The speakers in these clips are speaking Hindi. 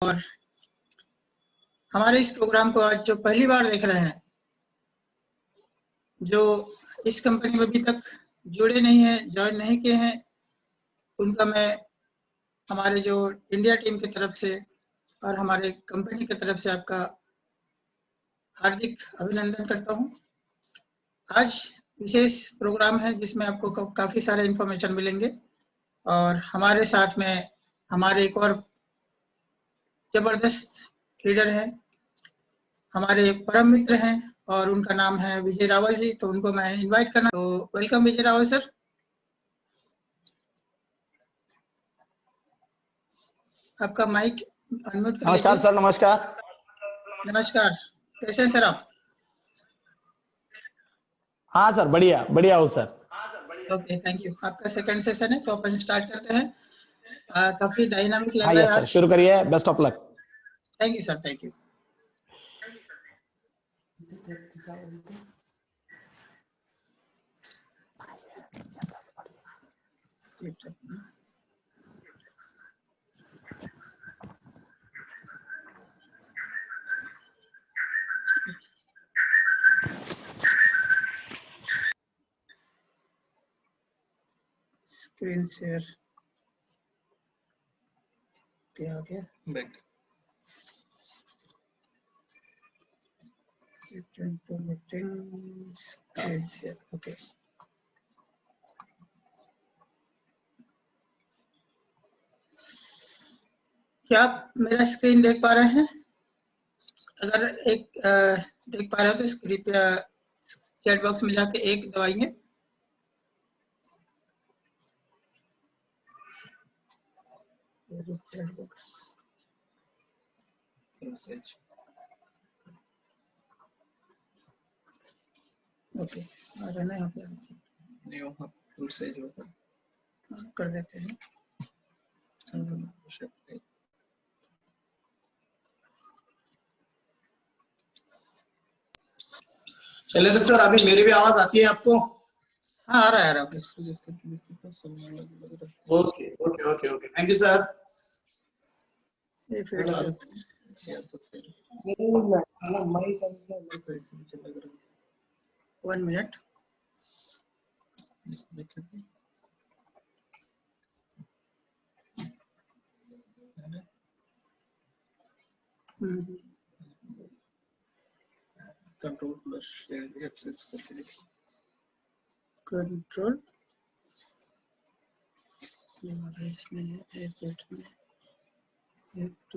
और हमारे इस प्रोग्राम को आज जो पहली बार देख रहे हैं, जो इस कंपनी में अभी तक जुड़े नहीं हैं, ज्वाइन नहीं किए हैं, उनका मैं हमारे जो इंडिया टीम की तरफ से और हमारे कंपनी की तरफ से आपका हार्दिक अभिनंदन करता हूं। आज विशेष प्रोग्राम है जिसमें आपको काफ़ी सारे इन्फॉर्मेशन मिलेंगे और हमारे साथ में हमारे एक और जबरदस्त लीडर हैं, हमारे परम मित्र हैं और उनका नाम है विजय रावल जी। तो उनको मैं इनवाइट करना, तो वेलकम विजय रावल सर। आपका माइक अनम्यूट कर नमस्कार सर। नमस्कार। नमस्कार, कैसे हैं सर आप? हाँ सर, बढ़िया बढ़िया हो सर। Okay, thank you. आपका सेकंड सेशन है तो अपन स्टार्ट करते हैं। काफी डायनामिक लग हाँ रहा है यस सर, आज। शुरू करिए। Best of luck. Thank you sir, thank you. Screen share क्या हो गया? Back meeting screen share. Okay, क्या आप मेरा स्क्रीन देख पा रहे हैं? अगर एक देख पा रहे हो तो कृपया चैट बॉक्स में जाके एक दबाइए। चैट बॉक्स ओके, आ रहा है ना यहाँ पे? नहीं, वहाँ मैसेज होगा, कर देते हैं। चलिए तो सर, अभी मेरी भी आवाज आती है आपको? हाँ, आ रहा है, okay okay okay okay okay, thank you sir. ये फिर या तो फिर 1 मिनट। कंट्रोल प्लस F6 करके देखिए। कंट्रोल इसमें F8 में F2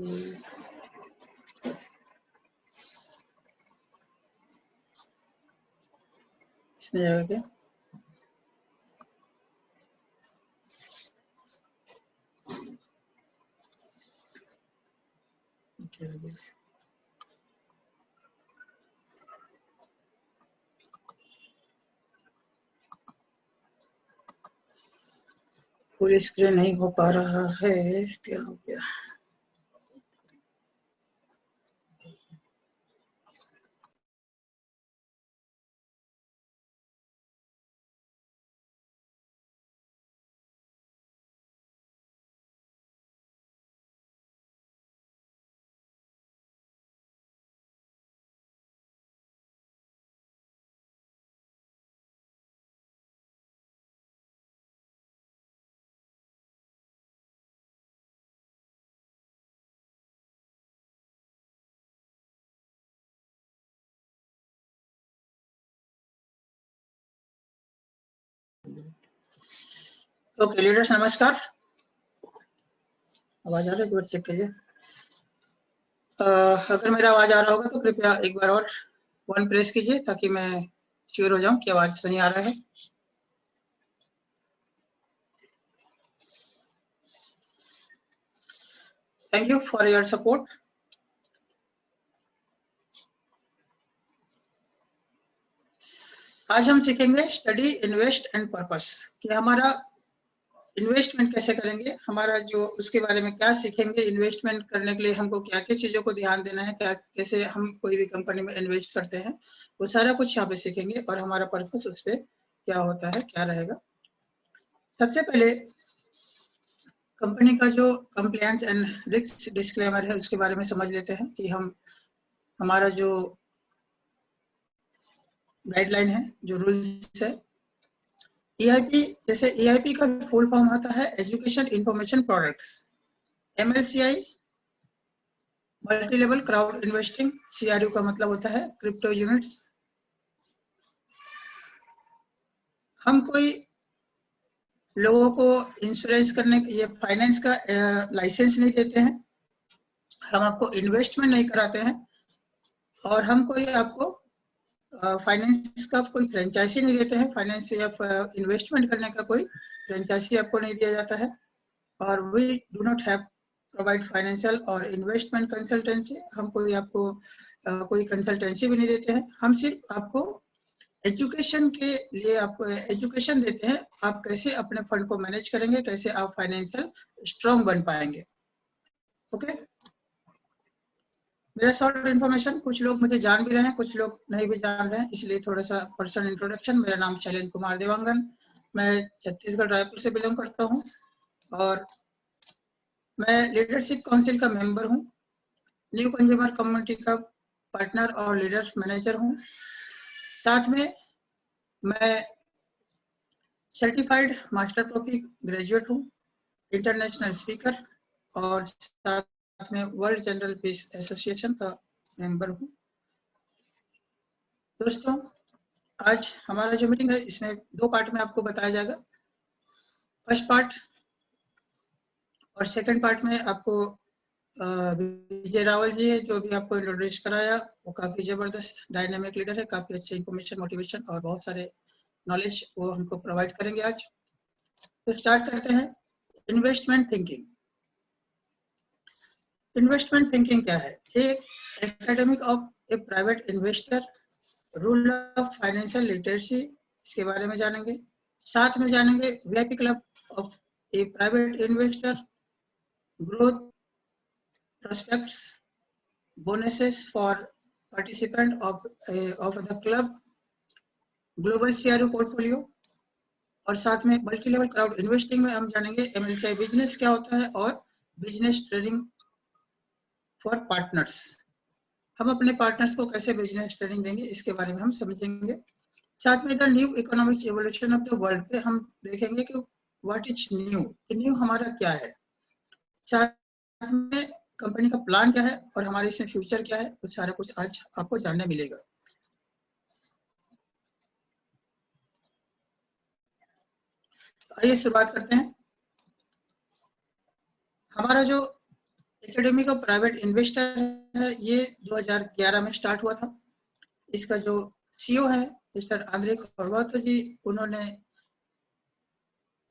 इसमें जाएगा क्या? क्या आ गया? पूरी स्क्रीन नहीं हो पा रहा है, क्या हो गया? ओके लीडर्स, नमस्कार। आवाज आ रही है? एक बार चेक करिए। अगर मेरा आवाज आ रहा होगा तो कृपया एक बार और 1 प्रेस कीजिए ताकि मैं श्योर हो जाऊं कि आवाज सही आ रहा है। Thank you for your support. आज हम सीखेंगे स्टडी, इन्वेस्ट एंड पर्पस, कि हमारा इन्वेस्टमेंट कैसे करेंगे, हमारा जो उसके बारे में क्या सीखेंगे। इन्वेस्टमेंट करने के लिए हमको क्या क्या चीज़ों को ध्यान देना है, क्या कैसे हम कोई भी कंपनी में इन्वेस्ट करते हैं, वो सारा कुछ यहाँ पे सीखेंगे और हमारा पर्पस उस पर क्या होता है, क्या रहेगा। सबसे पहले कंपनी का जो कंप्लायंस एंड रिस्क डिस्क्लेमर है उसके बारे में समझ लेते हैं कि हमारा जो गाइडलाइन है, जो रूल्स है। EIP, जैसे EIP का फुल फॉर्म होता है education information products. MLCI multi level crowd investing. CRU का मतलब होता है क्रिप्टो यूनिट्स। हम कोई लोगों को इंश्योरेंस करने ये फाइनेंस का लाइसेंस नहीं देते हैं, हम आपको इन्वेस्टमेंट नहीं कराते हैं, और हम कोई आपको फाइनेंस का कोई फ्रेंचाइजी नहीं देते हैं। फाइनेंस या इन्वेस्टमेंट करने का कोई फ्रेंचाइजी आपको नहीं दिया जाता है। और we do not have provide financial और इन्वेस्टमेंट कंसल्टेंसी। हम कोई आपको कोई कंसल्टेंसी भी नहीं देते हैं। हम सिर्फ आपको एजुकेशन के लिए आपको एजुकेशन देते हैं, आप कैसे अपने फंड को मैनेज करेंगे, कैसे आप फाइनेंशियल स्ट्रॉन्ग बन पाएंगे। ओके, मेरा शॉर्ट इन्फॉर्मेशन, कुछ लोग मुझे जान भी रहे हैं, कुछ लोग नहीं भी जान रहे हैं, इसलिए थोड़ा सा पर्सनल इंट्रोडक्शन। मेरा नाम शैलेंद्र कुमार देवांगन, मैं छत्तीसगढ़ रायपुर से बिलोंग करता हूँ और मैं लीडरशिप काउंसिल का मेंबर हूँ, न्यू कंज्यूमर कम्युनिटी का पार्टनर और लीडर मैनेजर हूँ। साथ में मैं सर्टिफाइड मास्टर ट्रॉफी ग्रेजुएट हूँ, इंटरनेशनल स्पीकर और साथ में वर्ल्ड जनरल पीस एसोसिएशन का मेंबर हूँ। दोस्तों, आज हमारा जो मीटिंग है इसमें 2 पार्ट में आपको बताया जाएगा। फर्स्ट पार्ट और सेकंड पार्ट में आपको विजय रावल जी है जो भी आपको इंट्रोड्यूस कराया, वो काफी जबरदस्त डायनामिक लीडर है, काफी अच्छे इंफॉर्मेशन, मोटिवेशन और बहुत सारे नॉलेज वो हमको प्रोवाइड करेंगे आज। तो स्टार्ट करते हैं। Investment thinking. इन्वेस्टमेंट थिंकिंग क्या है? एक academic of A private investor, rule of financial literacy, इसके बारे में जानेंगे। साथ में जानेंगे VIP club of A private investor, growth prospects, bonuses for participant of the club, global CRO portfolio, और साथ में मल्टी लेवल क्राउड इन्वेस्टिंग में हम जानेंगे MLCI बिजनेस क्या होता है और बिजनेस ट्रेनिंग फॉर पार्टनर्स। हम अपने पार्टनर्स को कैसे बिजनेस ट्रेनिंग देंगे इसके बारे में हम समझेंगे। साथ में the new economic evolution of the world पे हम देखेंगे कि व्हाट इज न्यू, न्यू हमारा क्या है। साथ में कंपनी का प्लान क्या है और हमारे इसमें फ्यूचर क्या है, वो सारा कुछ आज आपको जानने मिलेगा। आइए शुरुआत करते हैं। हमारा जो एकेडमी का प्राइवेट इन्वेस्टर है ये 2011 में स्टार्ट हुआ था। इसका जो CEO है मिस्टर आंद्रे खोरवातो जी, उन्होंने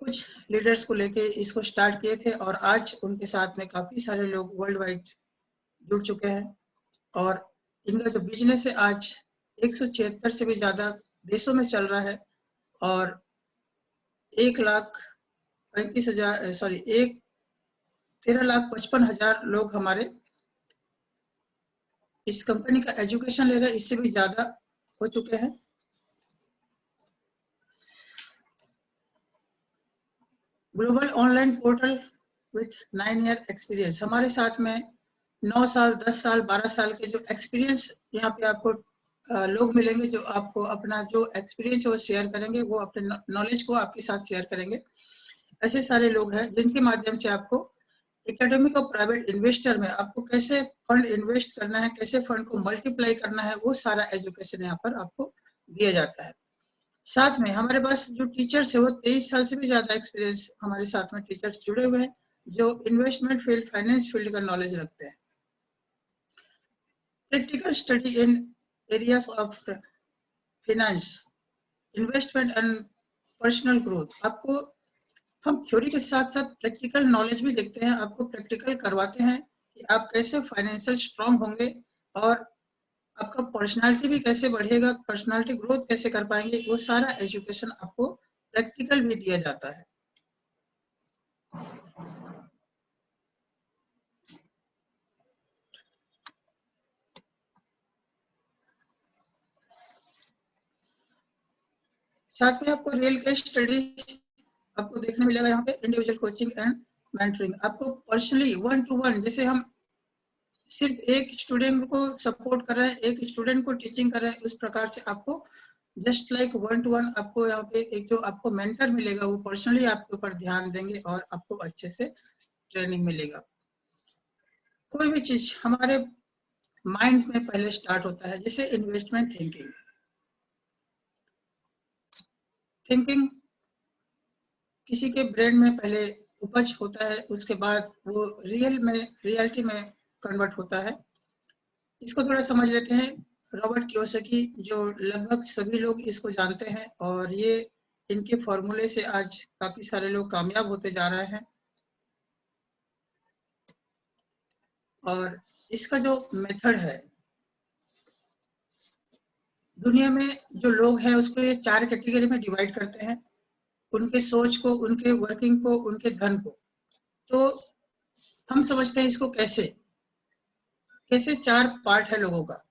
कुछ लीडर्स को लेके इसको स्टार्ट किए थे और आज उनके साथ में काफी सारे लोग वर्ल्ड वाइड जुड़ चुके हैं और इनका जो बिजनेस है आज 176 से भी ज्यादा देशों में चल रहा है और 13,55,000 लोग हमारे इस कंपनी का एजुकेशन ले रहे हैं, इससे भी ज्यादा हो चुके हैं। Global online portal with 9 year experience, हमारे साथ में 9 साल 10 साल 12 साल के जो एक्सपीरियंस यहाँ पे आपको लोग मिलेंगे जो आपको अपना जो एक्सपीरियंस है वो शेयर करेंगे, वो अपने नॉलेज को आपके साथ शेयर करेंगे। ऐसे सारे लोग हैं जिनके माध्यम से आपको एकेडमिक और प्राइवेट इन्वेस्टर में आपको कैसे फंड इन्वेस्ट करना है, कैसे फंड को मल्टीप्लाई करना है, वो सारा एजुकेशन यहाँ पर आपको दिया जाता है। साथ में हमारे पास जो टीचर्स है वो 23 साल से भी ज्यादा एक्सपीरियंस हमारे साथ में टीचर्स जुड़े हुए हैं जो इन्वेस्टमेंट फील्ड, फाइनेंस फील्ड का नॉलेज रखते हैं। Practical study in areas of finance, investment and personal growth. आपको हम थ्योरी के साथ साथ प्रैक्टिकल नॉलेज भी देखते हैं, आपको प्रैक्टिकल करवाते हैं कि आप कैसे फाइनेंशियल स्ट्रांग होंगे और आपका पर्सनालिटी भी कैसे बढ़ेगा, पर्सनालिटी ग्रोथ कैसे कर पाएंगे, वो सारा एजुकेशन आपको प्रैक्टिकल भी दिया जाता है। साथ में आपको रियल केस स्टडी आपको देखने मिलेगा यहाँ पे, इंडिविजुअल कोचिंग एंड मेंटरिंग, आपको पर्सनली 1 to 1, जैसे हम सिर्फ एक स्टूडेंट को सपोर्ट कर रहे हैं, एक स्टूडेंट को टीचिंग कर रहे हैं, उस प्रकार से आपको जस्ट लाइक 1 to 1 आपको यहाँ पे एक जो आपको मेंटर मिलेगा वो पर्सनली आपके ऊपर ध्यान देंगे और आपको अच्छे से ट्रेनिंग मिलेगा। कोई भी चीज हमारे माइंड में पहले स्टार्ट होता है, जैसे इन्वेस्टमेंट थिंकिंग। थिंकिंग किसी के ब्रेन में पहले उपज होता है, उसके बाद वो रियलिटी में कन्वर्ट होता है। इसको थोड़ा समझ लेते हैं। रॉबर्ट कियोसाकी, जो लगभग सभी लोग इसको जानते हैं, और ये इनके फॉर्मूले से आज काफी सारे लोग कामयाब होते जा रहे हैं। और इसका जो मेथड है, दुनिया में जो लोग हैं उसको ये 4 कैटेगरी में डिवाइड करते हैं, उनके सोच को, उनके वर्किंग को, उनके धन को। तो हम समझते हैं इसको कैसे 4 पार्ट है लोगों का।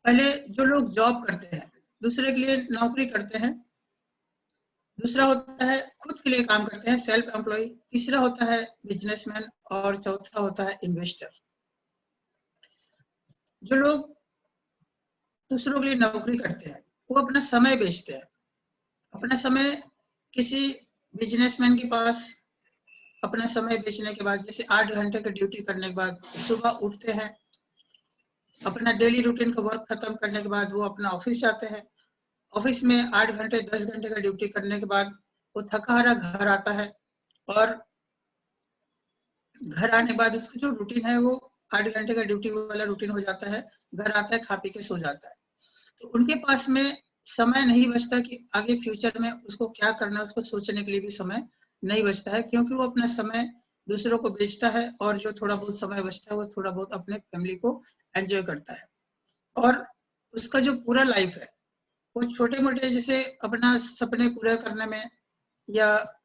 पहले जो लोग जॉब करते हैं, दूसरे के लिए नौकरी करते हैं, दूसरा होता है खुद के लिए काम करते हैं, सेल्फ एम्प्लॉय, तीसरा होता है बिजनेसमैन, और चौथा होता है इन्वेस्टर। जो लोग दूसरों के लिए नौकरी करते हैं वो अपना समय बेचते हैं। अपना समय किसी बिजनेसमैन के पास अपना समय बेचने के बाद, जैसे 8 घंटे की ड्यूटी करने के बाद सुबह उठते हैं, अपना डेली रूटीन का वर्क खत्म करने के बाद वो अपना ऑफिस जाते हैं। ऑफिस में 8 घंटे 10 घंटे का ड्यूटी करने के बाद वो थका हारा घर आता है, और घर आने के बाद उसका जो रूटीन है वो 8 घंटे का ड्यूटी वाला रूटीन हो जाता है। घर आता है, खा पी के सो जाता है। तो उनके पास में समय नहीं बचता कि आगे फ्यूचर में उसको क्या करना है, उसको सोचने के लिए भी समय नहीं बचता है, क्योंकि वो अपना समय दूसरों को बेचता है, और जो थोड़ा बहुत समय बचता है वो थोड़ा बहुत अपने फैमिली को एंजॉय करता है। और उसका जो पूरा लाइफ है वो छोटे मोटे, जैसे अपना सपने पूरे करने में, या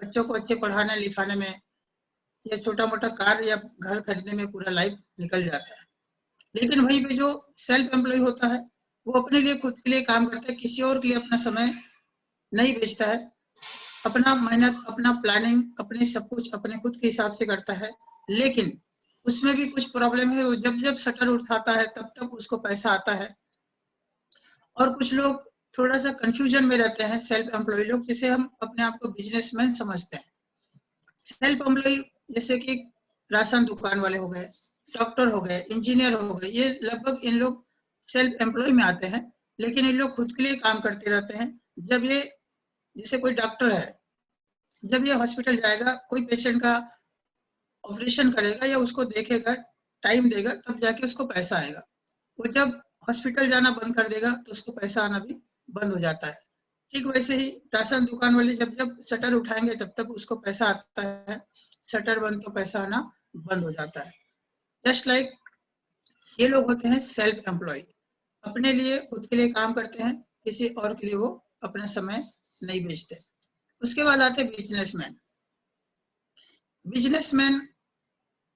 बच्चों को अच्छे पढ़ाने लिखाने में, या छोटा मोटा कार या घर खरीदने में पूरा लाइफ निकल जाता है। लेकिन वहीं पे जो सेल्फ एम्प्लॉय होता है वो अपने लिए, खुद के लिए काम करता है, किसी और के लिए अपना समय नहीं बेचता है। अपना मेहनत, अपना प्लानिंग, अपने सब कुछ अपने खुद के हिसाब से करता है। लेकिन उसमें भी कुछ प्रॉब्लम है, वो जब जब शटर उठाता है तब तक उसको पैसा आता है। और कुछ लोग थोड़ा सा कंफ्यूजन में रहते हैं, सेल्फ एम्प्लॉय लोग, जिसे हम अपने आप को बिजनेसमैन समझते हैं। सेल्फ एम्प्लॉय जैसे कि राशन दुकान वाले हो गए, डॉक्टर हो गए, इंजीनियर हो गए, ये लगभग इन लोग सेल्फ एम्प्लॉय में आते हैं। लेकिन इन लोग खुद के लिए काम करते रहते हैं। जब ये, जैसे कोई डॉक्टर है, जब ये हॉस्पिटल जाएगा, कोई पेशेंट का ऑपरेशन करेगा या उसको देखेगा, टाइम देगा, तब जाके उसको पैसा आएगा। वो जब हॉस्पिटल जाना बंद कर देगा तो उसको पैसा आना भी बंद हो जाता है। ठीक वैसे ही राशन दुकान वाले जब जब शटर उठाएंगे तब तक उसको पैसा आता है, शटर बंद तो पैसा आना बंद हो जाता है। जस्ट लाइक ये लोग होते हैं सेल्फ एम्प्लॉय, अपने लिए खुद के लिए काम करते हैं, किसी और के लिए वो अपना समय नहीं बेचते। उसके बाद आते हैं बिजनेसमैन। बिजनेसमैन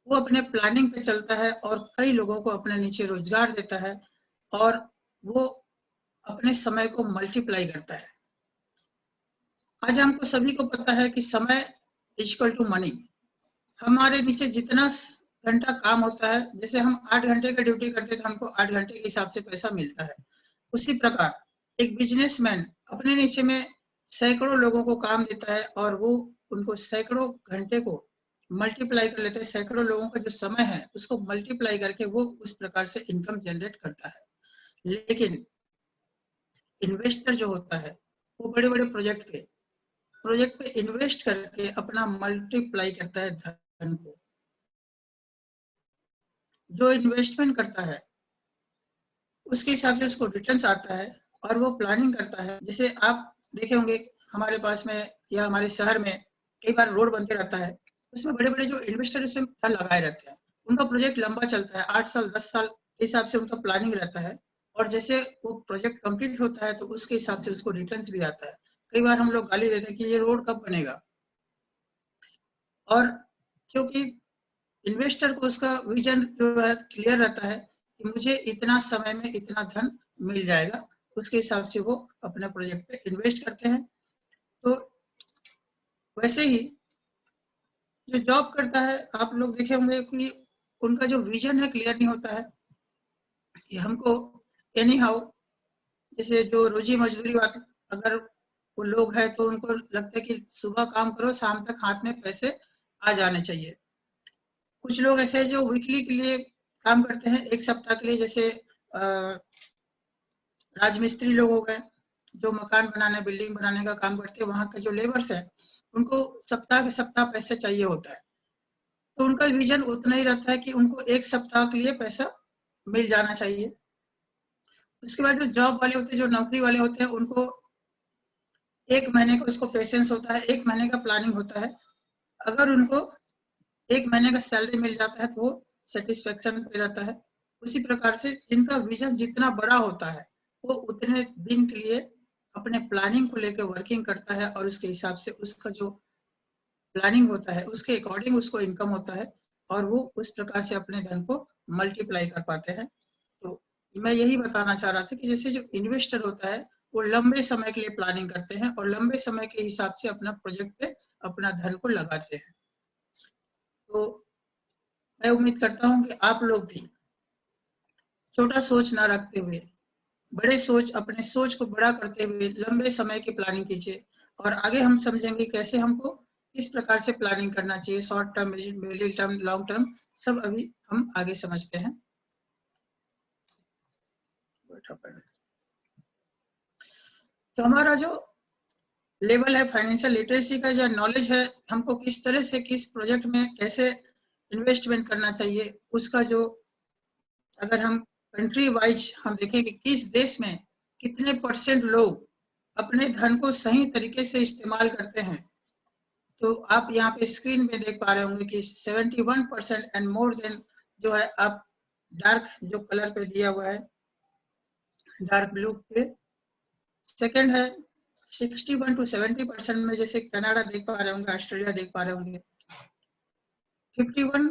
वो अपने प्लानिंग पे चलता है और कई लोगों को अपने नीचे रोजगार देता है, और वो अपने समय को मल्टीप्लाई करता है। आज हमको सभी को पता है कि समय इक्वल टू मनी। हमारे नीचे जितना घंटा काम होता है, जैसे हम 8 घंटे की ड्यूटी करते हैं तो हमको 8 घंटे के हिसाब से पैसा मिलता है। उसी प्रकार एक बिजनेसमैन अपने नीचे में सैकड़ों लोगों को काम देता है, और वो उनको सैकड़ों घंटे को मल्टीप्लाई कर लेते हैं। सैकड़ों लोगों का जो समय है उसको मल्टीप्लाई करके वो उस प्रकार से इनकम जनरेट करता है। लेकिन इन्वेस्टर जो होता है वो बड़े बड़े प्रोजेक्ट पे इन्वेस्ट करके अपना मल्टीप्लाई करता है धन को। जो इन्वेस्टमेंट करता है उसके हिसाब से उसको रिटर्न्स आता है, और वो प्लानिंग करता है। जैसे आप देखे होंगे हमारे पास में या हमारे शहर में कई बार रोड बनते रहता है, उसमें बड़े बड़े जो इन्वेस्टर उसमें लगाए रहते हैं, उनका प्रोजेक्ट लंबा चलता है, 8 साल 10 साल के हिसाब से उनका प्लानिंग रहता है। और जैसे वो प्रोजेक्ट कंप्लीट होता है तो उसके हिसाब से उसको रिटर्न्स भी आता है। कई बार हम लोग गाली देते हैं कि ये रोड कब बनेगा, और क्योंकि इन्वेस्टर को उसका विजन जो है क्लियर रहता है कि मुझे इतना समय में इतना धन मिल जाएगा, उसके हिसाब से वो अपने प्रोजेक्ट पे इन्वेस्ट करते हैं। तो वैसे ही जो जॉब करता है, आप लोग देखे होंगे कि उनका जो विजन है क्लियर नहीं होता है कि हमको एनी हाउ, जैसे जो रोजी मजदूरी वाले अगर वो लोग हैं तो उनको लगता है कि सुबह काम करो, शाम तक हाथ में पैसे आ जाने चाहिए। कुछ लोग ऐसे जो वीकली के लिए काम करते हैं, एक सप्ताह के लिए, जैसे राजमिस्त्री लोग हो गए जो मकान बनाने, बिल्डिंग बनाने का काम करते हैं, वहां के जो लेबर्स है उनको सप्ताह के सप्ताह पैसे चाहिए होता है। तो उनका विजन उतना ही रहता है कि उनको एक सप्ताह के लिए पैसा मिल जाना चाहिए। उसके बाद जो जॉब वाले होते हैं, जो नौकरी वाले होते हैं, उनको एक महीने का उसको पेशेंस होता है, एक महीने का प्लानिंग होता है। अगर उनको एक महीने का सैलरी मिल जाता है तो वो सेटिस्फेक्शन पे रहता है। उसी प्रकार से जिनका विजन जितना बड़ा होता है वो उतने दिन के लिए अपने प्लानिंग को लेकर वर्किंग करता है और उसके हिसाब से उसका जो प्लानिंग होता है उसके अकॉर्डिंग उसको इनकम होता है और वो उस प्रकार से अपने धन को मल्टीप्लाई कर पाते हैं। तो मैं यही बताना चाह रहा था कि जैसे जो इन्वेस्टर होता है वो लंबे समय के लिए प्लानिंग करते हैं और लंबे समय के हिसाब से अपना प्रोजेक्ट पे अपना धन को लगाते हैं। तो मैं उम्मीद करता हूँ कि आप लोग भी छोटा सोच ना रखते हुए बड़े सोच, अपने सोच को बड़ा करते हुए लंबे समय की प्लानिंग कीजिए और आगे हम समझेंगे कैसे हमको किस प्रकार से प्लानिंग करना चाहिए, short term, middle term, long term, सब अभी हम आगे समझते हैं। तो हमारा जो लेवल है फाइनेंशियल लिटरेसी का, जो नॉलेज है, हमको किस तरह से किस प्रोजेक्ट में कैसे इन्वेस्टमेंट करना चाहिए, उसका जो अगर हम कंट्री वाइज हम देखें कि किस देश में कितने % लोग अपने धन को सही तरीके से इस्तेमाल करते हैं, तो आप यहाँ पे स्क्रीन में देख पा रहे होंगे कि 71% एंड मोर देन जो है, आप डार्क जो कलर पे दिया हुआ है डार्क ब्लू पे, सेकंड है 61 to 70% में जैसे कनाडा देख पा रहे होंगे, ऑस्ट्रेलिया देख पा रहे होंगे। 51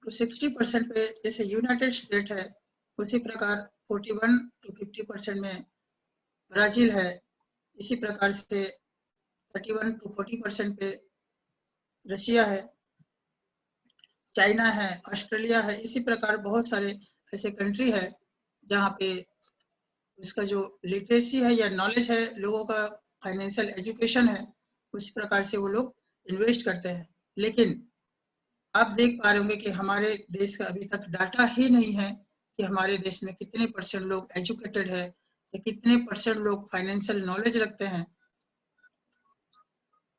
to 60% पे जैसे यूनाइटेड स्टेट है, उसी प्रकार 41 to 50% में ब्राजील है, इसी प्रकार से 31 to 40% पे रशिया है, चाइना है, ऑस्ट्रेलिया है। इसी प्रकार बहुत सारे ऐसे कंट्री है जहाँ पे उसका जो लिटरेसी है या नॉलेज है, लोगों का फाइनेंशियल एजुकेशन है, उस प्रकार से वो लोग इन्वेस्ट करते हैं। लेकिन आप देख पा रहे होंगे कि हमारे देश का अभी तक डाटा ही नहीं है कि हमारे देश में कितने % लोग एजुकेटेड है या कितने % लोग फाइनेंशियल नॉलेज रखते हैं।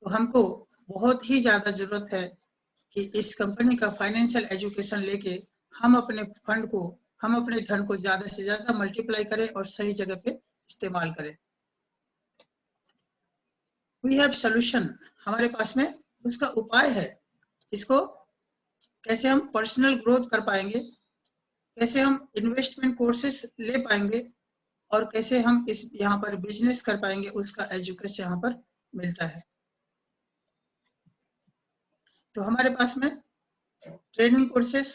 तो हमको बहुत ही ज्यादा जरूरत है कि इस कंपनी का फाइनेंशियल एजुकेशन लेके हम अपने फंड को, हम अपने धन को ज्यादा से ज्यादा मल्टीप्लाई करें और सही जगह पे इस्तेमाल करें। वी हैव सॉल्यूशन, हमारे पास में उसका उपाय है। इसको कैसे हम पर्सनल ग्रोथ कर पाएंगे, कैसे हम इन्वेस्टमेंट कोर्सेस ले पाएंगे और कैसे हम इस यहाँ पर बिजनेस कर पाएंगे, उसका एजुकेशन यहाँ पर मिलता है। तो हमारे पास में training courses,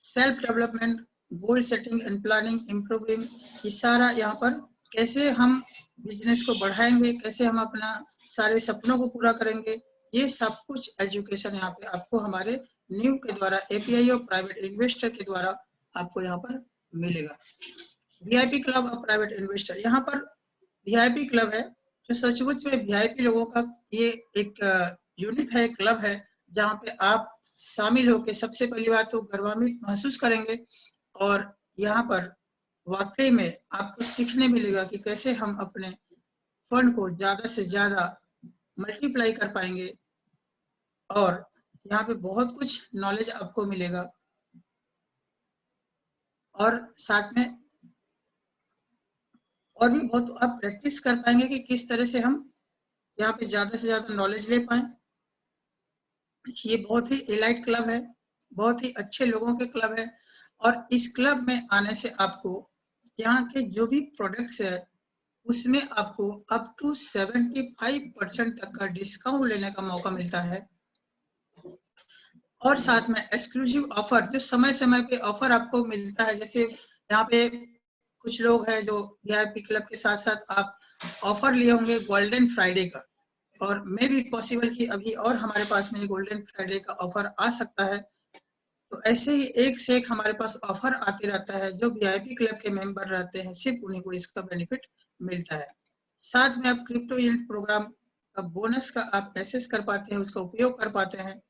self development, goal setting and planning, improving, ये सारा यहाँ पर कैसे हम बिजनेस को बढ़ाएंगे, कैसे हम अपना सारे सपनों को पूरा करेंगे, ये सब कुछ एजुकेशन यहाँ पे आपको हमारे न्यू के द्वारा, एपीआई और प्राइवेट इन्वेस्टर के द्वारा आपको यहाँ पर मिलेगा। VIP club of private investor, यहाँ पर वीआईपी क्लब है जो सचमुच में वीआईपी लोगों का ये एक यूनिट है, क्लब है, जहाँ पे आप शामिल होकर सबसे पहली बात तो गर्वान्वित महसूस करेंगे और यहाँ पर वाकई में आपको सीखने मिलेगा कि कैसे हम अपने फंड को ज्यादा से ज्यादा मल्टीप्लाई कर पाएंगे और यहाँ पे बहुत कुछ नॉलेज आपको मिलेगा और साथ में और भी बहुत आप प्रैक्टिस कर पाएंगे कि किस तरह से हम यहाँ पे ज्यादा से ज्यादा नॉलेज ले पाए। ये बहुत ही एलाइट क्लब है, बहुत ही अच्छे लोगों के क्लब है और इस क्लब में आने से आपको यहाँ के जो भी प्रोडक्ट्स है उसमें आपको अप टू 75% तक का डिस्काउंट लेने का मौका मिलता है और साथ में एक्सक्लूसिव ऑफर, जो समय समय पे ऑफर आपको मिलता है। जैसे यहाँ पे कुछ लोग हैं जो वीआईपी क्लब के साथ साथ आप ऑफर लिए होंगे गोल्डन फ्राइडे का, और मे भी पॉसिबल कि अभी और हमारे पास में गोल्डन फ्राइडे का ऑफर आ सकता है। तो ऐसे ही एक से एक हमारे पास ऑफर आते रहता है। जो वीआईपी क्लब के मेंबर रहते हैं सिर्फ उन्हीं को इसका बेनिफिट मिलता है। साथ में आप क्रिप्टो यूनिट प्रोग्राम का बोनस का आप एक्सेस कर पाते हैं, उसका उपयोग कर पाते हैं।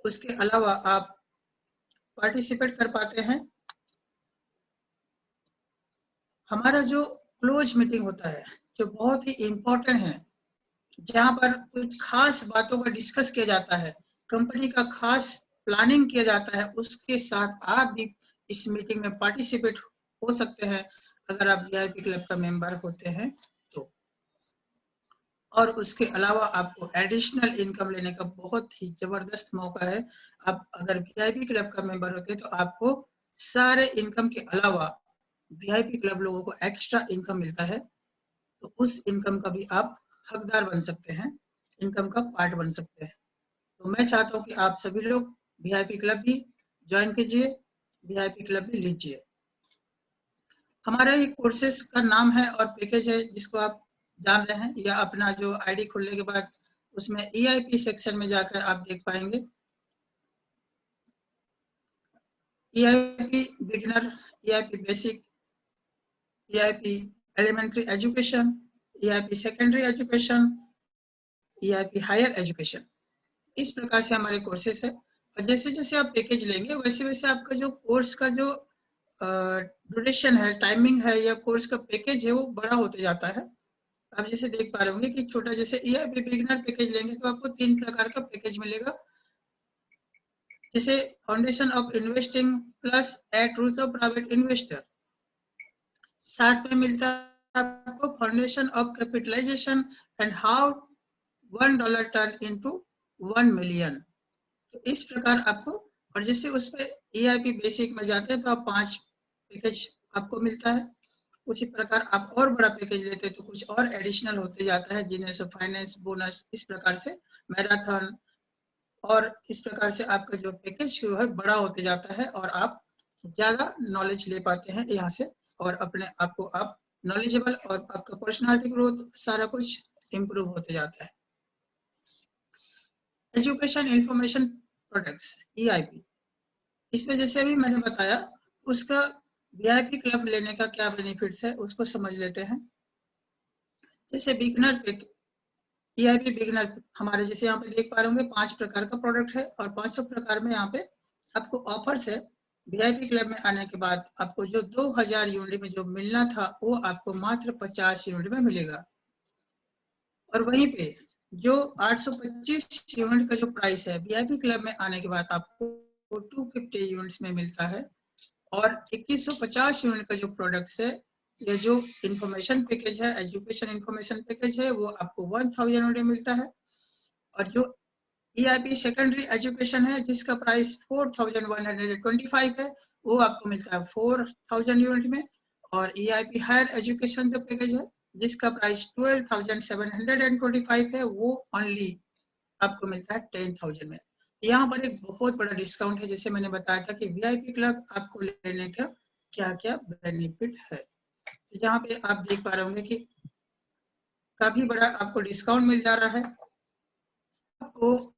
उसके अलावा आप पार्टिसिपेट कर पाते हैं। हमारा जो क्लोज मीटिंग होता है जो बहुत ही इम्पोर्टेंट है, जहां पर कुछ खास बातों का डिस्कस किया जाता है, कंपनी का खास प्लानिंग किया जाता है, उसके साथ आप भी इस मीटिंग में पार्टिसिपेट हो सकते हैं अगर आप वीआईपी क्लब का मेंबर होते हैं तो। और उसके अलावा आपको एडिशनल इनकम लेने का बहुत ही जबरदस्त मौका है। आप अगर वीआईपी क्लब का मेंबर होते हैं तो आपको सारे इनकम के अलावा वीआईपी क्लब लोगों को एक्स्ट्रा इनकम मिलता है, तो उस इनकम का भी आप हकदार बन सकते हैं, इनकम का पार्ट बन सकते हैं। तो मैं चाहता हूँ कि आप सभी लोग वीआईपी क्लब भी ज्वाइन कीजिए, वीआईपी क्लब भी लीजिए। हमारा ये कोर्सेज का नाम है और पैकेज है जिसको आप जान रहे हैं, या अपना जो आईडी खोलने के बाद उसमें ईआईपी सेक्शन में जाकर आप देख पाएंगे। EIP beginner, EIP basic, EIP elementary education, EIP secondary education, EIP higher education, इस प्रकार से हमारे कोर्सेज है। और जैसे जैसे आप पैकेज लेंगे वैसे वैसे आपका जो कोर्स का जो ड्यूरेशन है, टाइमिंग है, या कोर्स का पैकेज है वो बड़ा होते जाता है। आप जैसे देख पा रहे होंगे कि छोटा जैसे ईआईपी बिगिनर पैकेज लेंगे तो आपको 3 प्रकार का पैकेज मिलेगा, जैसे foundation of investing plus eight rules of private investor. साथ में मिलता है आपको foundation of capitalisation and how $1 turn into 1 million. तो इस प्रकार आपको, और जैसे उस पे ईआईपी बेसिक में जाते हैं तो आप 5 पैकेज आपको मिलता है। उसी प्रकार आप और बड़ा पैकेज लेते हैं तो कुछ और एडिशनल होते जाता है, जिन्हें से फाइनेंस बोनस, इस प्रकार से मैराथन, और इस प्रकार से आपका जो पैकेज जो है बड़ा होते जाता है और आप ज्यादा नॉलेज ले पाते हैं यहाँ से, और अपने आप को आप नॉलेजेबल और आपका पर्सनालिटी ग्रोथ सारा कुछ इम्प्रूव होते जाता है। एजुकेशन इंफॉर्मेशन प्रोडक्ट्स ईआईपी, इसमें जैसे अभी मैंने बताया उसका वीआईपी क्लब लेने का क्या बेनिफिट्स है उसको समझ लेते हैं। जैसे बिगनर ईआईपी बिगनर, हमारे जैसे यहाँ पे देख पा रहे होंगे 5 प्रकार का प्रोडक्ट है, और 5 प्रकार में यहाँ पे आपको ऑफर्स है। वीआईपी क्लब में आने के बाद आपको जो 2000 यूनिट में जो मिलना था वो आपको मात्र 50 यूनिट में मिलेगा, और वहीं पे जो 825 यूनिट का जो प्राइस है वीआईपी क्लब में आने के बाद आपको 250 यूनिट्स में मिलता है, और 2150 यूनिट का जो प्रोडक्ट्स है, ये जो इंफॉर्मेशन पैकेज है, एजुकेशन इंफॉर्मेशन पैकेज है, वो आपको 1000 यूनिट में मिलता है। और जो ईआईपी सेकेंडरी एजुकेशन है जिसका प्राइस 4125 है, वो आपको मिलता है 4000 यूनिट में। और ईआईपी हायर एजुकेशन जो पैकेज है जिसका प्राइस 12725 है, वो ओनली आपको मिलता है 10000 में। यहाँ पर एक बहुत बड़ा डिस्काउंट है, जैसे मैंने बताया था कि वीआईपी क्लब आपको लेने का क्या क्या बेनिफिट है। तो यहाँ पे आप देख पा रहे होंगे कि काफी बड़ा आपको डिस्काउंट मिल जा रहा है। आपको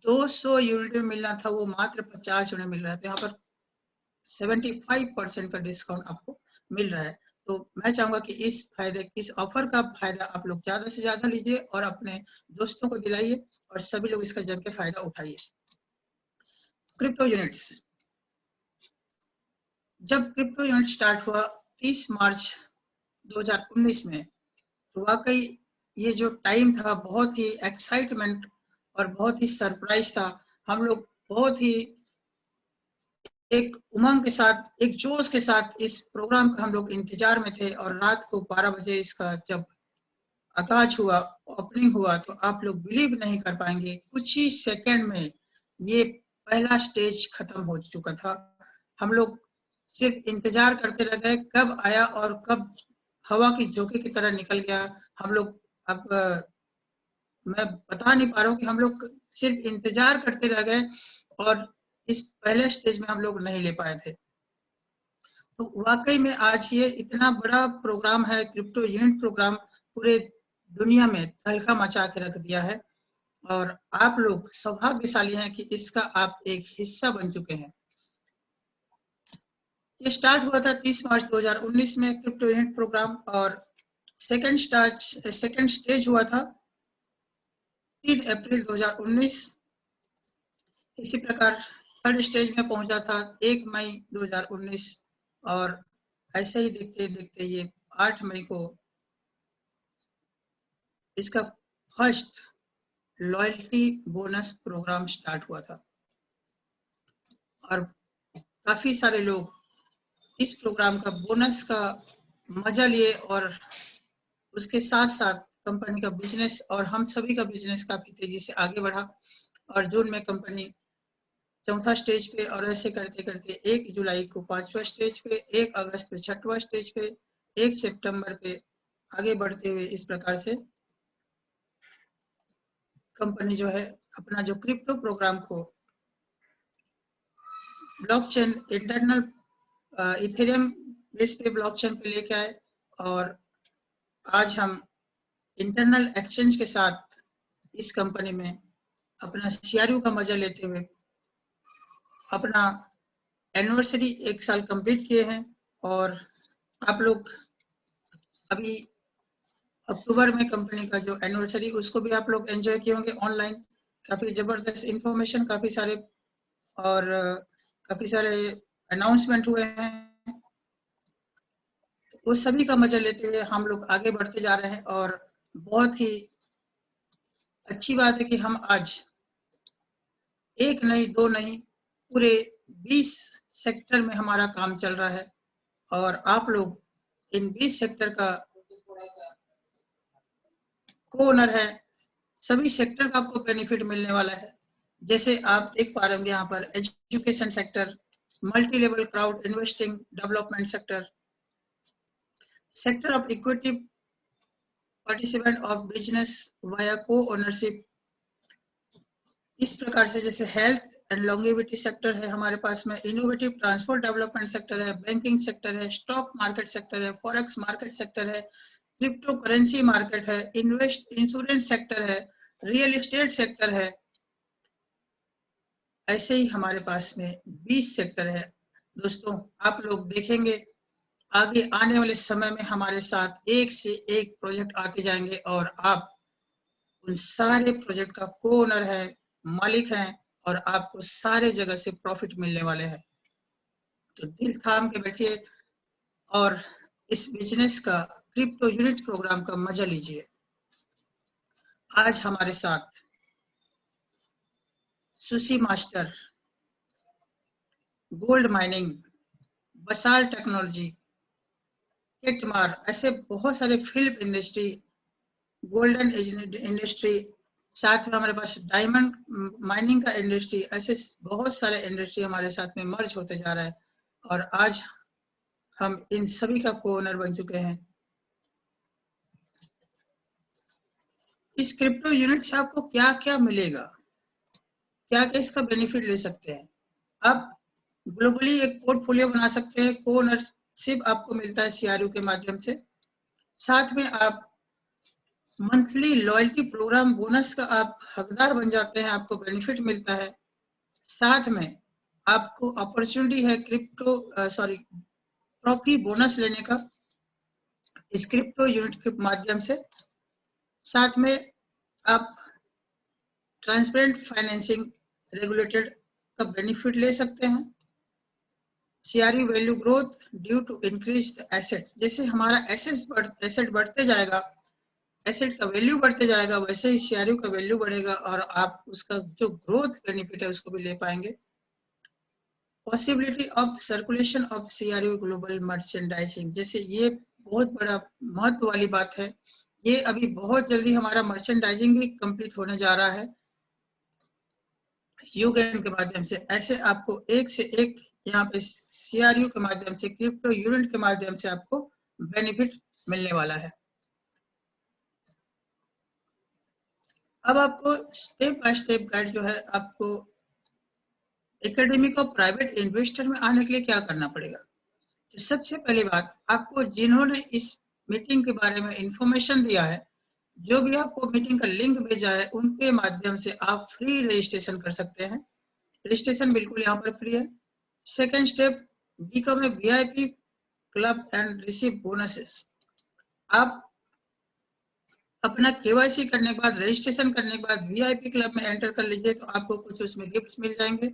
200 यूनिट में मिलना था वो मात्र 50 यूनिट मिल रहा है, तो यहाँ पर 75% का डिस्काउंट आपको मिल रहा है। तो मैं चाहूंगा कि इस ऑफर का फायदा आप लोग ज्यादा से ज्यादा लीजिए और अपने दोस्तों को दिलाइए, और सभी लोग इसका जम के फायदा उठाइए। क्रिप्टो यूनिट्स, जब क्रिप्टो यूनिट स्टार्ट हुआ 30 मार्च 2019 में, तो वाकई ये जो टाइम था बहुत ही एक्साइटमेंट और बहुत ही सरप्राइज था। हम लोग बहुत ही एक उमंग के साथ, एक जोश के साथ इस प्रोग्राम का हम लोग इंतजार में थे, और रात को 12 बजे इसका जब आगाज हुआ, ओपनिंग हुआ, तो आप लोग बिलीव नहीं कर पाएंगे, कुछ ही सेकंड में ये पहला स्टेज खत्म हो चुका था। हम लोग सिर्फ इंतजार करते रह गए कब आया और कब हवा की झोंके की तरह निकल गया। हम लोग अब मैं बता नहीं पा रहा हूँ कि हम लोग सिर्फ इंतजार करते रह गए, और इस पहले स्टेज में हम लोग नहीं ले पाए थे। तो वाकई में आज ये इतना बड़ा प्रोग्राम है क्रिप्टो यूनिट प्रोग्राम, पूरे दुनिया में तहलका मचा के रख दिया है और आप लोग सौभाग्यशाली हैं कि इसका आप एक हिस्सा बन चुके हैं। ये स्टार्ट हुआ था 30 मार्च 2019 में क्रिप्टो यूनिट प्रोग्राम और सेकंड स्टेज हुआ था 3 अप्रैल 2019। इसी प्रकार थर्ड स्टेज में पहुंचा था 1 मई 2019 और ऐसे ही देखते देखते ये 8 मई को इसका first loyalty bonus programme start हुआ था और काफी सारे लोग इस प्रोग्राम का बोनस का मजा लिए और उसके साथ साथ कंपनी का बिजनेस और हम सभी का बिजनेस काफी तेजी से आगे बढ़ा और जून में कंपनी चौथा स्टेज पे और ऐसे करते करते 1 जुलाई को 5वां स्टेज पे, 1 अगस्त पे 6वां स्टेज पे, 1 सितंबर पे आगे बढ़ते हुए इस प्रकार से कंपनी जो है अपना जो क्रिप्टो प्रोग्राम को ब्लॉकचेन इंटरनल इथेरियम बेस पे ब्लॉकचेन पे लेके आए और आज हम इंटरनल एक्सचेंज के साथ इस कंपनी में अपना सीआरयू का मजा लेते हुए अपना एनिवर्सरी 1 साल कंप्लीट किए हैं और आप लोग अभी अक्टूबर में कंपनी का जो एनिवर्सरी उसको भी आप लोग एंजॉय किए होंगे ऑनलाइन। काफी जबरदस्त इंफॉर्मेशन काफी सारे और काफी सारे अनाउंसमेंट हुए हैं, उस सभी का मजा लेते हुए हम लोग आगे बढ़ते जा रहे हैं और बहुत ही अच्छी बात है कि हम आज 1 नहीं 2 नहीं पूरे 20 सेक्टर में हमारा काम चल रहा है और आप लोग इन 20 सेक्टर का को ओनर है। सभी सेक्टर का आपको बेनिफिट मिलने वाला है। जैसे आप देख पा रहे होंगे यहाँ पर education sector, multi level crowd investing development sector, sector of equity participant of business via को ओनरशिप। इस प्रकार से जैसे हेल्थ एंड लॉन्गेविटी सेक्टर है हमारे पास में, इनोवेटिव ट्रांसपोर्ट डेवलपमेंट सेक्टर है, बैंकिंग सेक्टर है, स्टॉक मार्केट सेक्टर है, फॉरेक्स मार्केट सेक्टर है, क्रिप्टो करेंसी मार्केट है, इंश्योरेंस सेक्टर है, रियल एस्टेट सेक्टर है। ऐसे ही हमारे पास में 20 सेक्टर है। दोस्तों आप लोग देखेंगे आगे आने वाले समय में हमारे साथ एक से एक प्रोजेक्ट आते जाएंगे और आप उन सारे प्रोजेक्ट का को ओनर है, मालिक है और आपको सारे जगह से प्रॉफिट मिलने वाले हैं। तो दिल थाम के बैठिए और इस बिजनेस का क्रिप्टो यूनिट प्रोग्राम का मजा लीजिए। आज हमारे साथ सुशी मास्टर, गोल्ड माइनिंग, बसाल टेक्नोलॉजी, किटमार, ऐसे बहुत सारे फिल्म इंडस्ट्री, गोल्डन इंडस्ट्री, साथ में हमारे पास डायमंड माइनिंग का इंडस्ट्री, ऐसे बहुत सारे इंडस्ट्री हमारे साथ में मर्ज होते जा रहा है और आज हम इन सभी का को ओनर बन चुके हैं। इस क्रिप्टो यूनिट से आपको क्या क्या मिलेगा, क्या क्या इसका बेनिफिट ले सकते हैं। आप ग्लोबली एक पोर्टफोलियो बना सकते हैं, को ओनरशिप आपको मिलता है सीआरयू के माध्यम से, साथ में आप मंथली लॉयल्टी प्रोग्राम बोनस का आप हकदार बन जाते हैं, आपको बेनिफिट मिलता है, साथ में आपको अपॉर्चुनिटी है क्रिप्टो प्रॉफी बोनस लेने का इस क्रिप्टो यूनिट के माध्यम से, साथ में आप ट्रांसपेरेंट फाइनेंसिंग रेगुलेटेड का बेनिफिट ले सकते हैं। CRU value growth due to increase assets, जैसे हमारा एसेट बढ़ते जाएगा, एसेट का वैल्यू बढ़ते जाएगा, वैसे ही सीआरयू का वैल्यू बढ़ेगा और आप उसका जो ग्रोथ बेनिफिट है उसको भी ले पाएंगे। Possibility of circulation of CRU global merchandising, जैसे ये बहुत बड़ा महत्व वाली बात है, ये अभी बहुत जल्दी हमारा मर्चेंडाइजिंग भी कंप्लीट होने जा रहा है यूगेन के माध्यम से। ऐसे आपको एक से एक यहाँ पे सीआरयू के माध्यम से, क्रिप्टो यूनिट के माध्यम से आपको बेनिफिट मिलने वाला है। अब आपको स्टेप बाय स्टेप गाइड जो है, आपको एकेडमिक और प्राइवेट इन्वेस्टर में आने के लिए क्या करना पड़ेगा। तो सबसे पहली बात, आपको जिन्होंने इस मीटिंग के बारे में इंफॉर्मेशन दिया है, जो भी आपको मीटिंग का लिंक भेजा है, उनके माध्यम से आप फ्री रजिस्ट्रेशन कर सकते हैं। रजिस्ट्रेशन बिल्कुल यहाँ पर फ्री है। Second step, become a VIP club and receive bonuses. आप अपना KYC करने के बाद, रजिस्ट्रेशन करने के बाद VIP क्लब में एंटर कर लीजिए, तो आपको कुछ उसमें गिफ्ट मिल जाएंगे।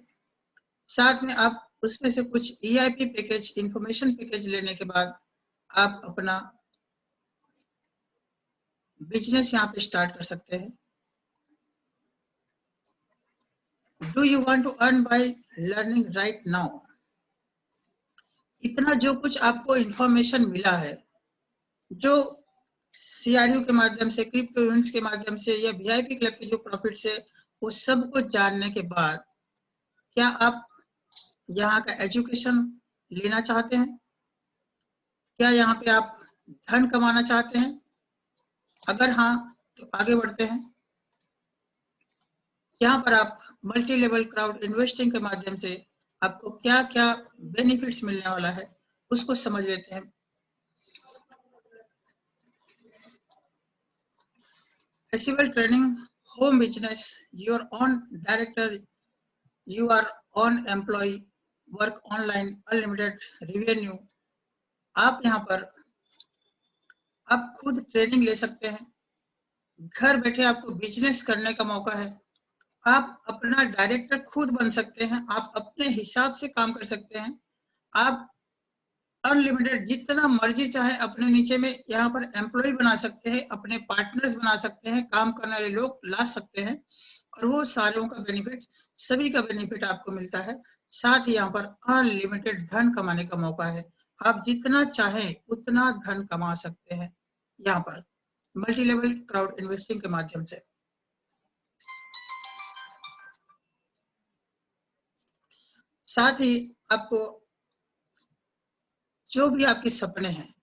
साथ में आप उसमें से कुछ EIP पैकेज, इंफॉर्मेशन पैकेज लेने के बाद आप अपना बिजनेस यहाँ पे स्टार्ट कर सकते हैं। Do you want to earn by learning right now? इतना जो कुछ आपको इंफॉर्मेशन मिला है, जो CRU के माध्यम से, क्रिप्टो इवेंट्स के माध्यम से, या VIP क्लब के जो प्रॉफिट है, वो सब कुछ जानने के बाद क्या आप यहाँ का एजुकेशन लेना चाहते हैं? क्या यहाँ पे आप धन कमाना चाहते हैं? अगर हाँ, तो आगे बढ़ते हैं। यहाँ पर आप मल्टी लेवल क्राउड इन्वेस्टिंग के माध्यम से आपको क्या क्या बेनिफिट्स मिलने वाला है, उसको समझ लेते हैं। Accessible training, home business, your own director, you are own employee, work online, unlimited revenue। आप यहाँ पर आप खुद ट्रेनिंग ले सकते हैं, घर बैठे आपको बिजनेस करने का मौका है, आप अपना डायरेक्टर खुद बन सकते हैं, आप अपने हिसाब से काम कर सकते हैं, आप अनलिमिटेड जितना मर्जी चाहे अपने नीचे में यहाँ पर एम्प्लॉय बना सकते हैं, अपने पार्टनर्स बना सकते हैं, काम करने वाले लोग ला सकते हैं, और वो सारों का बेनिफिट, सभी का बेनिफिट आपको मिलता है। साथ ही यहाँ पर अनलिमिटेड धन कमाने का मौका है, आप जितना चाहें उतना धन कमा सकते हैं यहाँ पर मल्टी लेवल क्राउड इन्वेस्टिंग के माध्यम से। साथ ही आपको जो भी आपके सपने हैं,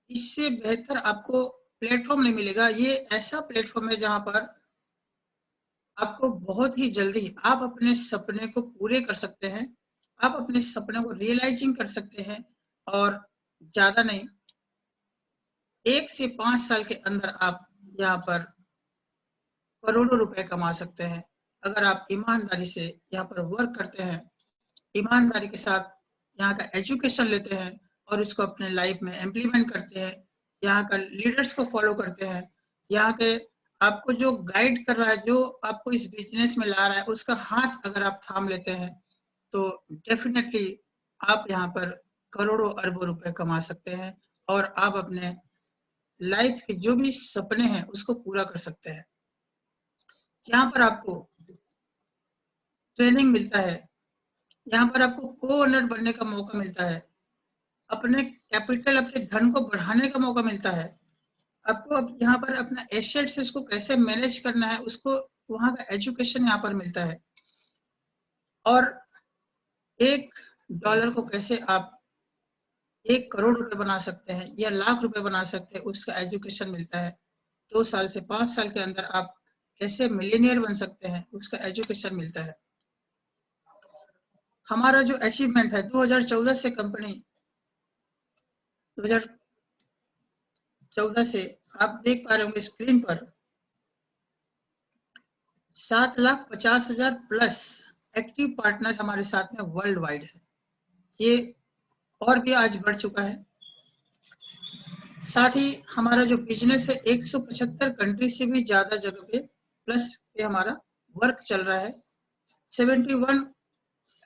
इससे बेहतर आपको प्लेटफॉर्म नहीं मिलेगा। ये ऐसा प्लेटफॉर्म है जहां पर आपको बहुत ही जल्दी आप अपने सपने को पूरे कर सकते हैं, आप अपने सपने को रियलाइजिंग कर सकते हैं, और ज्यादा नहीं, 1 से 5 साल के अंदर आप यहाँ पर करोड़ों रुपए कमा सकते हैं, अगर आप ईमानदारी से यहाँ पर वर्क करते हैं, ईमानदारी के साथ यहाँ का एजुकेशन लेते हैं और उसको अपने लाइफ में इम्प्लीमेंट करते हैं, यहाँ का लीडर्स को फॉलो करते हैं, यहाँ के आपको जो गाइड कर रहा है, जो आपको इस बिजनेस में ला रहा है, उसका हाथ अगर आप थाम लेते हैं, तो डेफिनेटली आप यहाँ पर करोड़ों अरबों रुपए कमा सकते हैं, और आप अपने लाइफ के जो भी सपने हैं उसको पूरा कर सकते हैं। यहाँ पर आपको ट्रेनिंग मिलता है, यहाँ पर आपको को-ओनर बनने का मौका मिलता है, अपने कैपिटल, अपने धन को बढ़ाने का मौका मिलता है, आपको अब यहाँ पर अपना एसेट्स उसको कैसे मैनेज करना है, उसको वहाँ का एजुकेशन यहाँ पर मिलता है, और $1 को कैसे आप 1 करोड़ रुपए बना सकते हैं या लाख रुपए बना सकते हैं, उसका एजुकेशन मिलता है। 2 साल से 5 साल के अंदर आप कैसे मिलियनियर बन सकते हैं, उसका एजुकेशन मिलता है। हमारा जो अचीवमेंट है 2014 से, कंपनी 2014 से आप देख पा रहे होंगे स्क्रीन पर 7,50,000 प्लस एक्टिव पार्टनर हमारे साथ में वर्ल्ड वाइड है। ये और भी आज बढ़ चुका है। साथ ही हमारा जो बिजनेस है 175 कंट्री से भी ज्यादा जगह पे प्लस पे हमारा वर्क चल रहा है। 71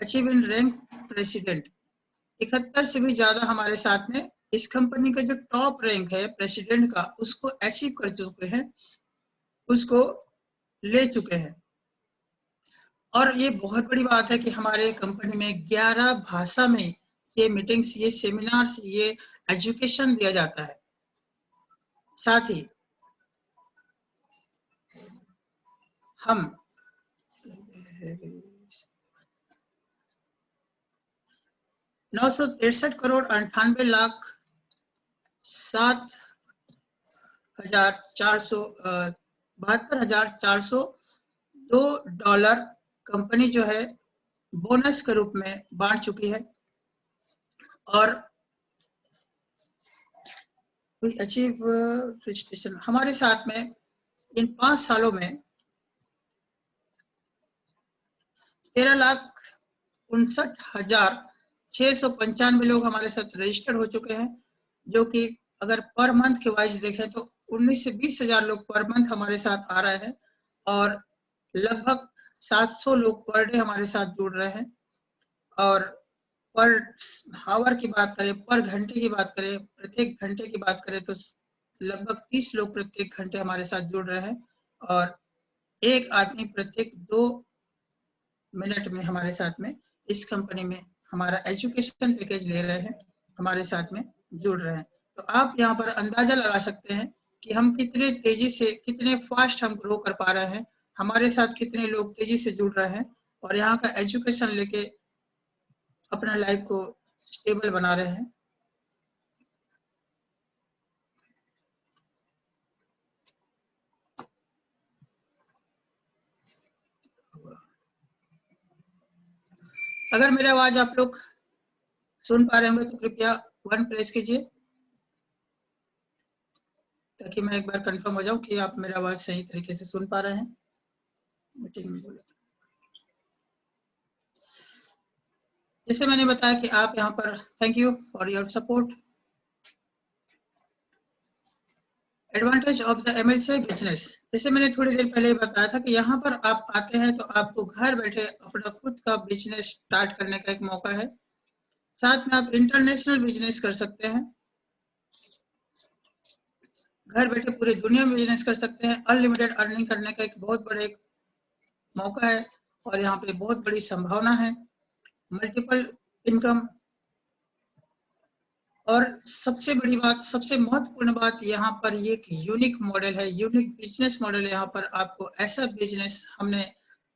अचीव इन रैंक प्रेसिडेंट, 71 से भी ज्यादा हमारे साथ में इस कंपनी का जो टॉप रैंक है प्रेसिडेंट का, उसको अचीव कर चुके हैं, उसको ले चुके हैं। और ये बहुत बड़ी बात है कि हमारे कंपनी में 11 भाषा में ये मीटिंग्स, ये सेमिनार्स, ये एजुकेशन दिया जाता है। साथ ही हम 963 करोड़ 98 लाख 72,402 डॉलर कंपनी जो है बोनस के रूप में बांट चुकी है। और वी अचीव रजिस्ट्रेशन। हमारे साथ में इन 5 सालों में 13,59,695 लोग हमारे साथ रजिस्टर्ड हो चुके हैं, जो कि अगर पर मंथ के वाइज देखें तो 19 से 20 हजार लोग पर मंथ हमारे साथ आ रहे हैं और लगभग 700 लोग पर डे हमारे साथ जुड़ रहे हैं। और पर आवर की बात करें, पर घंटे की बात करें, प्रत्येक घंटे की बात करें तो लगभग 30 लोग प्रत्येक घंटे हमारे साथ जुड़ रहे हैं और एक आदमी प्रत्येक 2 मिनट में हमारे साथ में इस कंपनी में हमारा एजुकेशन पैकेज ले रहे हैं, हमारे साथ में जुड़ रहे हैं। तो आप यहाँ पर अंदाजा लगा सकते हैं कि हम कितने तेजी से, कितने फास्ट हम ग्रो कर पा रहे हैं, हमारे साथ कितने लोग तेजी से जुड़ रहे हैं और यहाँ का एजुकेशन लेके अपना लाइफ को स्टेबल बना रहे हैं। अगर मेरी आवाज आप लोग सुन पा रहे होंगे तो कृपया 1 प्रेस कीजिए, ताकि मैं एक बार कंफर्म हो जाऊं कि आप मेरा आवाज सही तरीके से सुन पा रहे हैं। मीटिंग में बोला, जैसे मैंने बताया कि आप यहाँ पर, thank you for your support. Advantage of the MLC business, जैसे मैंने थोड़ी देर पहले बताया था कि यहाँ पर आप आते हैं तो आपको घर बैठे अपना खुद का बिजनेस स्टार्ट करने का एक मौका है। साथ में आप इंटरनेशनल बिजनेस कर सकते हैं, घर बैठे पूरी दुनिया में बिजनेस कर सकते हैं। अनलिमिटेड अर्निंग करने का एक बहुत बड़ा एक मौका है और यहाँ पे बहुत बड़ी संभावना है, मल्टीपल इनकम। और सबसे बड़ी बात, सबसे महत्वपूर्ण बात, यहाँ पर ये एक यूनिक मॉडल है, यूनिक बिजनेस मॉडल है। यहाँ पर आपको ऐसा बिजनेस हमने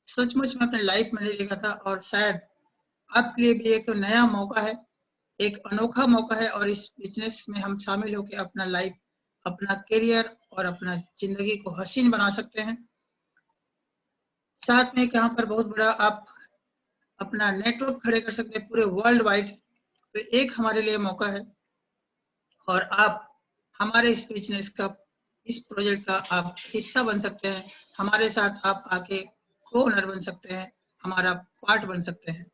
सचमुच में अपने लाइफ में नहीं देखा था और शायद आपके लिए भी एक नया मौका है, एक अनोखा मौका है और इस बिजनेस में हम शामिल होकर अपना लाइफ, अपना करियर और अपना जिंदगी को हसीन बना सकते हैं। साथ में यहाँ पर बहुत बड़ा आप अपना नेटवर्क खड़े कर सकते हैं पूरे वर्ल्ड वाइड। तो एक हमारे लिए मौका है और आप हमारे इस बिजनेस का, इस प्रोजेक्ट का आप हिस्सा बन सकते हैं। हमारे साथ आप आके को ओनर बन सकते हैं, हमारा पार्ट बन सकते हैं।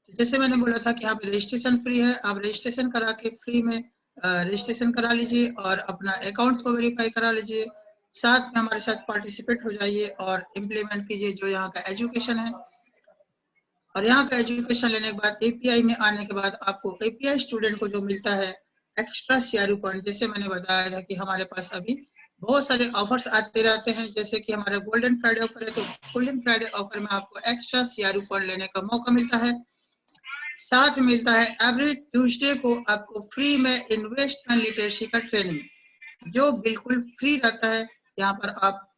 तो जैसे मैंने बोला था कि यहाँ पे रजिस्ट्रेशन फ्री है, आप रजिस्ट्रेशन करा के फ्री में रजिस्ट्रेशन करा लीजिए और अपना अकाउंट को वेरीफाई करा लीजिए। साथ में हमारे साथ पार्टिसिपेट हो जाइए और इम्प्लीमेंट कीजिए जो यहाँ का एजुकेशन है। और यहाँ का एजुकेशन लेने के बाद एपीआई में आने के बाद आपको एपीआई स्टूडेंट को जो मिलता है एक्स्ट्रा सीआरयू पॉइंट, जैसे मैंने बताया था कि हमारे पास अभी बहुत सारे ऑफर्स आते रहते हैं। जैसे कि हमारा गोल्डन फ्राइडे ऑफर है, तो गोल्डन फ्राइडे ऑफर में आपको एक्स्ट्रा सीआरयू पॉइंट लेने का मौका मिलता है। साथ में मिलता है एवरी ट्यूसडे को आपको फ्री में इन्वेस्टमेंट लिटरेसी का ट्रेनिंग, जो बिल्कुल फ्री रहता है। यहाँ पर आप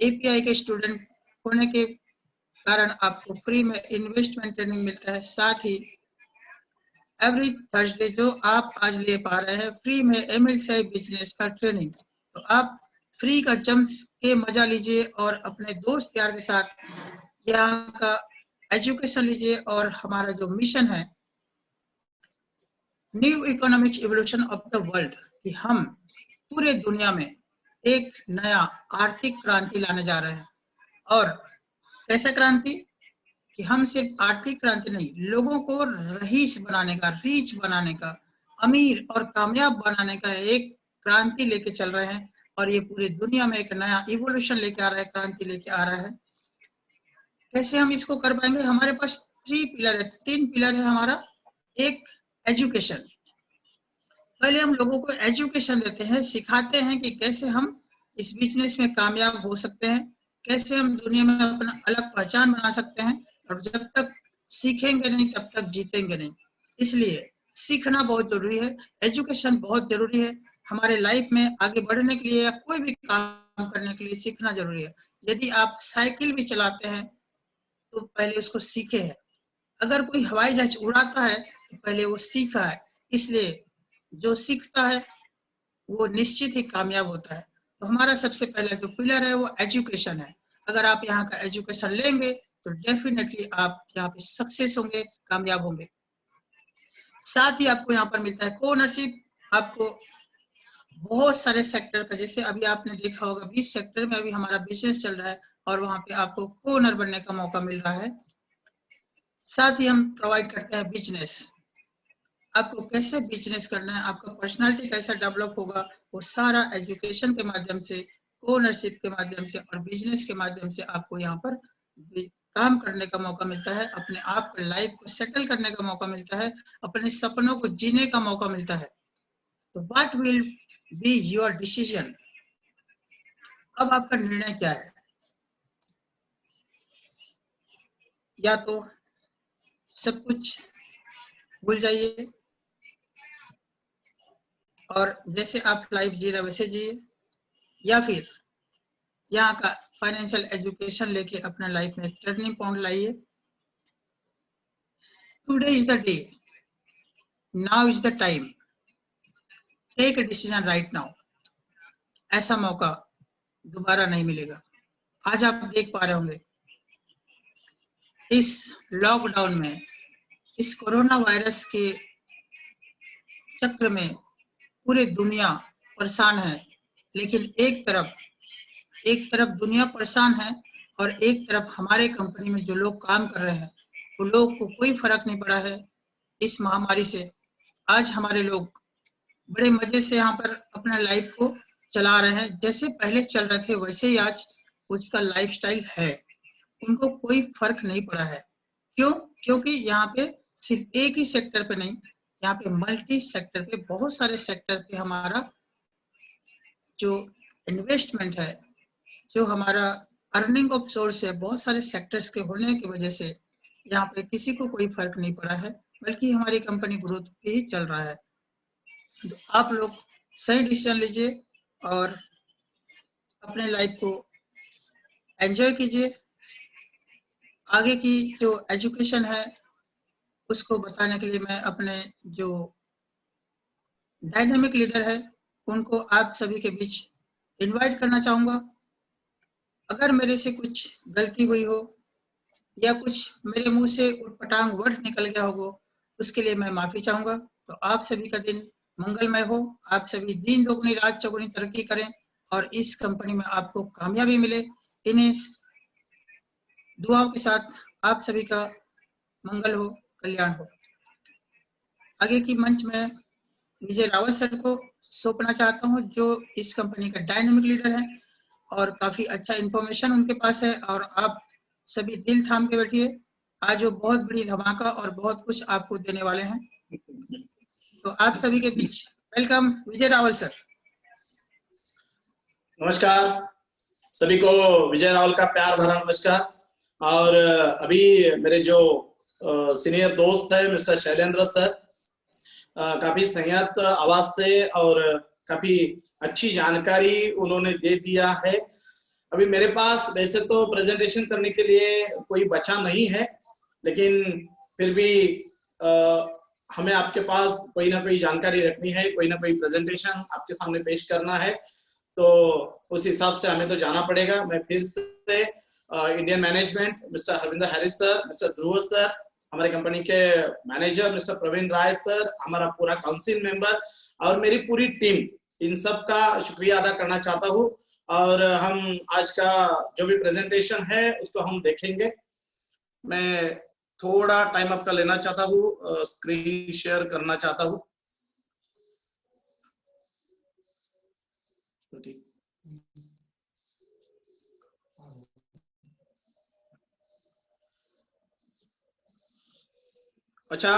एपीआई के स्टूडेंट होने के कारण आपको फ्री में इन्वेस्टमेंट ट्रेनिंग मिलता है। साथ ही एवरी थर्सडे जो आप आज ले पा रहे हैं फ्री में एमएलसी बिजनेस का ट्रेनिंग, तो आप फ्री का जम के मजा लीजिए और अपने दोस्त यार के साथ यहाँ का एजुकेशन लीजिए। और हमारा जो मिशन है new economic evolution of the world, कि हम पूरे दुनिया में एक नया आर्थिक क्रांति लाने जा रहे हैं। और कैसा क्रांति, कि हम सिर्फ आर्थिक क्रांति नहीं, लोगों को रईस बनाने का, रीच बनाने का, अमीर और कामयाब बनाने का एक क्रांति लेके चल रहे हैं। और ये पूरी दुनिया में एक नया इवोल्यूशन लेके आ रहा है, क्रांति लेके आ रहा है। कैसे हम इसको कर पाएंगे, हमारे पास 3 पिलर है, 3 पिलर है हमारा। एक एजुकेशन, पहले हम लोगों को एजुकेशन देते हैं, सिखाते हैं कि कैसे हम इस बिजनेस में कामयाब हो सकते हैं, कैसे हम दुनिया में अपना अलग पहचान बना सकते हैं। और जब तक सीखेंगे नहीं तब तक जीतेंगे नहीं, इसलिए सीखना बहुत जरूरी है, एजुकेशन बहुत जरूरी है। हमारे लाइफ में आगे बढ़ने के लिए या कोई भी काम करने के लिए सीखना जरूरी है। यदि आप साइकिल भी चलाते हैं तो पहले उसको सीखे है, अगर कोई हवाई जहाज उड़ाता है तो पहले वो सीखा है। इसलिए जो सीखता है वो निश्चित ही कामयाब होता है। तो हमारा सबसे पहला जो पिलर है वो एजुकेशन है। अगर आप यहाँ का एजुकेशन लेंगे तो डेफिनेटली आप यहाँ पे सक्सेस होंगे, कामयाब होंगे। साथ ही आपको यहाँ पर मिलता है को ओनरशिप, आपको बहुत सारे सेक्टर का, जैसे अभी आपने देखा होगा 20 सेक्टर में अभी हमारा बिजनेस चल रहा है और वहां पे आपको को ओनर बनने का मौका मिल रहा है। साथ ही हम प्रोवाइड करते हैं बिजनेस, आपको कैसे बिजनेस करना है, आपका पर्सनालिटी कैसा डेवलप होगा, वो सारा एजुकेशन के माध्यम से, ओनरशिप के माध्यम से और बिजनेस के माध्यम से आपको यहाँ पर काम करने का मौका मिलता है, अपने आप को लाइफ को सेटल करने का मौका मिलता है, अपने सपनों को जीने का मौका मिलता है। तो what will be your decision? अब आपका निर्णय क्या है? या तो सब कुछ भूल जाइए और जैसे आप लाइफ जी रहे वैसे जिए, या फिर यहाँ का फाइनेंशियल एजुकेशन लेके अपना लाइफ में एक टर्निंग पॉइंट लाइए। Today is the day, now is the time, take a decision right now. ऐसा मौका दोबारा नहीं मिलेगा। आज आप देख पा रहे होंगे इस लॉकडाउन में, इस कोरोना वायरस के चक्र में पूरी दुनिया परेशान है, लेकिन एक तरफ दुनिया परेशान है और एक तरफ हमारे कंपनी में जो लोग काम कर रहे हैं वो लोग को कोई फर्क नहीं पड़ा है इस महामारी से। आज हमारे लोग बड़े मजे से यहाँ पर अपना लाइफ को चला रहे हैं, जैसे पहले चल रहे थे वैसे ही आज उसका लाइफस्टाइल है, उनको कोई फर्क नहीं पड़ा है। क्यों? क्योंकि यहाँ पे सिर्फ एक ही सेक्टर पे नहीं, यहाँ पे मल्टी सेक्टर पे, बहुत सारे सेक्टर पे हमारा जो इन्वेस्टमेंट है, जो हमारा अर्निंग ऑफ सोर्स है, बहुत सारे सेक्टर्स के होने की वजह से यहाँ पे किसी को कोई फर्क नहीं पड़ा है, बल्कि हमारी कंपनी ग्रोथ पे ही चल रहा है। तो आप लोग सही डिसीजन लीजिए और अपने लाइफ को एंजॉय कीजिए। आगे की जो एजुकेशन है उसको बताने के लिए मैं अपने जो डायनामिक लीडर है उनको आप सभी के बीच इनवाइट करना चाहूंगा। अगर मेरे से कुछ गलती हुई हो या कुछ मेरे मुंह से उटपटांग वर्ड निकल गया हो, उसके लिए मैं माफी चाहूंगा। तो आप सभी का दिन मंगलमय हो, आप सभी दिन दोगुनी रात चौगुनी तरक्की करें और इस कंपनी में आपको कामयाबी मिले। इन्हीं दुआओं के साथ आप सभी का मंगल हो, कल्याण हो। आगे की मंच में विजय रावल सर को सौंपना चाहता हूं, जो इस कंपनी का डायनामिक लीडर है और काफी अच्छा इंफॉर्मेशन उनके पास है और आप सभी दिल थाम के बैठिए। आज वो बहुत बड़ी धमाका और बहुत कुछ आपको देने वाले हैं। तो आप सभी के बीच वेलकम विजय रावल सर। नमस्कार सभी को, विजय रावल का प्यार भरा नमस्कार। और अभी मेरे जो सीनियर दोस्त है मिस्टर शैलेंद्र सर, काफी संयत आवाज से और काफी अच्छी जानकारी उन्होंने दे दिया है। अभी मेरे पास वैसे तो प्रेजेंटेशन करने के लिए कोई बचा नहीं है, लेकिन फिर भी हमें आपके पास कोई ना कोई जानकारी रखनी है, कोई ना कोई प्रेजेंटेशन आपके सामने पेश करना है, तो उस हिसाब से हमें तो जाना पड़ेगा। मैं फिर से Indian management mister Harvinder Harris sir, mister Dhruv sir, हमारे कंपनी के manager mister Praveen Rai sir, हमारा पूरा काउंसिल मेंबर और मेरी पूरी टीम, इन सब का शुक्रिया अदा करना चाहता हूँ। और हम आज का जो भी प्रेजेंटेशन है उसको हम देखेंगे। मैं थोड़ा टाइम आपका लेना चाहता हूँ, स्क्रीन शेयर करना चाहता हूँ। अच्छा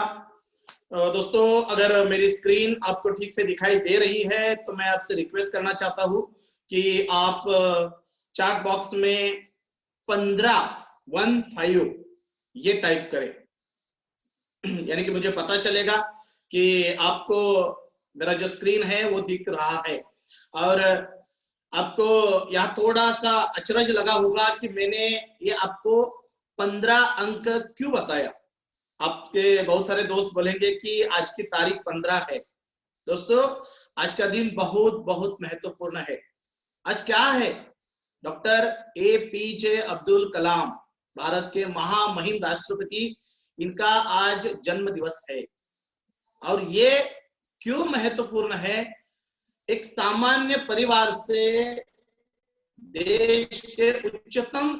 दोस्तों, अगर मेरी स्क्रीन आपको ठीक से दिखाई दे रही है तो मैं आपसे रिक्वेस्ट करना चाहता हूँ कि आप चैट बॉक्स में 15 ये टाइप करें, यानी कि मुझे पता चलेगा कि आपको मेरा जो स्क्रीन है वो दिख रहा है। और आपको यहाँ थोड़ा सा अचरज लगा होगा कि मैंने ये आपको 15 अंक क्यों बताया। आपके बहुत सारे दोस्त बोलेंगे कि आज की तारीख 15 है। दोस्तों, आज का दिन बहुत बहुत महत्वपूर्ण है। आज क्या है? डॉक्टर APJ अब्दुल कलाम, भारत के महामहिम राष्ट्रपति, इनका आज जन्म दिवस है। और ये क्यों महत्वपूर्ण है? एक सामान्य परिवार से देश के उच्चतम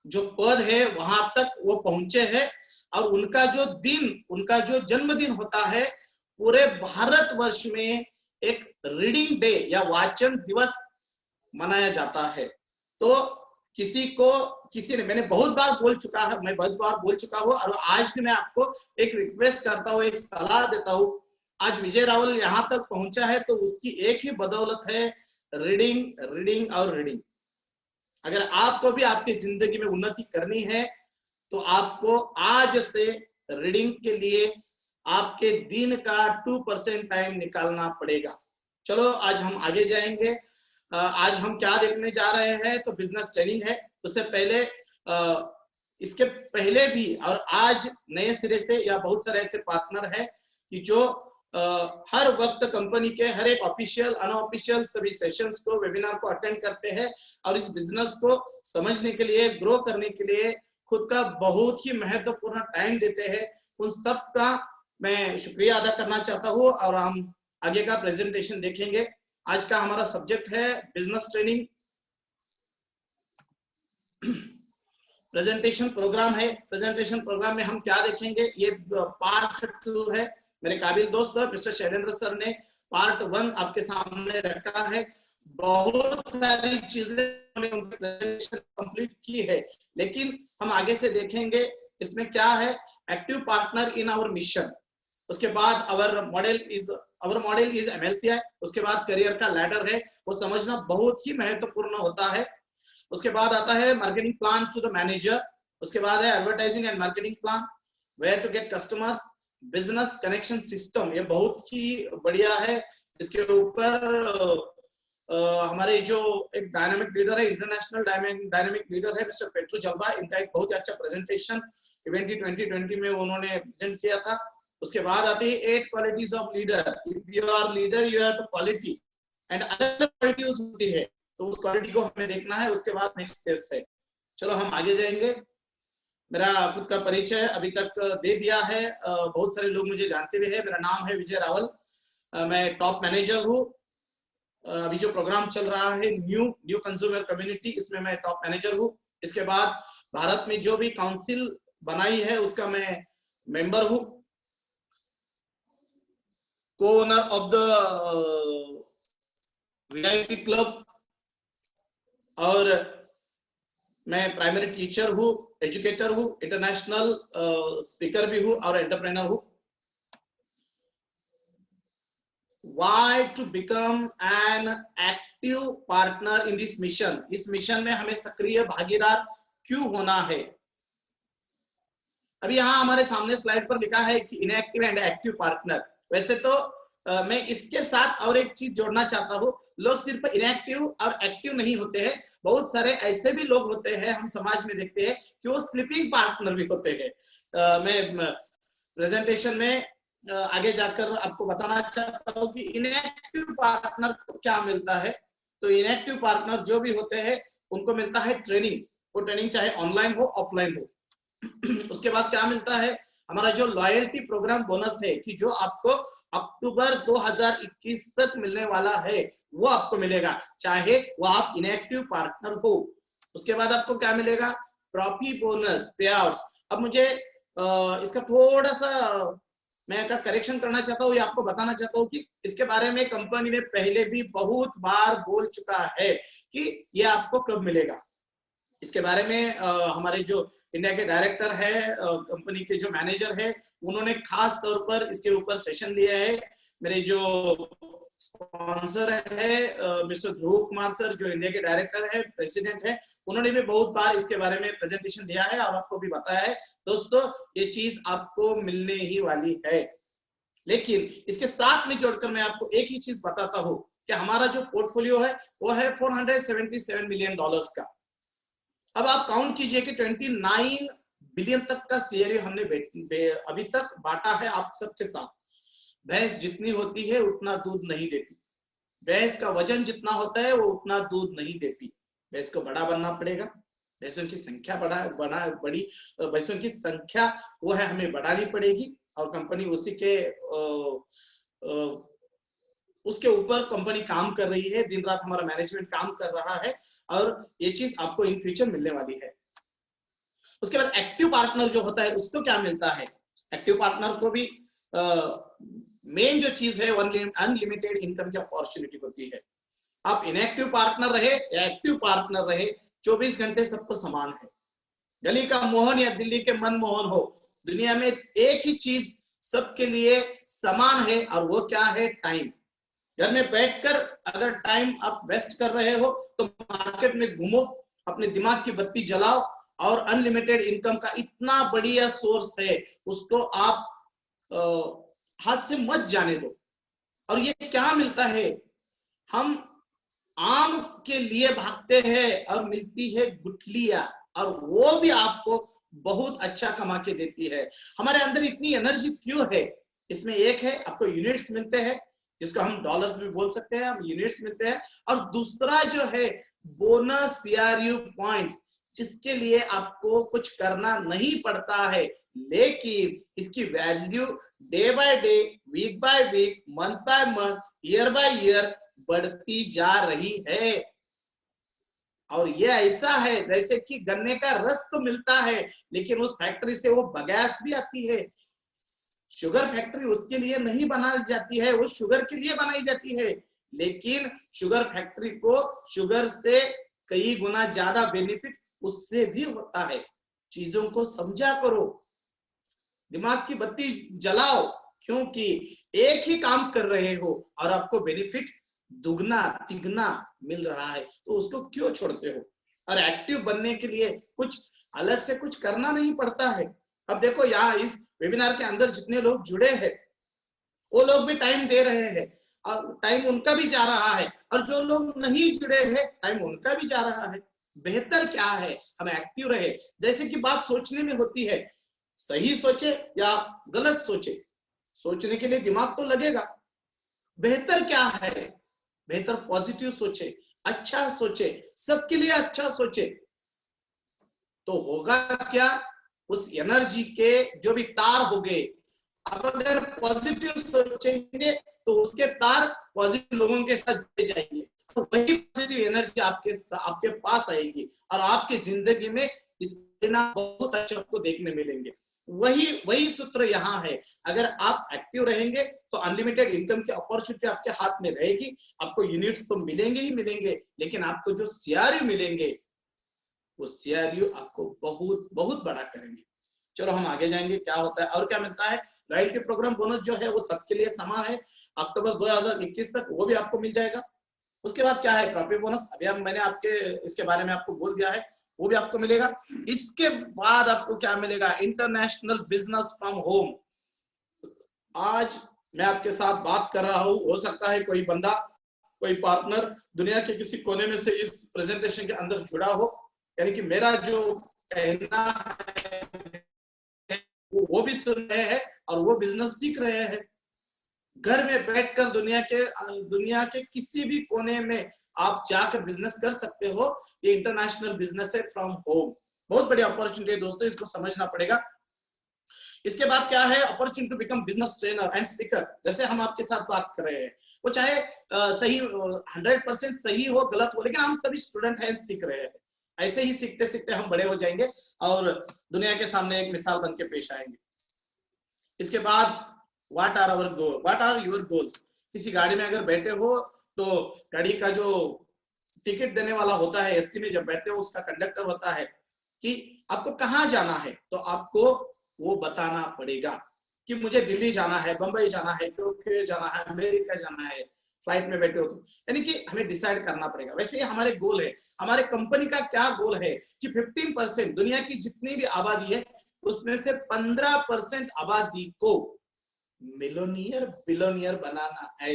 जो पद है वहां तक वो पहुंचे हैं, और उनका जो जन्मदिन होता है पूरे भारतवर्ष में एक रीडिंग डे या वाचन दिवस मनाया जाता है। तो किसी ने, मैंने बहुत बार बोल चुका हूँ, और आज भी मैं आपको एक रिक्वेस्ट करता हूँ, एक सलाह देता हूँ। आज विजय रावल यहाँ तक पहुंचा है तो उसकी एक ही बदौलत है, रीडिंग और रीडिंग। अगर आपको भी आपकी जिंदगी में उन्नति करनी है तो आपको आज से रीडिंग के लिए आपके दिन का 2% टाइम निकालना पड़ेगा। चलो आज हम आगे जाएंगे। आज हम क्या देखने जा रहे हैं, तो बिजनेस ट्रेनिंग है। उससे पहले इसके पहले भी और आज नए सिरे से या बहुत सारे ऐसे पार्टनर है कि जो हर वक्त कंपनी के हर एक ऑफिशियल अनऑफिशियल सभी सेशंस को, वेबिनार को अटेंड करते हैं और इस बिजनेस को समझने के लिए, ग्रो करने के लिए खुद का बहुत ही महत्वपूर्ण टाइम देते हैं। उन सब का मैं शुक्रिया अदा करना चाहता हूँ और हम आगे का प्रेजेंटेशन देखेंगे। आज का हमारा सब्जेक्ट है बिजनेस ट्रेनिंग। प्रेजेंटेशन प्रोग्राम है। प्रेजेंटेशन प्रोग्राम में हम क्या देखेंगे, ये पार्ट 2 है। मेरे काबिल दोस्त मिस्टर शैलेंद्र सर ने पार्ट 1 आपके सामने रखा है। बहुत सारी चीजें प्रेजेंटेशन कंप्लीट की है, लेकिन हम आगे से देखेंगे इसमें क्या है, active partner in our mission. उसके बाद अवर मॉडल इज MLCI। उसके बाद करियर का लैडर है, वो समझना बहुत ही महत्वपूर्ण होता है। उसके बाद आता है marketing plan to the manager. उसके बाद है advertising and marketing plan, where to get customers, business connection system, ये बहुत ही बढ़िया है। इसके ऊपर हमारे जो एक डायनामिक लीडर है, इंटरनेशनल डायनामिक लीडर है मिस्टर पेट्रो जल्बा, इनका एक बहुत ही अच्छा प्रेजेंटेशन इवेंट 2020 में उन्होंने प्रेजेंट किया था। उसके बाद आती है 8 qualities of leader. If you are leader you have quality and other qualities होती है, तो उस क्वालिटी को हमें देखना है। उसके बाद नेक्स्ट स्टेप्स है। चलो हम आगे जाएंगे। मेरा खुद का परिचय अभी तक दे दिया है, बहुत सारे लोग मुझे जानते भी हैं। मेरा नाम है विजय रावल, मैं टॉप मैनेजर हूँ। अभी जो प्रोग्राम चल रहा है न्यू कंज्यूमर कम्युनिटी, इसमें मैं टॉप मैनेजर हूँ। इसके बाद भारत में जो भी काउंसिल बनाई है उसका मैं मेंबर हूँ, को owner of the VIP club, और मैं प्राइमरी टीचर हूँ, एजुकेटर हूँ, इंटरनेशनल स्पीकर भी हूँ और एंटरप्रेन्योर हूँ। Why to become an active partner in this mission? इस मिशन में हमें सक्रिय भागीदार क्यों होना है? अभी यहाँ हमारे सामने स्लाइड पर लिखा है कि इनएक्टिव एंड एक्टिव पार्टनर। वैसे तो मैं इसके साथ और एक चीज जोड़ना चाहता हूँ, लोग सिर्फ इनएक्टिव और एक्टिव नहीं होते हैं, बहुत सारे ऐसे भी लोग होते हैं, हम समाज में देखते हैं कि वो स्लीपिंग पार्टनर भी होते हैं। मैं प्रेजेंटेशन में आगे जाकर आपको बताना चाहता हूँ कि इनएक्टिव पार्टनर को क्या मिलता है। तो इनएक्टिव पार्टनर जो भी होते हैं उनको मिलता है ट्रेनिंग। वो ट्रेनिंग चाहे ऑनलाइन हो ऑफलाइन हो। उसके बाद क्या मिलता है, हमारा जो लॉयल्टी प्रोग्राम बोनस है कि जो आपको अक्टूबर 2021 तक मिलने वाला है वो आपको मिलेगा, चाहे वो आप इनएक्टिव पार्टनर हो। उसके बाद आपको क्या मिलेगा, ट्रॉफी बोनस, पे आउट्स। अब मुझे इसका थोड़ा सा मैं का करेक्शन करना चाहता हूँ, या आपको बताना चाहता हूँ कि इसके बारे में कंपनी ने पहले भी बहुत बार बोल चुका है कि ये आपको कब मिलेगा। इसके बारे में हमारे जो इंडिया के डायरेक्टर है, कंपनी के जो मैनेजर है, उन्होंने खास तौर पर इसके ऊपर सेशन लिया है। मेरे जो स्पॉन्सर है मिस्टर ध्रुव कुमार सर, जो इंडिया के डायरेक्टर है, प्रेसिडेंट है, उन्होंने भी बहुत बार इसके बारे में प्रेजेंटेशन दिया है और आपको भी बताया है। दोस्तों ये चीज आपको मिलने ही वाली है, लेकिन इसके साथ में जोड़कर मैं आपको एक ही चीज बताता हूँ कि हमारा जो पोर्टफोलियो है वो है $477 मिलियन का। अब आप काउंट कीजिए कि 29 बिलियन तक का शेयर हमने अभी तक बांटा है आप सबके साथ। भैंस जितनी होती है उतना दूध नहीं देती, भैंस का वजन जितना होता है वो उतना दूध नहीं देती। भैंस को बड़ा बनना पड़ेगा, भैंसों की संख्या बड़ी भैंसों की संख्या वो है हमें बढ़ानी पड़ेगी, और कंपनी उसी के उसके ऊपर कंपनी काम कर रही है, दिन रात हमारा मैनेजमेंट काम कर रहा है और ये चीज आपको इन फ्यूचर मिलने वाली है। उसके बाद एक्टिव पार्टनर जो होता है उसको क्या मिलता है? एक्टिव पार्टनर को भी मेन जो चीज है अनलिमिटेड इनकम की अपॉर्चुनिटी होती है। आप इनएक्टिव पार्टनर रहे या एक्टिव पार्टनर रहे, 24 घंटे सबको समान है। गली का मोहन या दिल्ली के मनमोहन हो, दुनिया में एक ही चीज सबके लिए समान है और वो क्या है? टाइम। घर में बैठकर अगर टाइम आप वेस्ट कर रहे हो तो मार्केट में घूमो, अपने दिमाग की बत्ती जलाओ और अनलिमिटेड इनकम का इतना बढ़िया सोर्स है, उसको आप हाथ से मत जाने दो। और ये क्या मिलता है? हम आम के लिए भागते हैं और मिलती है गुठलियां, और वो भी आपको बहुत अच्छा कमा के देती है। हमारे अंदर इतनी एनर्जी क्यों है? इसमें एक है आपको यूनिट्स मिलते हैं, जिसको हम डॉलर्स में बोल सकते हैं, हम यूनिट्स मिलते हैं। और दूसरा जो है बोनस सीआरयू पॉइंट्स, जिसके लिए आपको कुछ करना नहीं पड़ता है, लेकिन इसकी value day by day, week by week, month by month, year by year बढ़ती जा रही है। और ये ऐसा है जैसे कि गन्ने का रस तो मिलता है, लेकिन उस फैक्ट्री से वो बगैस भी आती है। शुगर फैक्ट्री उसके लिए नहीं बनाई जाती है, वो शुगर के लिए बनाई जाती है, लेकिन शुगर फैक्ट्री को शुगर से कई गुना ज्यादा बेनिफिट उससे भी होता है। चीजों को समझा करो, दिमाग की बत्ती जलाओ, क्योंकि एक ही काम कर रहे हो और आपको बेनिफिट दुगना तिगना मिल रहा है, तो उसको क्यों छोड़ते हो? और एक्टिव बनने के लिए कुछ अलग से कुछ करना नहीं पड़ता है। अब देखो यहाँ इस वेबिनार के अंदर जितने लोग जुड़े हैं वो लोग भी टाइम दे रहे हैं और टाइम उनका भी जा रहा है, और जो लोग नहीं जुड़े हैं टाइम उनका भी जा रहा है। बेहतर क्या है? हम एक्टिव रहे। जैसे कि बात सोचने में होती है, सही सोचे या गलत सोचे, सोचने के लिए दिमाग तो लगेगा। बेहतर क्या है? बेहतर पॉजिटिव सोचे, अच्छा सोचे, सबके लिए अच्छा सोचे, तो होगा क्या? उस एनर्जी के जो भी तार हो गए, आप अगर पॉजिटिव सोचेंगे तो उसके तार पॉजिटिव लोगों के साथ जुड़े जाएंगे, तो वही पॉजिटिव एनर्जी आपके पास आएगी और आपकी जिंदगी में इस परिणाम बहुत अच्छे आपको देखने मिलेंगे। वही सूत्र यहाँ है। अगर आप एक्टिव रहेंगे तो अनलिमिटेड इनकम की अपॉर्चुनिटी आपके हाथ में रहेगी। आपको यूनिट्स तो मिलेंगे ही मिलेंगे, लेकिन आपको जो सीआरयू मिलेंगे वो सीआरयू आपको बहुत बहुत बड़ा करेंगे। चलो हम आगे जाएंगे, क्या होता है और क्या मिलता है। लॉयल्टी प्रोग्राम बोनस जो है वो सबके लिए समान है, अक्टूबर 2021 तक वो भी आपको मिल जाएगा। उसके बाद क्या है? प्रॉफिट बोनस, अभी मैंने आपके इसके बारे में आपको बोल दिया है, वो भी आपको मिलेगा। इसके बाद आपको क्या मिलेगा? International business from home. आज मैं आपके साथ बात कर रहा हूं, हो सकता है कोई बंदा, कोई पार्टनर दुनिया के किसी कोने में से इस प्रेजेंटेशन के अंदर जुड़ा हो, यानी कि मेरा जो कहना है वो भी सुन रहे हैं और वो बिजनेस सीख रहे हैं। घर में बैठकर दुनिया के किसी भी कोने में आप जाकर बिजनेस कर सकते हो। ये इंटरनेशनल बिजनेस है फ्रॉम होम, बहुत बड़ी अपॉर्चुनिटी है दोस्तों, इसको समझना पड़ेगा। इसके बाद क्या है? Opportunity to become business trainer and speaker. जैसे हम आपके साथ बात कर रहे हैं, वो चाहे सही 100% सही हो गलत हो, लेकिन हम सभी स्टूडेंट हैं, सीख रहे हैं। ऐसे ही सीखते सीखते हम बड़े हो जाएंगे और दुनिया के सामने एक मिसाल बन के पेश आएंगे। इसके बाद what are our goal, what are your goals. किसी गाड़ी में अगर बैठे हो तो गाड़ी का जो टिकट देने वाला होता है, एसटी में जब बैठते हो उसका कंडक्टर होता है कि आपको कहाँ जाना है, तो आपको वो बताना पड़ेगा कि मुझे दिल्ली जाना है, बंबई जाना है, टोक्यो जाना है, अमेरिका जाना है। फ्लाइट में बैठे हो तो यानी कि हमें डिसाइड करना पड़ेगा। वैसे ही हमारे गोल है, हमारे कंपनी का क्या गोल है कि 15% दुनिया की जितनी भी आबादी है उसमें से 15% आबादी को मिलोनियर बिलोनियर बनाना है।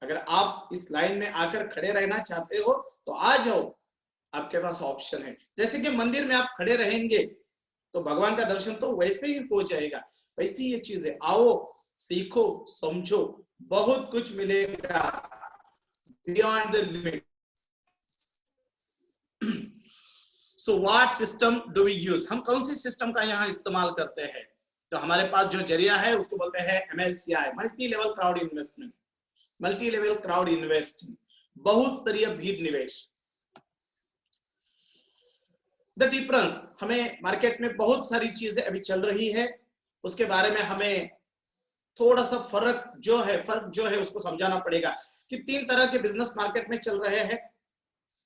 अगर आप इस लाइन में आकर खड़े रहना चाहते हो तो आ जाओ, आपके पास ऑप्शन है। जैसे कि मंदिर में आप खड़े रहेंगे तो भगवान का दर्शन तो वैसे ही हो जाएगा, वैसी ये चीज है। आओ, सीखो, समझो, बहुत कुछ मिलेगा beyond the limit. So what system do we use? हम कौन सी सिस्टम का यहाँ इस्तेमाल करते हैं? तो हमारे पास जो जरिया है उसको बोलते हैं MLCI, multi level crowd investment. Multi level crowd investing, बहुस्तरीय भीड़ निवेश। द डिफरेंस, हमें मार्केट में बहुत सारी चीजें अभी चल रही है, उसके बारे में हमें थोड़ा सा फर्क जो है उसको समझाना पड़ेगा कि 3 तरह के बिजनेस मार्केट में चल रहे हैं।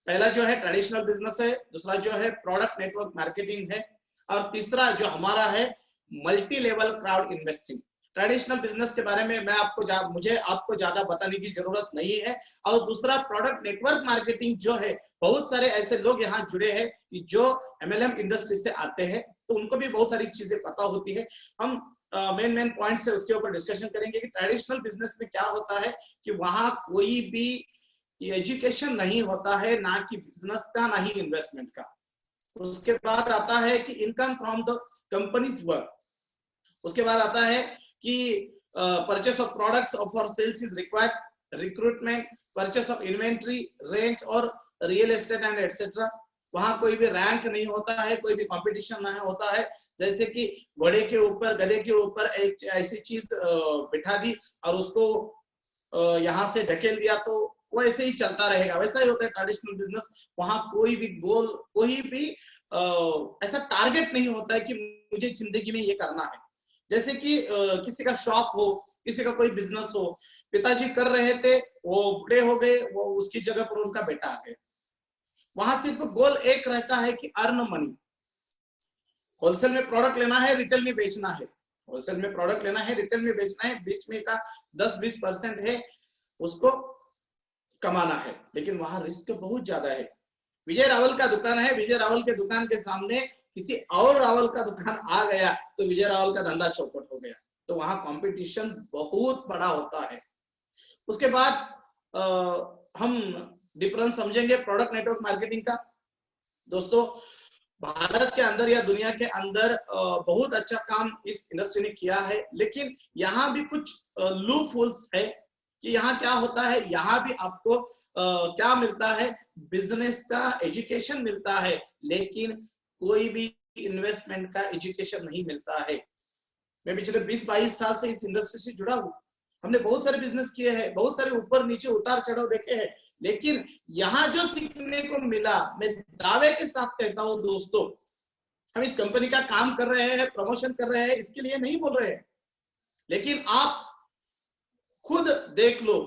पहला जो है ट्रेडिशनल बिजनेस है, दूसरा जो है प्रोडक्ट नेटवर्क मार्केटिंग है, और तीसरा जो हमारा है multi level crowd investing. Traditional business के बारे में मुझे आपको ज्यादा बताने की जरूरत नहीं है। और दूसरा प्रोडक्ट नेटवर्क मार्केटिंग जो है, बहुत सारे ऐसे लोग यहाँ जुड़े हैं कि जो MLM इंडस्ट्री से आते हैं, तो उनको भी बहुत सारी चीजें पता होती है। हम मेन पॉइंट से उसके ऊपर डिस्कशन करेंगे कि ट्रेडिशनल बिजनेस में क्या होता है कि वहां कोई भी एजुकेशन नहीं होता है, ना कि बिजनेस का ना ही इन्वेस्टमेंट का। उसके बाद आता है कि income from the companies work. उसके बाद आता है कि purchase of products for sales is required, recruitment, purchase of inventory, rent और रियल एस्टेट एंड एटसेट्रा। वहां कोई भी रैंक नहीं होता है, कोई भी कंपटीशन नहीं होता है। जैसे कि घोड़े के ऊपर, गधे के ऊपर एक ऐसी चीज बिठा दी और उसको यहाँ से ढकेल दिया तो वो ऐसे ही चलता रहेगा, वैसा ही होता है ट्रेडिशनल बिजनेस। वहां कोई भी गोल, कोई भी ऐसा टारगेट नहीं होता है कि मुझे जिंदगी में ये करना है। जैसे कि किसी का शॉप हो, किसी का कोई बिजनेस हो, पिताजी कर रहे थे, वो बूढ़े हो गए, वो उसकी जगह पर उनका बेटा आ गया। वहां सिर्फ गोल एक रहता है कि अर्न मनी। होलसेल में प्रोडक्ट लेना है, रिटेल में बेचना है। होलसेल में प्रोडक्ट लेना है, रिटेल में बेचना है, बीच में का 10-20% है उसको कमाना है, लेकिन वहां रिस्क बहुत ज्यादा है। विजय रावल का दुकान है, विजय रावल के दुकान के सामने किसी और रावल का दुकान आ गया तो विजय रावल का धंधा चौपट हो गया। तो वहां कंपटीशन बहुत बड़ा होता है। उसके बाद हम डिफरेंस समझेंगे प्रोडक्ट नेटवर्क मार्केटिंग का। दोस्तों, भारत के अंदर या दुनिया के अंदर बहुत अच्छा काम इस इंडस्ट्री ने किया है, लेकिन यहाँ भी कुछ लूप होल्स है कि यहाँ क्या होता है। यहाँ भी आपको क्या मिलता है, बिजनेस का एजुकेशन मिलता है, लेकिन कोई भी इन्वेस्टमेंट का एजुकेशन नहीं मिलता है। मैं पिछले 20-22 साल से इस इंडस्ट्री से जुड़ा हूँ। हमने बहुत सारे बिजनेस किए हैं, बहुत सारे ऊपर नीचे उतार चढ़ाव देखे हैं, लेकिन यहाँ जो सीखने को मिला, मैं दावे के साथ कहता हूँ दोस्तों, हम इस कंपनी का काम कर रहे हैं, प्रमोशन कर रहे हैं, इसके लिए नहीं बोल रहे हैं, लेकिन आप खुद देख लो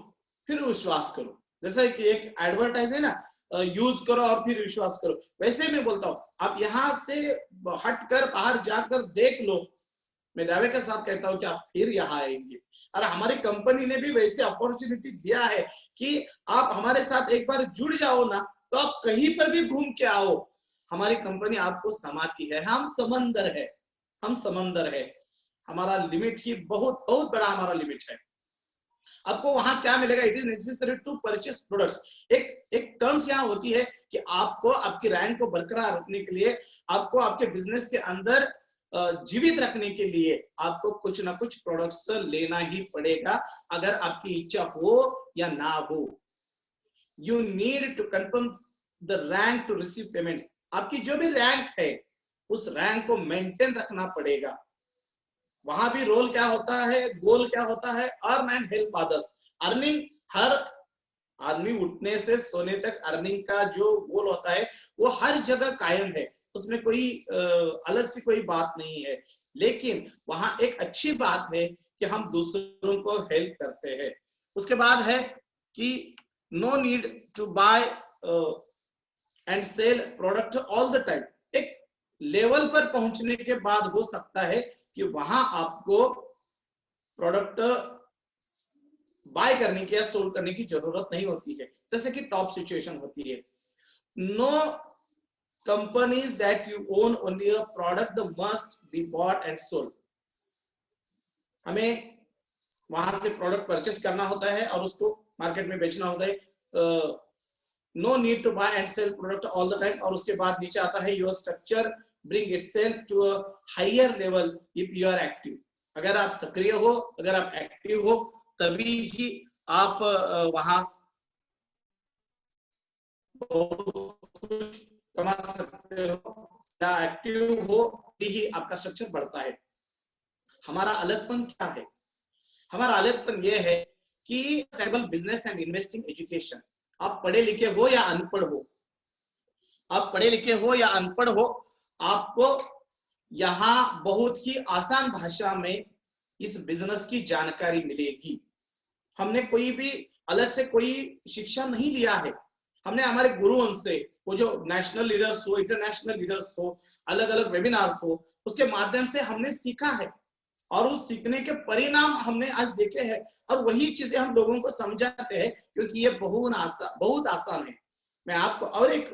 फिर विश्वास करो। जैसा कि एक एडवर्टाइज है ना, यूज करो और फिर विश्वास करो, वैसे मैं बोलता हूँ आप यहाँ से हटकर बाहर जाकर देख लो। मैं दावे के साथ कहता हूँ कि आप फिर यहाँ आएंगे। और हमारी कंपनी ने भी वैसे अपॉर्चुनिटी दिया है कि आप हमारे साथ एक बार जुड़ जाओ ना, तो आप कहीं पर भी घूम के आओ, हमारी कंपनी आपको समाती है। हम समंदर है, हम समंदर है, हमारा लिमिट ही बहुत बहुत बड़ा हमारा लिमिट है। आपको वहां क्या मिलेगा, it is necessary to purchase products. एक टर्म्स यहाँ होती है कि आपको आपकी रैंक को बरकरार रखने के लिए, आपको आपके बिजनेस के अंदर जीवित रखने के लिए आपको कुछ ना कुछ प्रोडक्ट्स लेना ही पड़ेगा, अगर आपकी इच्छा हो या ना हो। You need to confirm the rank to receive payments. आपकी जो भी रैंक है उस रैंक को मेंटेन रखना पड़ेगा। वहां भी रोल क्या होता है, गोल क्या होता है, earn and help others. Earning, हर आदमी उठने से सोने तक अर्निंग का जो गोल होता है वो हर जगह कायम है, उसमें कोई अलग से कोई बात नहीं है। लेकिन वहां एक अच्छी बात है कि हम दूसरों को हेल्प करते हैं। उसके बाद है कि no need to buy and sell product all the time. एक लेवल पर पहुंचने के बाद हो सकता है कि वहां आपको प्रोडक्ट बाय करने की या सोल्ड करने की जरूरत नहीं होती है, जैसे कि टॉप सिचुएशन होती है। No companies that you own only a product the must be bought and sold. हमें वहां से प्रोडक्ट परचेस करना होता है और उसको मार्केट में बेचना होता है। No need to buy and sell product all the time. और उसके बाद नीचे आता है your structure bring itself to a higher level if you are active. अगर आप सक्रिय हो, अगर आप एक्टिव हो, तभी ही आप वहां कमा सकते हो, या एक्टिव हो ही आपका स्ट्रक्चर बढ़ता है। हमारा अलगपन क्या है? हमारा अलगपन यह है कि बिजनेस एंड इन्वेस्टिंग एजुकेशन, आप पढ़े लिखे हो या अनपढ़ हो, आप पढ़े लिखे हो या अनपढ़ हो, आपको यहाँ बहुत ही आसान भाषा में इस बिजनेस की जानकारी मिलेगी। हमने कोई भी अलग से कोई शिक्षा नहीं लिया है, हमने हमारे गुरुओं से, वो जो नेशनल लीडर्स हो, इंटरनेशनल लीडर्स हो, अलग अलग वेबिनार्स हो, उसके माध्यम से हमने सीखा है और उस सीखने के परिणाम हमने आज देखे हैं और वही चीजें हम लोगों को समझाते हैं, क्योंकि ये बहुत आसान है। मैं आपको और एक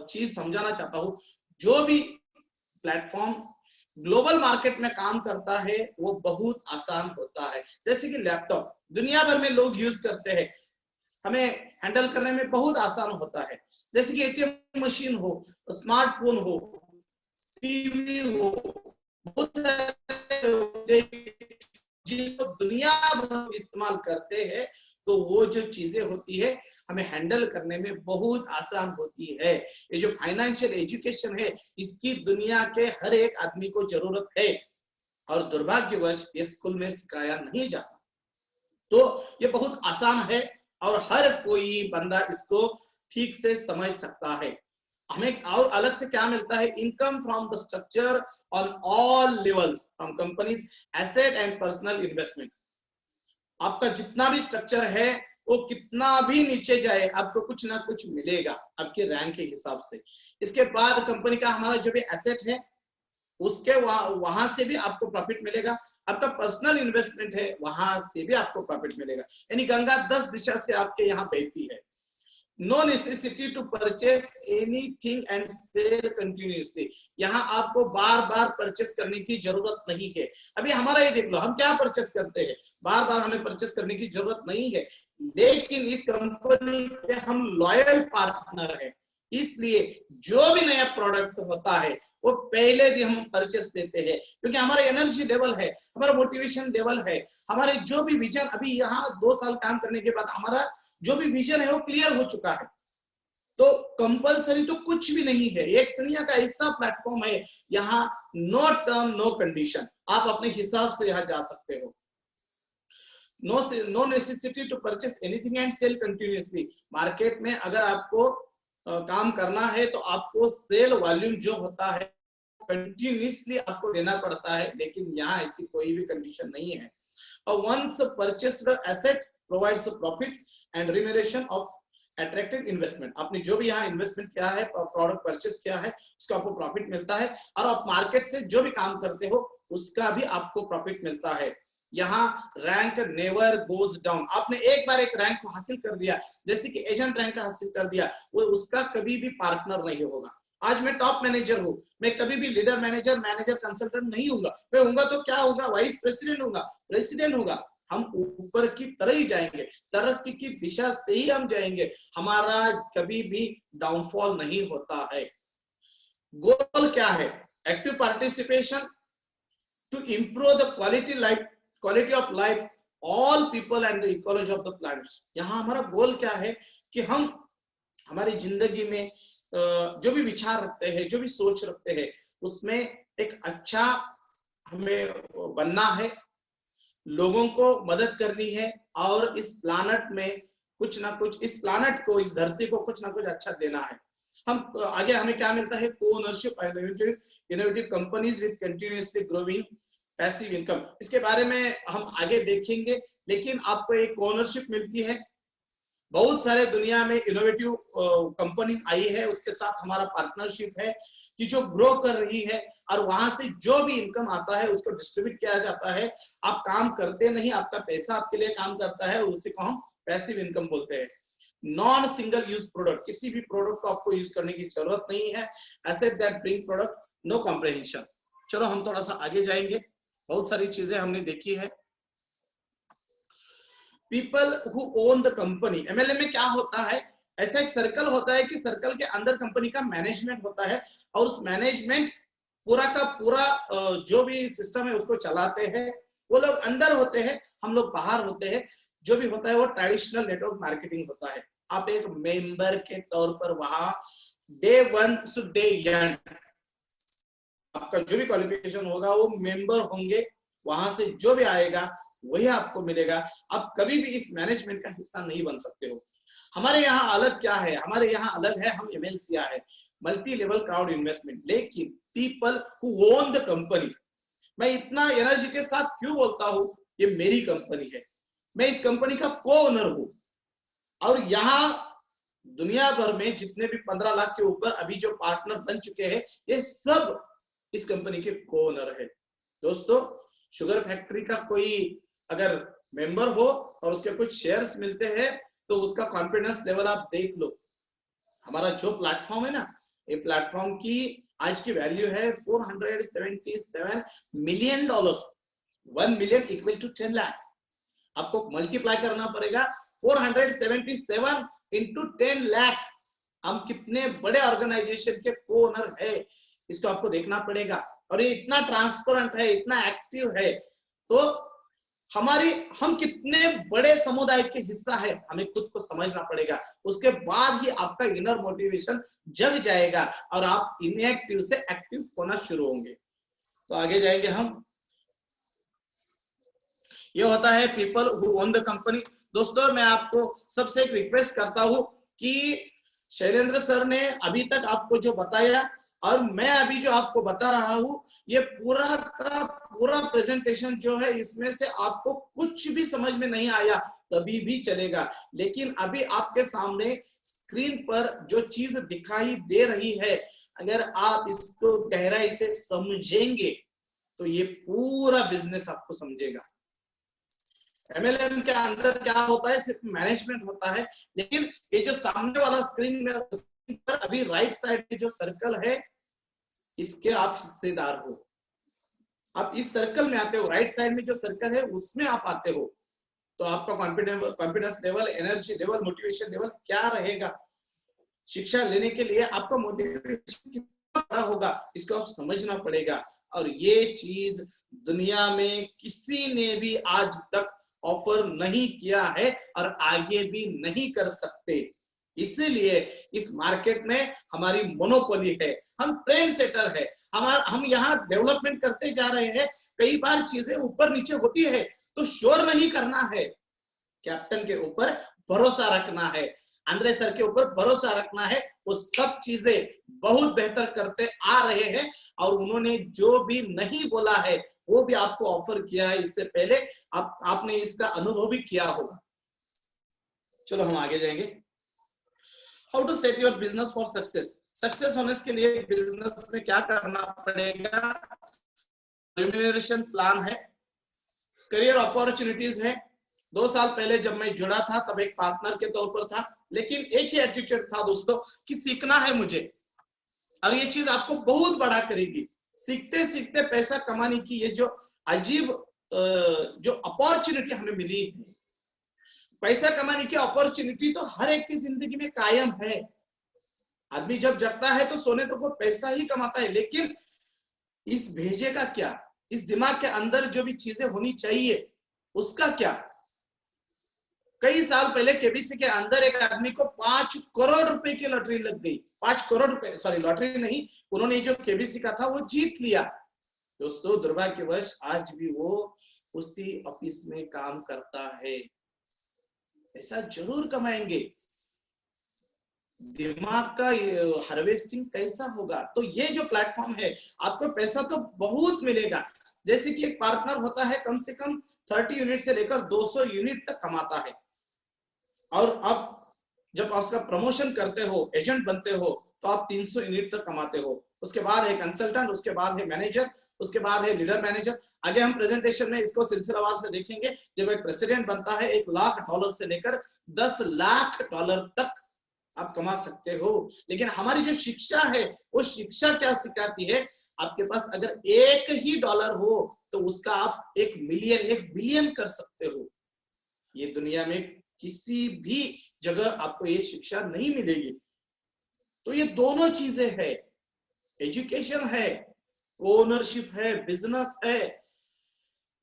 चीज समझाना चाहता हूँ, जो भी प्लेटफॉर्म ग्लोबल मार्केट में काम करता है वो बहुत आसान होता है। जैसे कि लैपटॉप दुनिया भर में लोग यूज करते हैं, हमें हैंडल करने में बहुत आसान होता है। जैसे कि एटीएम मशीन हो, स्मार्टफोन हो, टीवी हो, बहुत सारे जिसको दुनिया भर इस्तेमाल करते हैं, तो वो जो चीजें होती है हमें हैंडल करने में बहुत आसान होती है। ये जो फाइनेंशियल एजुकेशन है, इसकी दुनिया के हर एक आदमी को जरूरत है और दुर्भाग्यवश ये स्कूल में सिखाया नहीं जाता। तो ये बहुत आसान है और हर कोई बंदा इसको ठीक से समझ सकता है। हमें और अलग से क्या मिलता है, income from the structure on all levels from companies, asset and personal investment. आपका जितना भी स्ट्रक्चर है वो कितना भी नीचे जाए, आपको कुछ ना कुछ मिलेगा आपके रैंक के हिसाब से। इसके बाद कंपनी का हमारा जो भी एसेट है उसके वहां से भी आपको प्रॉफिट मिलेगा, आपका पर्सनल इन्वेस्टमेंट है वहां से भी आपको प्रॉफिट मिलेगा। यानी गंगा 10 दिशा से आपके यहाँ बहती है। No necessity to purchase anything and sell continuously, यहाँ आपको बार बार परचेस करने की जरूरत नहीं है। अभी हमारा ये देख लो, हम क्या परचेस करते हैं, बार बार हमें परचेस करने की जरूरत नहीं है, लेकिन इस कंपनी के हम लॉयल पार्टनर हैं, इसलिए जो भी नया प्रोडक्ट होता है वो पहले दिन हम परचेस देते हैं, क्योंकि हमारा एनर्जी लेवल है, हमारा मोटिवेशन लेवल है, हमारे जो भी विजन, अभी यहाँ 2 साल काम करने के बाद हमारा जो भी विजन है वो क्लियर हो चुका है। तो कंपलसरी तो कुछ भी नहीं है, एक दुनिया का ऐसा प्लेटफॉर्म है, यहाँ नो टर्म नो कंडीशन, आप अपने हिसाब से यहाँ जा सकते हो। No necessity to purchase anything and sell continuously. Market में अगर आपको काम करना है तो आपको सेल वॉल्यूम जो होता है कंटिन्यूअसली आपको देना पड़ता है, लेकिन यहाँ ऐसी कोई भी कंडीशन नहीं है। Once purchased asset provides profit and remuneration of attractive investment. आपने जो भी यहाँ इन्वेस्टमेंट किया है, प्रोडक्ट परचेस किया है, उसका आपको प्रॉफिट मिलता है, और आप मार्केट से जो भी काम करते हो उसका भी आपको प्रॉफिट मिलता है। यहाँ रैंक नेवर गोज डाउन। आपने एक बार एक रैंक को हासिल कर दिया, जैसे कि एजेंट रैंक हासिल कर दिया, वो उसका कभी भी पार्टनर नहीं होगा। आज मैं टॉप मैनेजर हूँ, मैं कभी भी लीडर मैनेजर कंसल्टेंट नहीं होगा, मैं होऊंगा तो क्या होगा, वाइस प्रेसिडेंट होगा, प्रेसिडेंट होगा। हम ऊपर की तरह ही जाएंगे, तरक्की की दिशा से ही हम जाएंगे, हमारा कभी भी डाउनफॉल नहीं होता है। गोल क्या है, active participation to improve the quality of life all people and the ecology of the planet. यहाँ हमारा गोल क्या है कि हम हमारी जिंदगी में जो भी विचार रखते हैं, जो भी सोच रखते हैं, उसमें एक अच्छा हमें बनना है, लोगों को मदद करनी है, और इस प्लानट में कुछ ना कुछ, इस प्लानट को, इस धरती को कुछ ना कुछ अच्छा देना है। हम आगे हमें क्या मिलता है, को ownership innovative companies with continuously growing passive income. इसके बारे में हम आगे देखेंगे, लेकिन आपको एक ओनरशिप मिलती है। बहुत सारे दुनिया में इनोवेटिव कंपनीज आई है, उसके साथ हमारा पार्टनरशिप है कि जो ग्रो कर रही है, और वहां से जो भी इनकम आता है उसको डिस्ट्रीब्यूट किया जाता है। आप काम करते नहीं, आपका पैसा आपके लिए काम करता है, उसी को हम पैसिव इनकम बोलते हैं। नॉन सिंगल यूज प्रोडक्ट, किसी भी प्रोडक्ट को आपको यूज करने की जरूरत नहीं है। Asset that bring product, no comprehension. चलो हम थोड़ा सा आगे जाएंगे, बहुत सारी चीजें हमने देखी है। People who own the company, MLA में क्या होता है, ऐसा एक सर्कल होता है कि सर्कल के अंदर कंपनी का मैनेजमेंट होता है, और उस मैनेजमेंट पूरा का पूरा जो भी सिस्टम है उसको चलाते हैं। वो लोग अंदर होते हैं, हम लोग बाहर होते हैं। जो भी होता है वो ट्रेडिशनल नेटवर्क मार्केटिंग होता है। आप एक मेंबर के तौर पर वहां डे 1 टू डे एंड आपका जो भी क्वालिफिकेशन होगा वो मेंबर होंगे, वहां से जो भी आएगा वही आपको मिलेगा। आप कभी भी इस मैनेजमेंट का हिस्सा नहीं बन सकते हो। हमारे यहाँ अलग क्या है, हमारे यहाँ अलग है, हम MLCR है, मल्टी लेवल क्राउड इन्वेस्टमेंट, लेकिन people who own the company. मैं इतना एनर्जी के साथ क्यों बोलता हूँ, ये मेरी कंपनी है, मैं इस कंपनी का को ओनर हूँ। और यहाँ दुनिया भर में जितने भी 15 लाख के ऊपर अभी जो पार्टनर बन चुके हैं, ये सब इस कंपनी के को ओनर है। दोस्तों, शुगर फैक्ट्री का कोई अगर मेंबर हो और उसके कुछ शेयर्स मिलते हैं तो उसका कॉन्फिडेंस लेवल आप देख लो। हमारा जो प्लेटफॉर्म है ना, ये प्लेटफॉर्म की आज की वैल्यू है $477 million. 1 million equal to 10 lakh. आपको मल्टीप्लाई करना पड़ेगा 477 इंटू 10 लाख। हम कितने बड़े ऑर्गेनाइजेशन के को ओनर है, इसको आपको देखना पड़ेगा। और ये इतना ट्रांसपेरेंट है, इतना एक्टिव है, तो हम कितने बड़े समुदाय के हिस्सा है, हमें खुद को समझना पड़ेगा। उसके बाद ही आपका इनर मोटिवेशन जग जाएगा और आप इनएक्टिव से एक्टिव होना शुरू होंगे। तो आगे जाएंगे हम। ये होता है people who own the company. दोस्तों, मैं आपको सबसे एक रिक्वेस्ट करता हूं कि शैलेंद्र सर ने अभी तक आपको जो बताया और मैं अभी जो आपको बता रहा हूं, ये पूरा का पूरा प्रेजेंटेशन जो है, इसमें से आपको कुछ भी समझ में नहीं आया तभी भी चलेगा, लेकिन अभी आपके सामने स्क्रीन पर जो चीज दिखाई दे रही है, अगर आप इसको गहराई से समझेंगे तो ये पूरा बिजनेस आपको समझेगा। MLM के अंदर क्या होता है, सिर्फ मैनेजमेंट होता है, लेकिन ये जो सामने वाला स्क्रीन पर अभी राइट साइड में जो सर्कल है, इसके आप हिस्सेदार हो। आप इस सर्कल में आते हो, राइट साइड में जो सर्कल है उसमें आप आते हो, तो आपका confidence level, energy level, motivation level क्या रहेगा। शिक्षा लेने के लिए आपका मोटिवेशन कितना बड़ा होगा, इसको आप समझना पड़ेगा। और ये चीज दुनिया में किसी ने भी आज तक ऑफर नहीं किया है और आगे भी नहीं कर सकते। इसीलिए इस मार्केट में हमारी मोनोपोली है, हम ट्रेंड सेटर है। हम यहाँ डेवलपमेंट करते जा रहे हैं। कई बार चीजें ऊपर नीचे होती है तो शोर नहीं करना है, कैप्टन के ऊपर भरोसा रखना है, अंद्रे सर के ऊपर भरोसा रखना है। वो सब चीजें बहुत बेहतर करते आ रहे हैं और उन्होंने जो भी नहीं बोला है वो भी आपको ऑफर किया है इससे पहले, आपने इसका अनुभव भी किया होगा। चलो हम आगे जाएंगे। How to set your business for success. Success होने के लिए बिजनेस में क्या करना पड़ेगा, रेम्यूनरेशन प्लान है, करियर अपॉर्चुनिटीज है। 2 साल पहले जब मैं जुड़ा था तब एक पार्टनर के तौर पर था, लेकिन एक ही एटीट्यूड था दोस्तों कि सीखना है मुझे, और ये चीज आपको बहुत बड़ा करेगी। सीखते सीखते पैसा कमाने की ये जो अजीब जो अपॉर्चुनिटी हमें मिली है, पैसा कमाने की अपॉर्चुनिटी तो हर एक की जिंदगी में कायम है। आदमी जब जगता है तो सोने तक वो पैसा ही कमाता है, लेकिन इस भेजे का क्या, इस दिमाग के अंदर जो भी चीजें होनी चाहिए उसका क्या। कई साल पहले केबीसी के अंदर एक आदमी को 5 करोड़ रुपए की लॉटरी लग गई। 5 करोड़ रुपए, सॉरी लॉटरी नहीं, उन्होंने जो केबीसी का था वो जीत लिया। दोस्तों, दुर्भाग्यवश आज भी वो उसी ऑफिस में काम करता है। पैसा जरूर कमाएंगे, दिमाग का हार्वेस्टिंग कैसा होगा। तो ये जो प्लेटफॉर्म है, आपको पैसा तो बहुत मिलेगा। जैसे कि एक पार्टनर होता है, कम से कम 30 यूनिट से लेकर 200 यूनिट तक कमाता है, और आप जब आप उसका प्रमोशन करते हो, एजेंट बनते हो, तो आप 300 यूनिट तक कमाते हो। उसके बाद है कंसल्टेंट, उसके बाद है मैनेजर, उसके बाद है लीडर मैनेजर। आगे हम प्रेजेंटेशन में इसको सिलसिलावार से देखेंगे। जब एक प्रेसिडेंट बनता है, $1 लाख से लेकर $10 लाख तक आप कमा सकते हो। लेकिन हमारी जो शिक्षा है, वो शिक्षा क्या सिखाती है, आपके पास अगर $1 हो तो उसका आप 1 मिलियन 1 बिलियन कर सकते हो। ये दुनिया में किसी भी जगह आपको ये शिक्षा नहीं मिलेगी। तो ये दोनों चीजें है, एजुकेशन है, ओनरशिप है, बिजनेस है,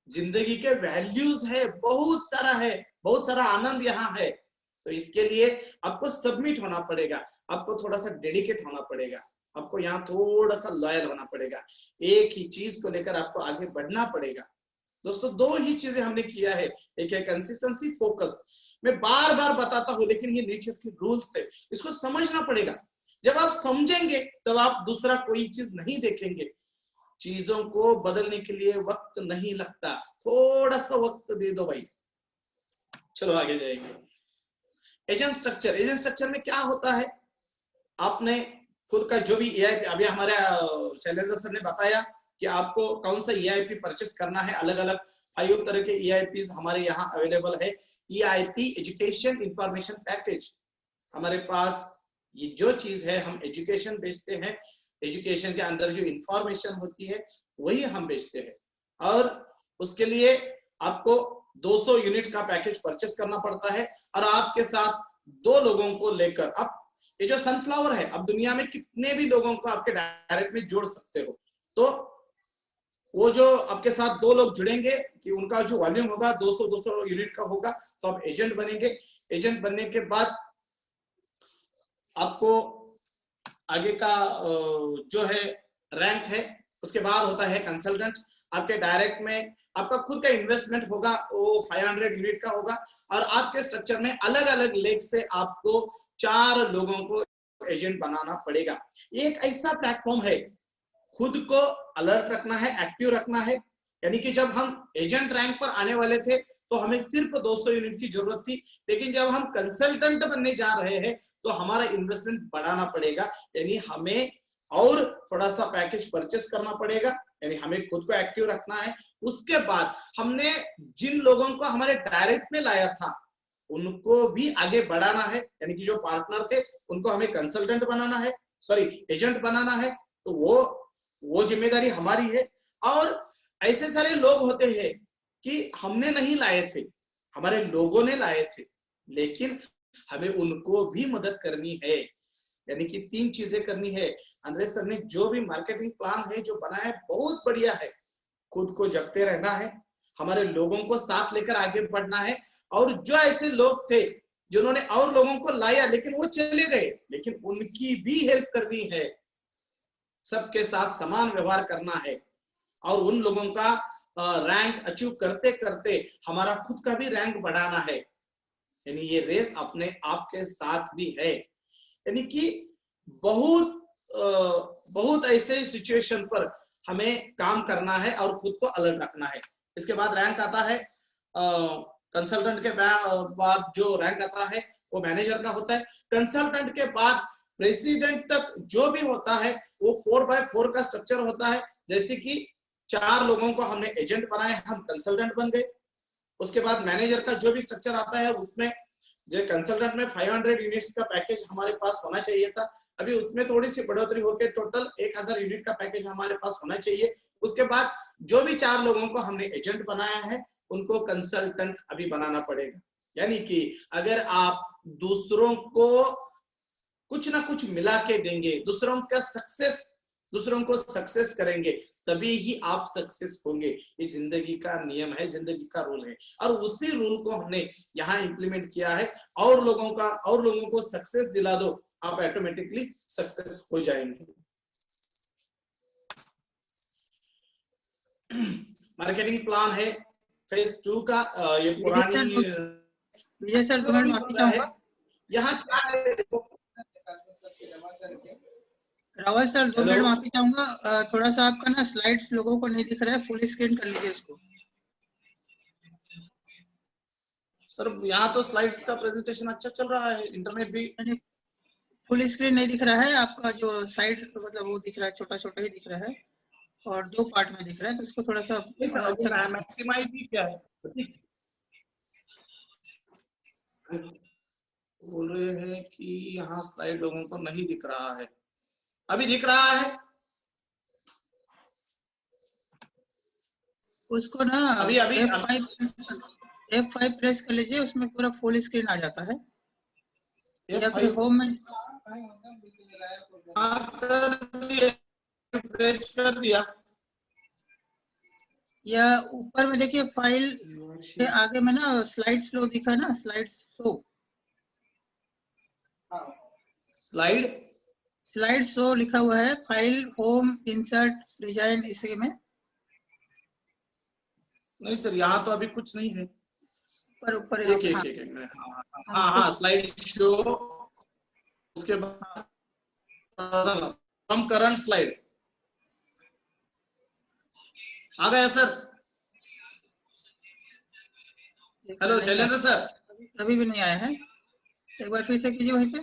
जिंदगी के वैल्यूज है, बहुत सारा आनंद यहाँ है। तो इसके लिए आपको सबमिट होना पड़ेगा, आपको थोड़ा सा डेडिकेट होना पड़ेगा, आपको यहाँ थोड़ा सा लॉयल होना पड़ेगा, एक ही चीज को लेकर आपको आगे बढ़ना पड़ेगा। दोस्तों दो ही चीजें हमने किया है, एक है कंसिस्टेंसी, फोकस। मैं बार बार बताता हूं, लेकिन ये नेचर के रूल्स है, इसको समझना पड़ेगा। जब आप समझेंगे तब आप दूसरा कोई चीज नहीं देखेंगे। चीजों को बदलने के लिए वक्त नहीं लगता, थोड़ा सा वक्त दे दो भाई। चलो आगे जाएंगे। एजेंट स्ट्रक्चर, एजेंट स्ट्रक्चर में क्या होता है, आपने खुद का जो भी EIP, अभी हमारे शैलेंद्र सर ने बताया कि आपको कौन सा EIP परचेस करना है। अलग अलग 5 तरह के EIPs हमारे यहाँ अवेलेबल है। EIP एजुकेशन इंफॉर्मेशन पैकेज, हमारे पास ये जो चीज है, हम एजुकेशन बेचते हैं, एजुकेशन के अंदर जो इंफॉर्मेशन होती है वही हम बेचते हैं। और उसके लिए आपको 200 यूनिट का पैकेज परचेस करना पड़ता है, और आपके साथ 2 लोगों को लेकर, अब ये जो सनफ्लावर है, अब दुनिया में कितने भी लोगों को आपके डायरेक्ट में जोड़ सकते हो। तो वो जो आपके साथ 2 लोग जुड़ेंगे कि उनका जो वॉल्यूम होगा 200 यूनिट का होगा, तो आप एजेंट बनेंगे। एजेंट बनने के बाद आपको आगे का जो है रैंक है, उसके बाद होता है कंसल्टेंट। आपके डायरेक्ट में आपका खुद का इन्वेस्टमेंट होगा, वो 500 यूनिट का होगा, और आपके स्ट्रक्चर में अलग अलग लेग से आपको 4 लोगों को एजेंट बनाना पड़ेगा। एक ऐसा प्लेटफॉर्म है, खुद को अलर्ट रखना है, एक्टिव रखना है। यानी कि जब हम एजेंट रैंक पर आने वाले थे तो हमें सिर्फ 200 यूनिट की जरूरत थी, लेकिन जब हम कंसल्टेंट बनने जा रहे हैं तो हमारा इन्वेस्टमेंट बढ़ाना पड़ेगा। यानी हमें और थोड़ा सा पैकेज परचेस करना पड़ेगा, यानी हमें खुद को एक्टिव रखना है। उसके बाद हमने जिन लोगों को हमारे डायरेक्ट में लाया था उनको भी आगे बढ़ाना है, यानी कि जो पार्टनर थे उनको हमें कंसल्टेंट बनाना है, सॉरी एजेंट बनाना है। तो वो जिम्मेदारी हमारी है। और ऐसे सारे लोग होते हैं कि हमने नहीं लाए थे, हमारे लोगों ने लाए थे, लेकिन हमें उनको भी मदद करनी है। यानी कि 3 चीजें करनी है। अंग्रेज सर ने जो भी मार्केटिंग प्लान है जो बनाया है बहुत बढ़िया है। खुद को जगते रहना है, हमारे लोगों को साथ लेकर आगे बढ़ना है। और जो ऐसे लोग थे जिन्होंने और लोगों को लाया लेकिन वो चले गए, लेकिन उनकी भी हेल्प करनी है, सबके साथ समान व्यवहार करना है। और उन लोगों का रैंक अचीव करते करते हमारा खुद का भी रैंक बढ़ाना है। यानी ये रेस अपने आप के साथ भी है। यानी कि बहुत ऐसे सिचुएशन पर हमें काम करना है और खुद को अलर्ट रखना है। इसके बाद रैंक आता है, कंसल्टेंट के बाद जो रैंक आता है वो मैनेजर का होता है। कंसल्टेंट के बाद प्रेसिडेंट तक जो भी होता है वो 4x4 का स्ट्रक्चर होता है। जैसे कि 4 लोगों को हमने एजेंट बनाए, हम कंसल्टेंट बन गए। उसके बाद मैनेजर का जो भी स्ट्रक्चर आता है उसमें जो कंसल्टेंट में 500 यूनिट्स का पैकेज हमारे पास होना चाहिए था, अभी उसमें थोड़ी सी बढ़ोतरी होकर टोटल 1000 यूनिट का पैकेज हमारे पास होना चाहिए। उसके बाद जो भी 4 लोगों को हमने एजेंट बनाया है उनको कंसल्टेंट अभी बनाना पड़ेगा। यानी कि अगर आप दूसरों को कुछ ना कुछ मिला के देंगे, दूसरों को सक्सेस करेंगे, तभी ही आप सक्सेस होंगे। ये जिंदगी का नियम है, जिंदगी का रूल है, और उसी रूल को हमने यहाँ इंप्लीमेंट किया है। और लोगों को सक्सेस दिला दो, आप ऑटोमेटिकली सक्सेस हो जाएंगे। मार्केटिंग प्लान है फेज 2 का। ये पुरानी विजय सर 2 मिनट माफी चाहूंगा, यहाँ क्या है, रावल सर 2 मिनट माफी चाहूंगा, थोड़ा सा आपका ना स्लाइड्स लोगों को नहीं दिख रहा है, फुल स्क्रीन कर लीजिए इसको। सर यहाँ तो स्लाइड्स का प्रेजेंटेशन अच्छा चल रहा है, इंटरनेट भी फुल स्क्रीन नहीं दिख रहा है आपका, जो साइड मतलब वो दिख रहा है, छोटा छोटा ही दिख रहा है और 2 पार्ट में दिख रहा है, तो उसको थोड़ा सा मैक्सिमाइज भी क्या है बोल रहे हैं कि यहाँ स्लाइड लोगों को नहीं दिख रहा है। अभी दिख रहा है उसको ना, अभी F5 प्रेस कर लीजिए, उसमें पूरा फुल स्क्रीन आ जाता है। या फिर होम में प्रेस कर दिया, या ऊपर में देखिए फाइल के आगे में ना स्लाइड्स लो दिखा ना, स्लाइड शो लिखा हुआ है, फाइल होम इंसर्ट डिजाइन, इसी में नहीं सर, यहाँ तो अभी कुछ नहीं है। ऊपर ऊपर एक मिनट। हाँ, स्लाइड शो, उसके बाद फ्रॉम करंट स्लाइड आ गया सर। Hello Shailendra sir. अभी भी नहीं आया है, एक बार फिर से कीजिए वहीं पे।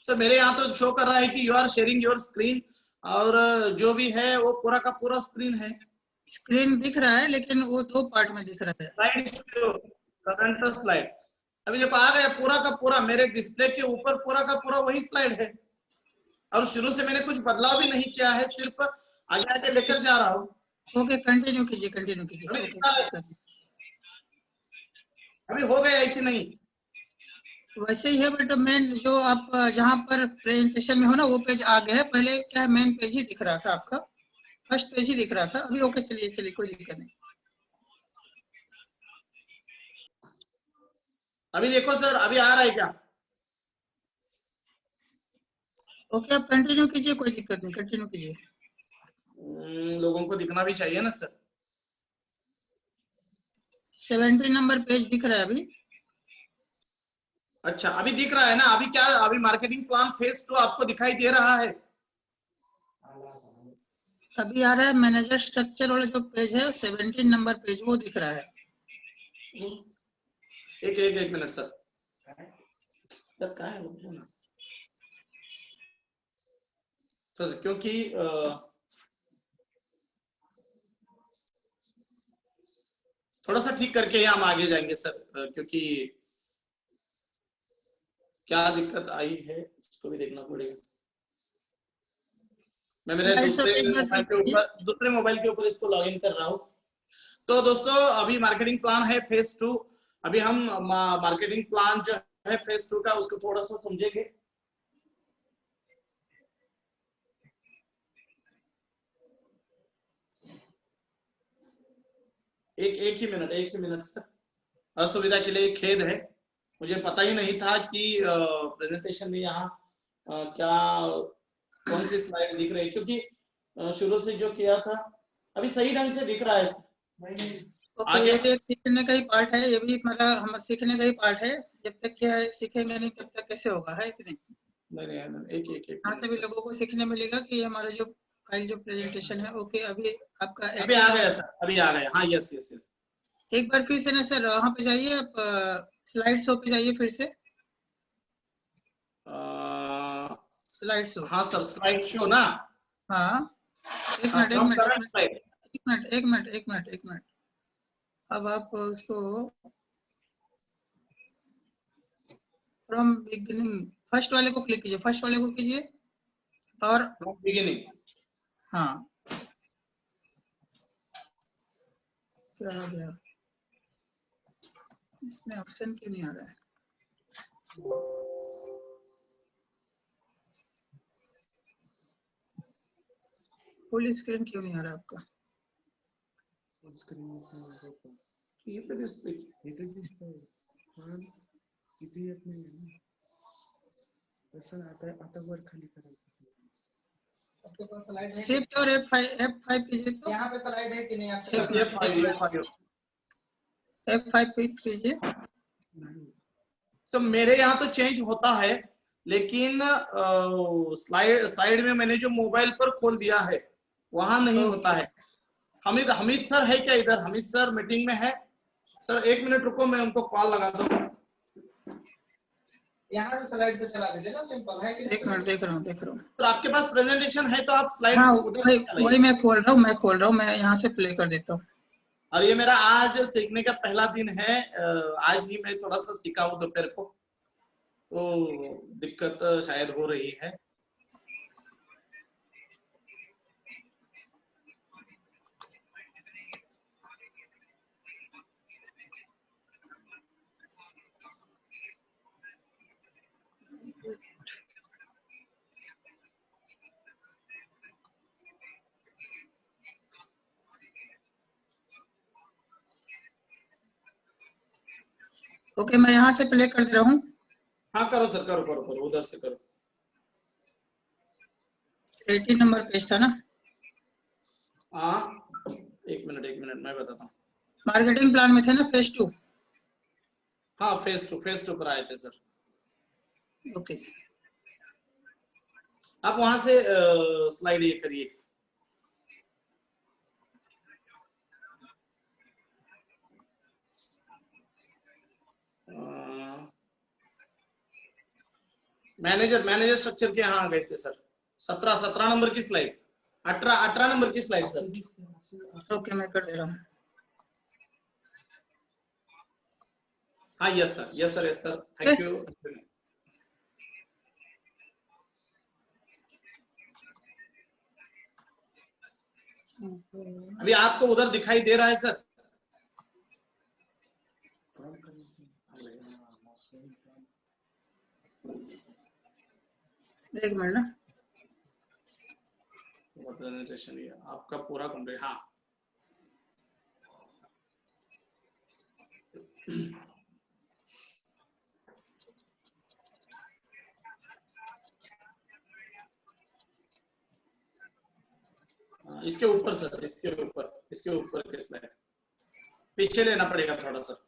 सर मेरे यहाँ तो शो कर रहा है कि you are sharing your screen, और जो भी है वो पूरा का पूरा स्क्रीन है। स्क्रीन दिख रहा है लेकिन वो 2 पार्ट में दिख रहा है। स्लाइड करंट स्लाइड अभी देखो आ गया पूरा का पूरा, मेरे डिस्प्ले के ऊपर पूरा का पूरा वही स्लाइड है, और शुरू से मैंने कुछ बदलाव भी नहीं किया है, सिर्फ आगे आगे लेकर जा रहा हूँ। ओके, कंटिन्यू कीजिए, कंटिन्यू कीजिए। ओके, अभी हो गया है कि नहीं? वैसे ही है, बट मेन जो आप जहाँ पर प्रेजेंटेशन में हो ना वो पेज आ गया है। पहले क्या है, मेन पेज ही दिख रहा था आपका, फर्स्ट पेज ही दिख रहा था। अभी ओके, चलिए चलिए, कोई दिक्कत नहीं। अभी देखो सर, अभी आ रहा है क्या? ओके, आप कंटिन्यू कीजिए, कोई दिक्कत नहीं, कंटिन्यू कीजिए। लोगों को दिखना भी चाहिए ना सर। 70 नंबर पेज दिख रहा है अभी। अच्छा, अभी दिख रहा है ना? अभी क्या, अभी मार्केटिंग प्लान फेज 2 आपको दिखाई दे रहा है? अभी आ रहा है मैनेजर स्ट्रक्चर वाला जो पेज है, 17 नंबर पेज, वो दिख रहा है। एक मिनट सर। सर क्या है ना तो क्योंकि थोड़ा सा ठीक करके ही हम आगे जाएंगे सर, क्योंकि क्या दिक्कत आई है उसको भी देखना पड़ेगा। मैं मेरे दूसरे मोबाइल के ऊपर इसको लॉगिन कर रहा हूँ। तो दोस्तों, अभी मार्केटिंग प्लान है फेज 2। अभी हम मार्केटिंग प्लान जो है फेज 2 का, उसको थोड़ा सा समझेंगे। एक ही मिनट सर, असुविधा के लिए खेद है। मुझे पता ही नहीं था कि प्रेजेंटेशन में यहाँ क्या कौन सी स्लाइड दिख रही है, क्योंकि शुरू से जो किया था अभी सही ढंग से दिख रहा है। ओके, ये भी एक सीखने का ही पार्ट है, ये भी मतलब हमारे सीखने का ही पार्ट है। जब तक क्या है सीखेंगे नहीं तब तक कैसे होगा, है कि नहीं? नहीं, एक यहाँ से भी लोगों को सीखने मिलेगा कि हमारा जो फाइल जो प्रेजेंटेशन है। ओके, अभी आपका अभी आ गया सर, अभी आ गया। हाँ, यस। एक बार फिर से ना सर वहाँ पे जाइए, आप स्लाइड शो पे जाइए फिर से। Slide show. हाँ सर, स्लाइड शो ना। हाँ, एक मिनट। अब आप उसको फ्रॉम बिगिनिंग, फर्स्ट वाले को क्लिक कीजिए, फर्स्ट वाले को कीजिए और फ्रॉम बिगिनिंग। हाँ, क्या हो गया, इसमें ऑप्शन क्यों नहीं आ रहा है? फुल स्क्रीन क्यों नहीं आ रहा आपका? ये तो दिसतंय पण किती येत नाही तसं आता वर खाली करायचं। आपके पास स्लाइड है? शिफ्ट और F5 कीजिए तो यहाँ पे स्लाइड है कि नहीं आपके? F5 क्लिक कीजिए। तो मेरे यहाँ तो चेंज होता है, लेकिन साइड में मैंने जो मोबाइल पर खोल दिया है वहां नहीं होता है। हमीद सर है क्या इधर? हमीद सर मीटिंग में है? सर 1 मिनट रुको, मैं उनको कॉल लगा दूं। यहाँ से स्लाइड पे चला दीजिए ना, सिंपल है कि? एक मिनट, देख रहा हूँ। तो आपके पास प्रेजेंटेशन है तो आप स्लाइड हाँ, उधर वही मैं खोल रहा हूँ, मैं यहाँ से प्ले कर देता हूँ। और ये मेरा आज सीखने का पहला दिन है। आज ही मैं थोड़ा सा सीखा हूँ दोपहर को, तो दिक्कत शायद हो रही है। ओके, मैं यहाँ से प्ले कर दे रहा हूँ। हाँ करो सर, करो करो करो, उधर से करो। 18 नंबर पेज था ना? हाँ एक मिनट मैं बताता हूँ। मार्केटिंग प्लान में थे ना, फेज 2? हाँ फेज 2 पर आए थे सर। ओके। आप वहां से स्लाइड ये करिए। मैनेजर स्ट्रक्चर के यहाँ आ गए थे सर। 17 नंबर की स्लाइड, 18 नंबर की स्लाइड सर। ओके, मैं कर दे रहा हूँ। हाँ yes sir, yes sir, yes sir, thank you. अभी आपको उधर दिखाई दे रहा है सर? एक मिनट ना, प्रेजेंटेशन ये आपका पूरा कंप्लीट। हाँ इसके ऊपर सर, इसके ऊपर के स्लाइड पीछे लेना पड़ेगा थोड़ा सा।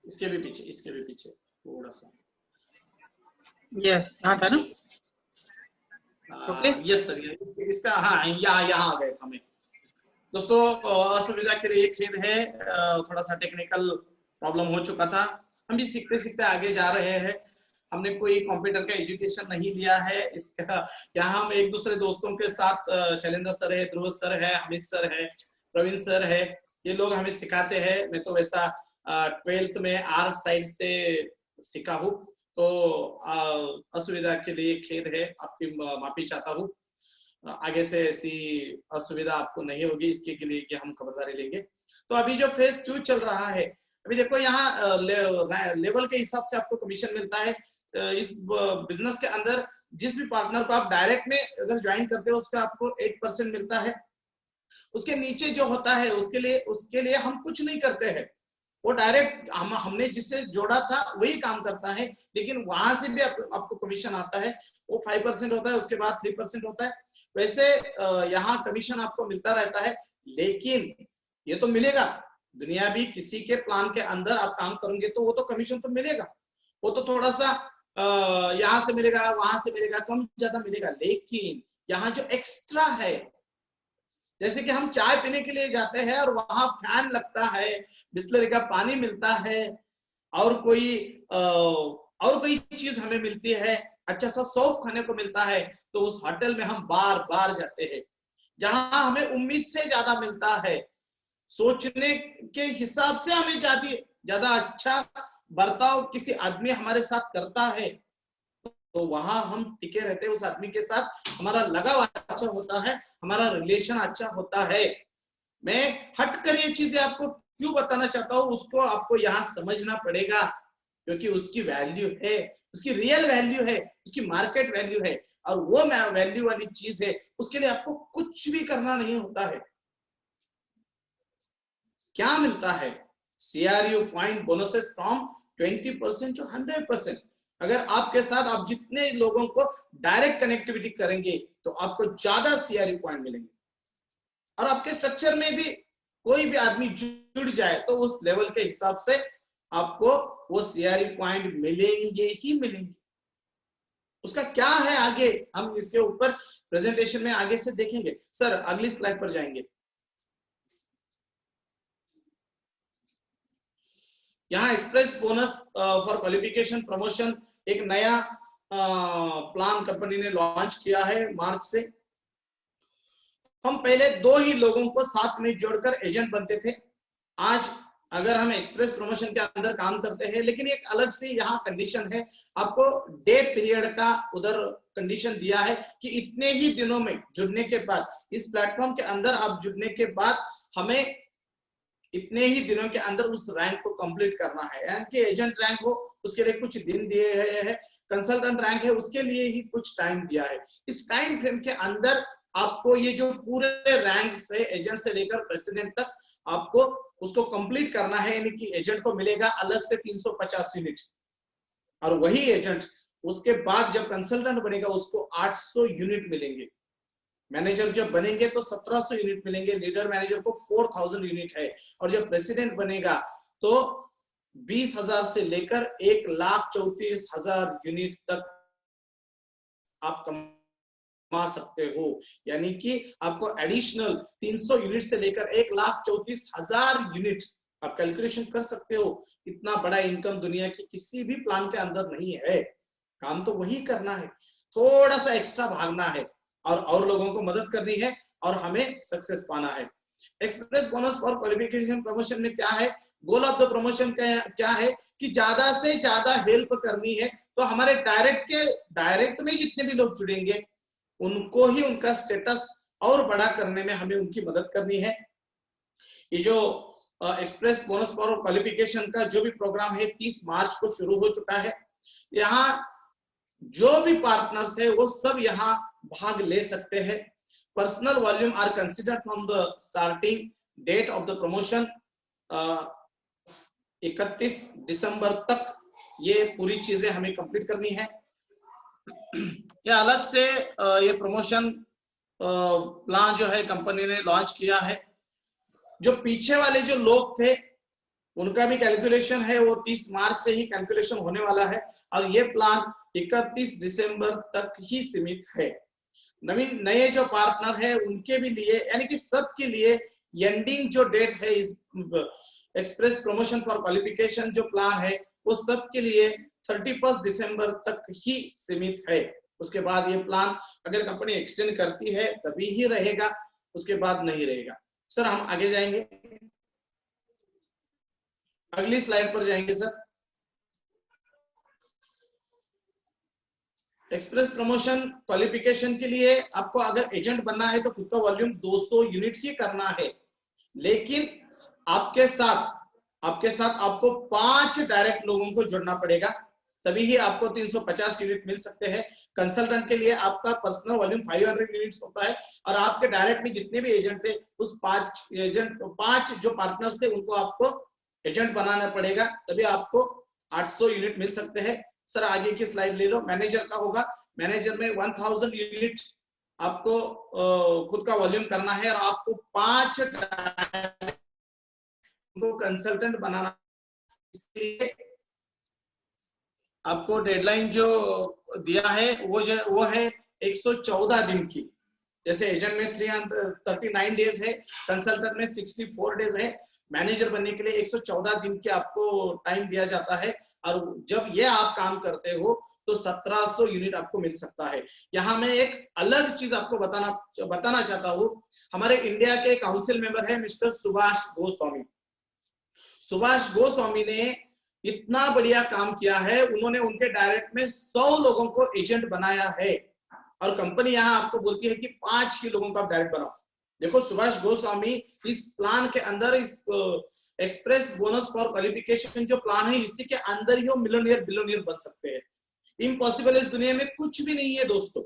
इसके भी पीछे थोड़ा सा। ये यहाँ था ना? ओके यस सर, इसका हाँ यहाँ आ गए हमें। दोस्तों असुविधा के लिए खेद है, थोड़ा सा टेक्निकल प्रॉब्लम हो चुका था। हम भी सीखते सीखते आगे जा रहे हैं। हमने कोई कंप्यूटर का एजुकेशन नहीं लिया है। इसका यहाँ हम एक दूसरे दोस्तों के साथ, शैलेंद्र सर है, ध्रुव सर है, अमित सर है, प्रवीण सर है, ये लोग हमें सिखाते हैं। मैं तो वैसा 12th में आर्ट साइड से सीखा हूँ, तो असुविधा के लिए खेद है, आपकी माफी चाहता हूँ। आगे से ऐसी असुविधा आपको नहीं होगी, इसके लिए कि हम खबरदारी लेंगे। तो अभी जो फेज 2 चल रहा है, अभी देखो यहाँ लेवल के हिसाब से आपको कमीशन मिलता है। इस बिजनेस के अंदर जिस भी पार्टनर को आप डायरेक्ट में अगर ज्वाइन करते हो, उसका आपको 8% मिलता है। उसके नीचे जो होता है उसके लिए हम कुछ नहीं करते हैं, वो डायरेक्ट हमने जिससे जोड़ा था वही काम करता है, लेकिन वहां से भी आपको कमीशन आता है। वो 5% होता है, उसके बाद 3% होता है। वैसे यहाँ कमीशन आपको मिलता रहता है, लेकिन ये तो मिलेगा दुनिया भी किसी के प्लान के अंदर आप काम करेंगे तो वो तो कमीशन तो मिलेगा। वो तो थोड़ा सा यहाँ से मिलेगा, वहां से मिलेगा, कम ज्यादा मिलेगा। लेकिन यहाँ जो एक्स्ट्रा है, जैसे कि हम चाय पीने के लिए जाते हैं और वहां फैन लगता है, बिस्लरी का पानी मिलता है, और कोई चीज हमें मिलती है, अच्छा सा सौफ खाने को मिलता है, तो उस होटल में हम बार बार जाते हैं। जहां हमें उम्मीद से ज्यादा मिलता है, सोचने के हिसाब से हमें ज्यादा अच्छा बर्ताव किसी आदमी हमारे साथ करता है, तो वहां हम टिके रहते हैं। उस आदमी के साथ हमारा लगाव अच्छा होता है, हमारा रिलेशन अच्छा होता है। मैं हटकर ये चीजें आपको क्यों बताना चाहता हूँ, उसको आपको यहाँ समझना पड़ेगा, क्योंकि उसकी वैल्यू है, उसकी रियल वैल्यू है, उसकी मार्केट वैल्यू है, और वो वैल्यू वाली चीज है, उसके लिए आपको कुछ भी करना नहीं होता है। क्या मिलता है? CRU point bonuses from 20% to 100%। अगर आपके साथ आप जितने लोगों को डायरेक्ट कनेक्टिविटी करेंगे तो आपको ज्यादा CRU पॉइंट मिलेंगे, और आपके स्ट्रक्चर में भी कोई भी आदमी जुड़ जाए तो उस लेवल के हिसाब से आपको वो CRU पॉइंट मिलेंगे ही मिलेंगे। उसका क्या है आगे, हम इसके ऊपर प्रेजेंटेशन में आगे से देखेंगे। सर अगली स्लाइड पर जाएंगे। यहाँ express bonus for qualification promotion एक नया प्लान कंपनी ने लॉन्च किया है मार्च से। हम पहले 2 ही लोगों को साथ में जोड़कर एजेंट बनते थे। आज अगर हम एक्सप्रेस प्रमोशन के अंदर काम करते हैं, लेकिन एक अलग से यहाँ कंडीशन है, आपको डे पीरियड का उधर कंडीशन दिया है कि इतने ही दिनों में जुड़ने के बाद, इस प्लेटफॉर्म के अंदर आप जुड़ने के बाद हमें इतने ही दिनों के अंदर उस रैंक को कंप्लीट करना है। यानी कि एजेंट रैंक हो उसके लिए कुछ दिन दिए गए हैं, कंसल्टेंट रैंक है उसके लिए ही कुछ टाइम दिया है। इस टाइम फ्रेम के अंदर आपको ये जो पूरे रैंक से एजेंट से लेकर प्रेसिडेंट तक आपको उसको कंप्लीट करना है, यानी कि एजेंट को मिलेगा अलग से 350 यूनिट, और वही एजेंट उसके बाद जब कंसल्टेंट बनेगा उसको 800 यूनिट मिलेंगे। मैनेजर जब बनेंगे तो 1700 यूनिट मिलेंगे, लीडर मैनेजर को 4000 यूनिट है, और जब प्रेसिडेंट बनेगा तो 20,000 से लेकर 1,34,000 यूनिट तक आप कमा सकते हो। यानी कि आपको एडिशनल 300 यूनिट से लेकर 1,34,000 यूनिट आप कैलकुलेशन कर सकते हो। इतना बड़ा इनकम दुनिया की किसी भी प्लान के अंदर नहीं है। काम तो वही करना है, थोड़ा सा एक्स्ट्रा भागना है और लोगों को मदद करनी है और हमें सक्सेस पाना है। Express bonus for qualification promotion में क्या है, गोल ऑफ द प्रमोशन क्या है कि ज्यादा से ज्यादा हेल्प करनी है। तो हमारे डायरेक्ट में जितने भी लोग जुड़ेंगे उनको ही उनका स्टेटस और बड़ा करने में हमें उनकी मदद करनी है। ये जो एक्सप्रेस बोनस फॉर क्वालिफिकेशन का जो भी प्रोग्राम है 30 मार्च को शुरू हो चुका है। यहाँ जो भी पार्टनर्स है वो सब यहाँ भाग ले सकते हैं। Personal volume are considered from the starting date of the promotion. 31 दिसंबर तक ये पूरी चीजें हमें कंप्लीट करनी है। या अलग से ये प्रमोशन प्लान जो है कंपनी ने लॉन्च किया है। जो पीछे वाले जो लोग थे उनका भी कैलकुलेशन है, वो 30 मार्च से ही कैलकुलेशन होने वाला है, और ये प्लान 31 दिसंबर तक ही सीमित है। नवीन नए जो पार्टनर है उनके भी लिए, यानी कि सबके लिए एंडिंग जो डेट है इस एक्सप्रेस प्रमोशन फॉर क्वालिफिकेशन जो प्लान है वो सबके लिए 31 दिसंबर तक ही सीमित है। उसके बाद ये प्लान अगर कंपनी एक्सटेंड करती है तभी ही रहेगा, उसके बाद नहीं रहेगा। सर हम आगे जाएंगे, अगली स्लाइड पर जाएंगे सर। एक्सप्रेस प्रमोशन क्वालिफिकेशन के लिए आपको अगर एजेंट बनना है तो खुद का वॉल्यूम 200 यूनिट ही करना है, लेकिन आपके साथ आपको 5 डायरेक्ट लोगों को जुड़ना पड़ेगा, तभी ही आपको 350 यूनिट मिल सकते हैं। कंसल्टेंट के लिए आपका पर्सनल वॉल्यूम 500 यूनिट्स होता है, और आपके डायरेक्ट में जितने भी एजेंट थे उस 5 जो पार्टनर्स थे उनको आपको एजेंट बनाना पड़ेगा, तभी आपको 800 यूनिट मिल सकते हैं। सर आगे की स्लाइड ले लो। मैनेजर का होगा, मैनेजर में 1000 यूनिट आपको खुद का वॉल्यूम करना है, और आपको 5 कंसल्टेंट बनाना। इसलिए आपको डेडलाइन जो दिया है वो है 114 दिन की। जैसे एजेंट में 339 डेज है, कंसल्टेंट में 64 डेज है। मैनेजर बनने के लिए 114 दिन के आपको टाइम दिया जाता है, और जब ये आप काम करते हो तो 1700 यूनिट आपको मिल सकता है। यहाँ मैं एक अलग चीज आपको बताना चाहता हूँ। हमारे इंडिया के काउंसिल मेंबर है मिस्टर सुभाष गोस्वामी। सुभाष गोस्वामी ने इतना बढ़िया काम किया है, उन्होंने उनके डायरेक्ट में 100 लोगों को एजेंट बनाया है, और कंपनी यहाँ आपको बोलती है कि 5 ही लोगों को आप डायरेक्ट बनाओ। देखो सुभाष गोस्वामी इस प्लान के अंदर, इस एक्सप्रेस बोनस फॉर क्वालिफिकेशन जो प्लान है इसी के अंदर ही वो मिलियनियर बिलियनियर बन सकते हैं। इम्पॉसिबल इस दुनिया में कुछ भी नहीं है दोस्तों,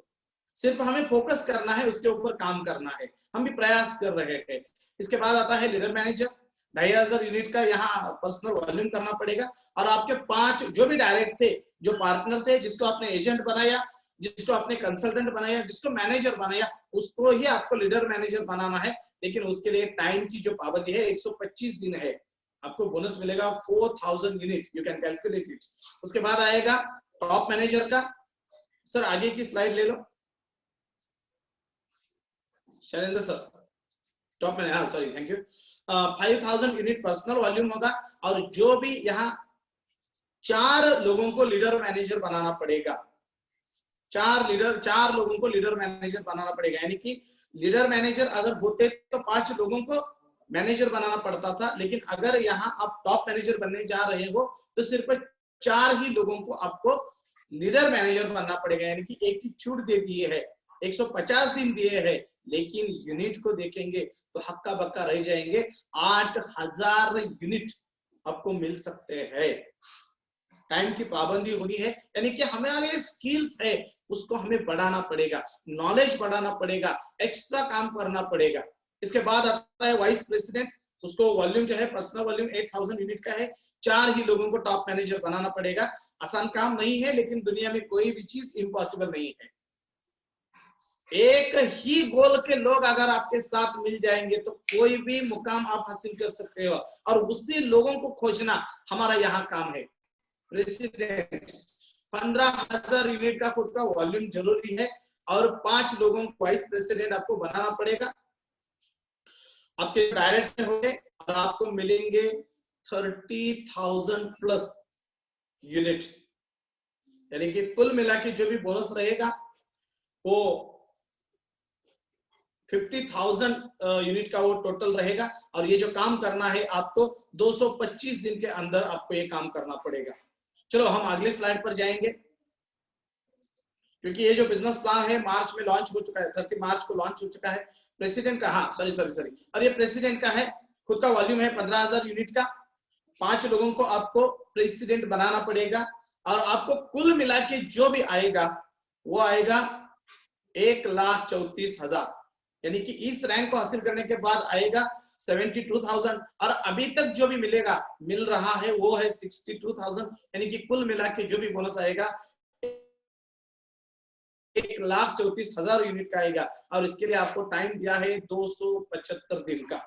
सिर्फ हमें फोकस करना है, उसके ऊपर काम करना है। हम भी प्रयास कर रहे हैं। इसके बाद आता है लीडर मैनेजर। 2500 यूनिट का यहाँ पर्सनल वॉल्यूम करना पड़ेगा, और आपके 5 जो भी डायरेक्ट थे, जो पार्टनर थे, जिसको आपने एजेंट बनाया, जिसको आपने कंसल्टेंट बनाया, जिसको मैनेजर बनाया, उसको ही आपको लीडर मैनेजर बनाना है। लेकिन उसके लिए टाइम की जो पाबंदी है 125 दिन है। आपको बोनस मिलेगा 4000 unit, you can calculate it. उसके बाद आएगा टॉप मैनेजर का। सर आगे की स्लाइड ले लो शैलेंद्र सर। टॉप मैनेजर, हाँ sorry, thank you. 5000 unit personal volume होगा, और जो भी यहाँ 4 लोगों को लीडर मैनेजर बनाना पड़ेगा। 4 लोगों को लीडर मैनेजर बनाना पड़ेगा, यानी कि लीडर मैनेजर अगर होते तो 5 लोगों को मैनेजर बनाना पड़ता था, लेकिन अगर यहाँ आप टॉप मैनेजर बनने जा रहे हो तो सिर्फ 4 ही लोगों को आपको लीडर मैनेजर बनना पड़ेगा। यानी कि एक ही छूट दे दिए है, 150 दिन दिए हैं, लेकिन यूनिट को देखेंगे तो हक्का बक्का रह जाएंगे। 8000 यूनिट आपको मिल सकते हैं। टाइम की पाबंदी होनी है, यानी कि हमारे स्किल्स है उसको हमें बढ़ाना पड़ेगा, नॉलेज बढ़ाना पड़ेगा, एक्स्ट्रा काम करना पड़ेगा। इसके बाद आता है वाइस प्रेसिडेंट। उसको वॉल्यूम जो है पर्सनल वॉल्यूम 8000 यूनिट का है। 4 ही लोगों को टॉप मैनेजर बनाना पड़ेगा। आसान काम नहीं है, लेकिन दुनिया में कोई भी चीज इम्पॉसिबल नहीं है। एक ही गोल के लोग अगर आपके साथ मिल जाएंगे तो कोई भी मुकाम आप हासिल कर सकते हो, और उसी लोगों को खोजना हमारा यहाँ काम है। प्रेसिडेंट 15,000 यूनिट का खुद का वॉल्यूम जरूरी है, और 5 लोगों को वाइस प्रेसिडेंट आपको बनाना पड़ेगा। आपके डायरेक्ट में होंगे और आपको मिलेंगे 30,000 प्लस यूनिट, यानी कि कुल मिला के जो भी बोनस रहेगा वो 50,000 यूनिट का वो टोटल रहेगा। और ये जो काम करना है आपको 225 दिन के अंदर आपको ये काम करना पड़ेगा। चलो हम अगले स्लाइड पर जाएंगे, क्योंकि ये जो बिजनेस प्लान है मार्च में लॉन्च हो चुका है, 30 मार्च को लॉन्च हो चुका है। प्रेसिडेंट का, हाँ सॉरी, और ये प्रेसिडेंट का है, खुद का वॉल्यूम है 15,000 यूनिट का। 5 लोगों को आपको प्रेसिडेंट बनाना पड़ेगा, और आपको कुल मिला के जो भी आएगा वो आएगा 1,34,000, यानी कि इस रैंक को हासिल करने के बाद आएगा 72,000, और अभी तक जो भी मिल रहा है वो है 62,000, यानी कि कुल मिला के जो भी बोनस आएगा 1,34,000 यूनिट का आएगा। और इसके लिए आपको टाइम दिया है 275 दिन का।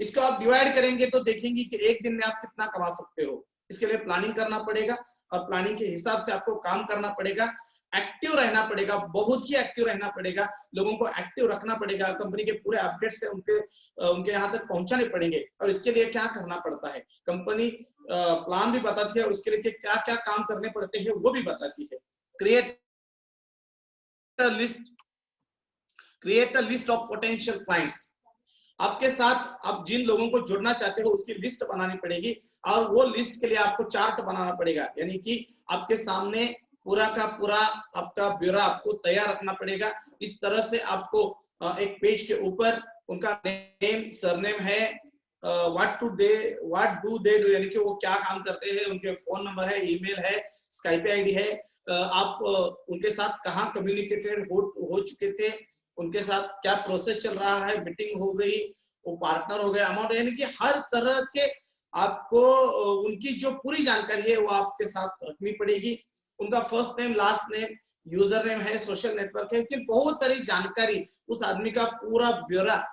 इसको आप डिवाइड करेंगे तो देखेंगे कि एक दिन में आप कितना कमा सकते हो। इसके लिए प्लानिंग करना पड़ेगा, और प्लानिंग के हिसाब से आपको काम करना पड़ेगा। एक्टिव रहना पड़ेगा, बहुत ही एक्टिव रहना पड़ेगा, लोगों को एक्टिव रखना पड़ेगा। कंपनी के पूरे अपडेट से उनके यहाँ तक पहुंचाने पड़ेंगे। और इसके लिए क्या करना पड़ता है, कंपनी प्लान भी बताती है, और उसके लिए क्या क्या काम करने पड़ते हैं वो भी बताती है। Create a list of potential clients. आपके साथ आप जिन लोगों को जुड़ना चाहते हो उसकी लिस्ट बनानी पड़ेगी, और वो लिस्ट के लिए आपको चार्ट बनाना पड़ेगा, यानी कि आपके सामने पूरा का पूरा आपका ब्यौरा आपको तैयार रखना पड़ेगा। इस तरह से आपको एक पेज के ऊपर उनका नेम, सरनेम है, व्हाट डू दे डू, यानी कि वो क्या काम करते हैं, उनके फोन नंबर है, ईमेल है, स्काइप आईडी है, आप उनके साथ कहाँ कम्युनिकेटेड हो चुके थे, उनके साथ क्या प्रोसेस चल रहा है, मीटिंग हो गई, वो पार्टनर हो गया, अमाउंट, यानी कि हर तरह के आपको उनकी जो पूरी जानकारी है वो आपके साथ रखनी पड़ेगी। उनका first name, last name, user name है, सोशल नेटवर्क है, कि बहुत सारी जानकारी, उस आदमी का पूरा ब्यौरा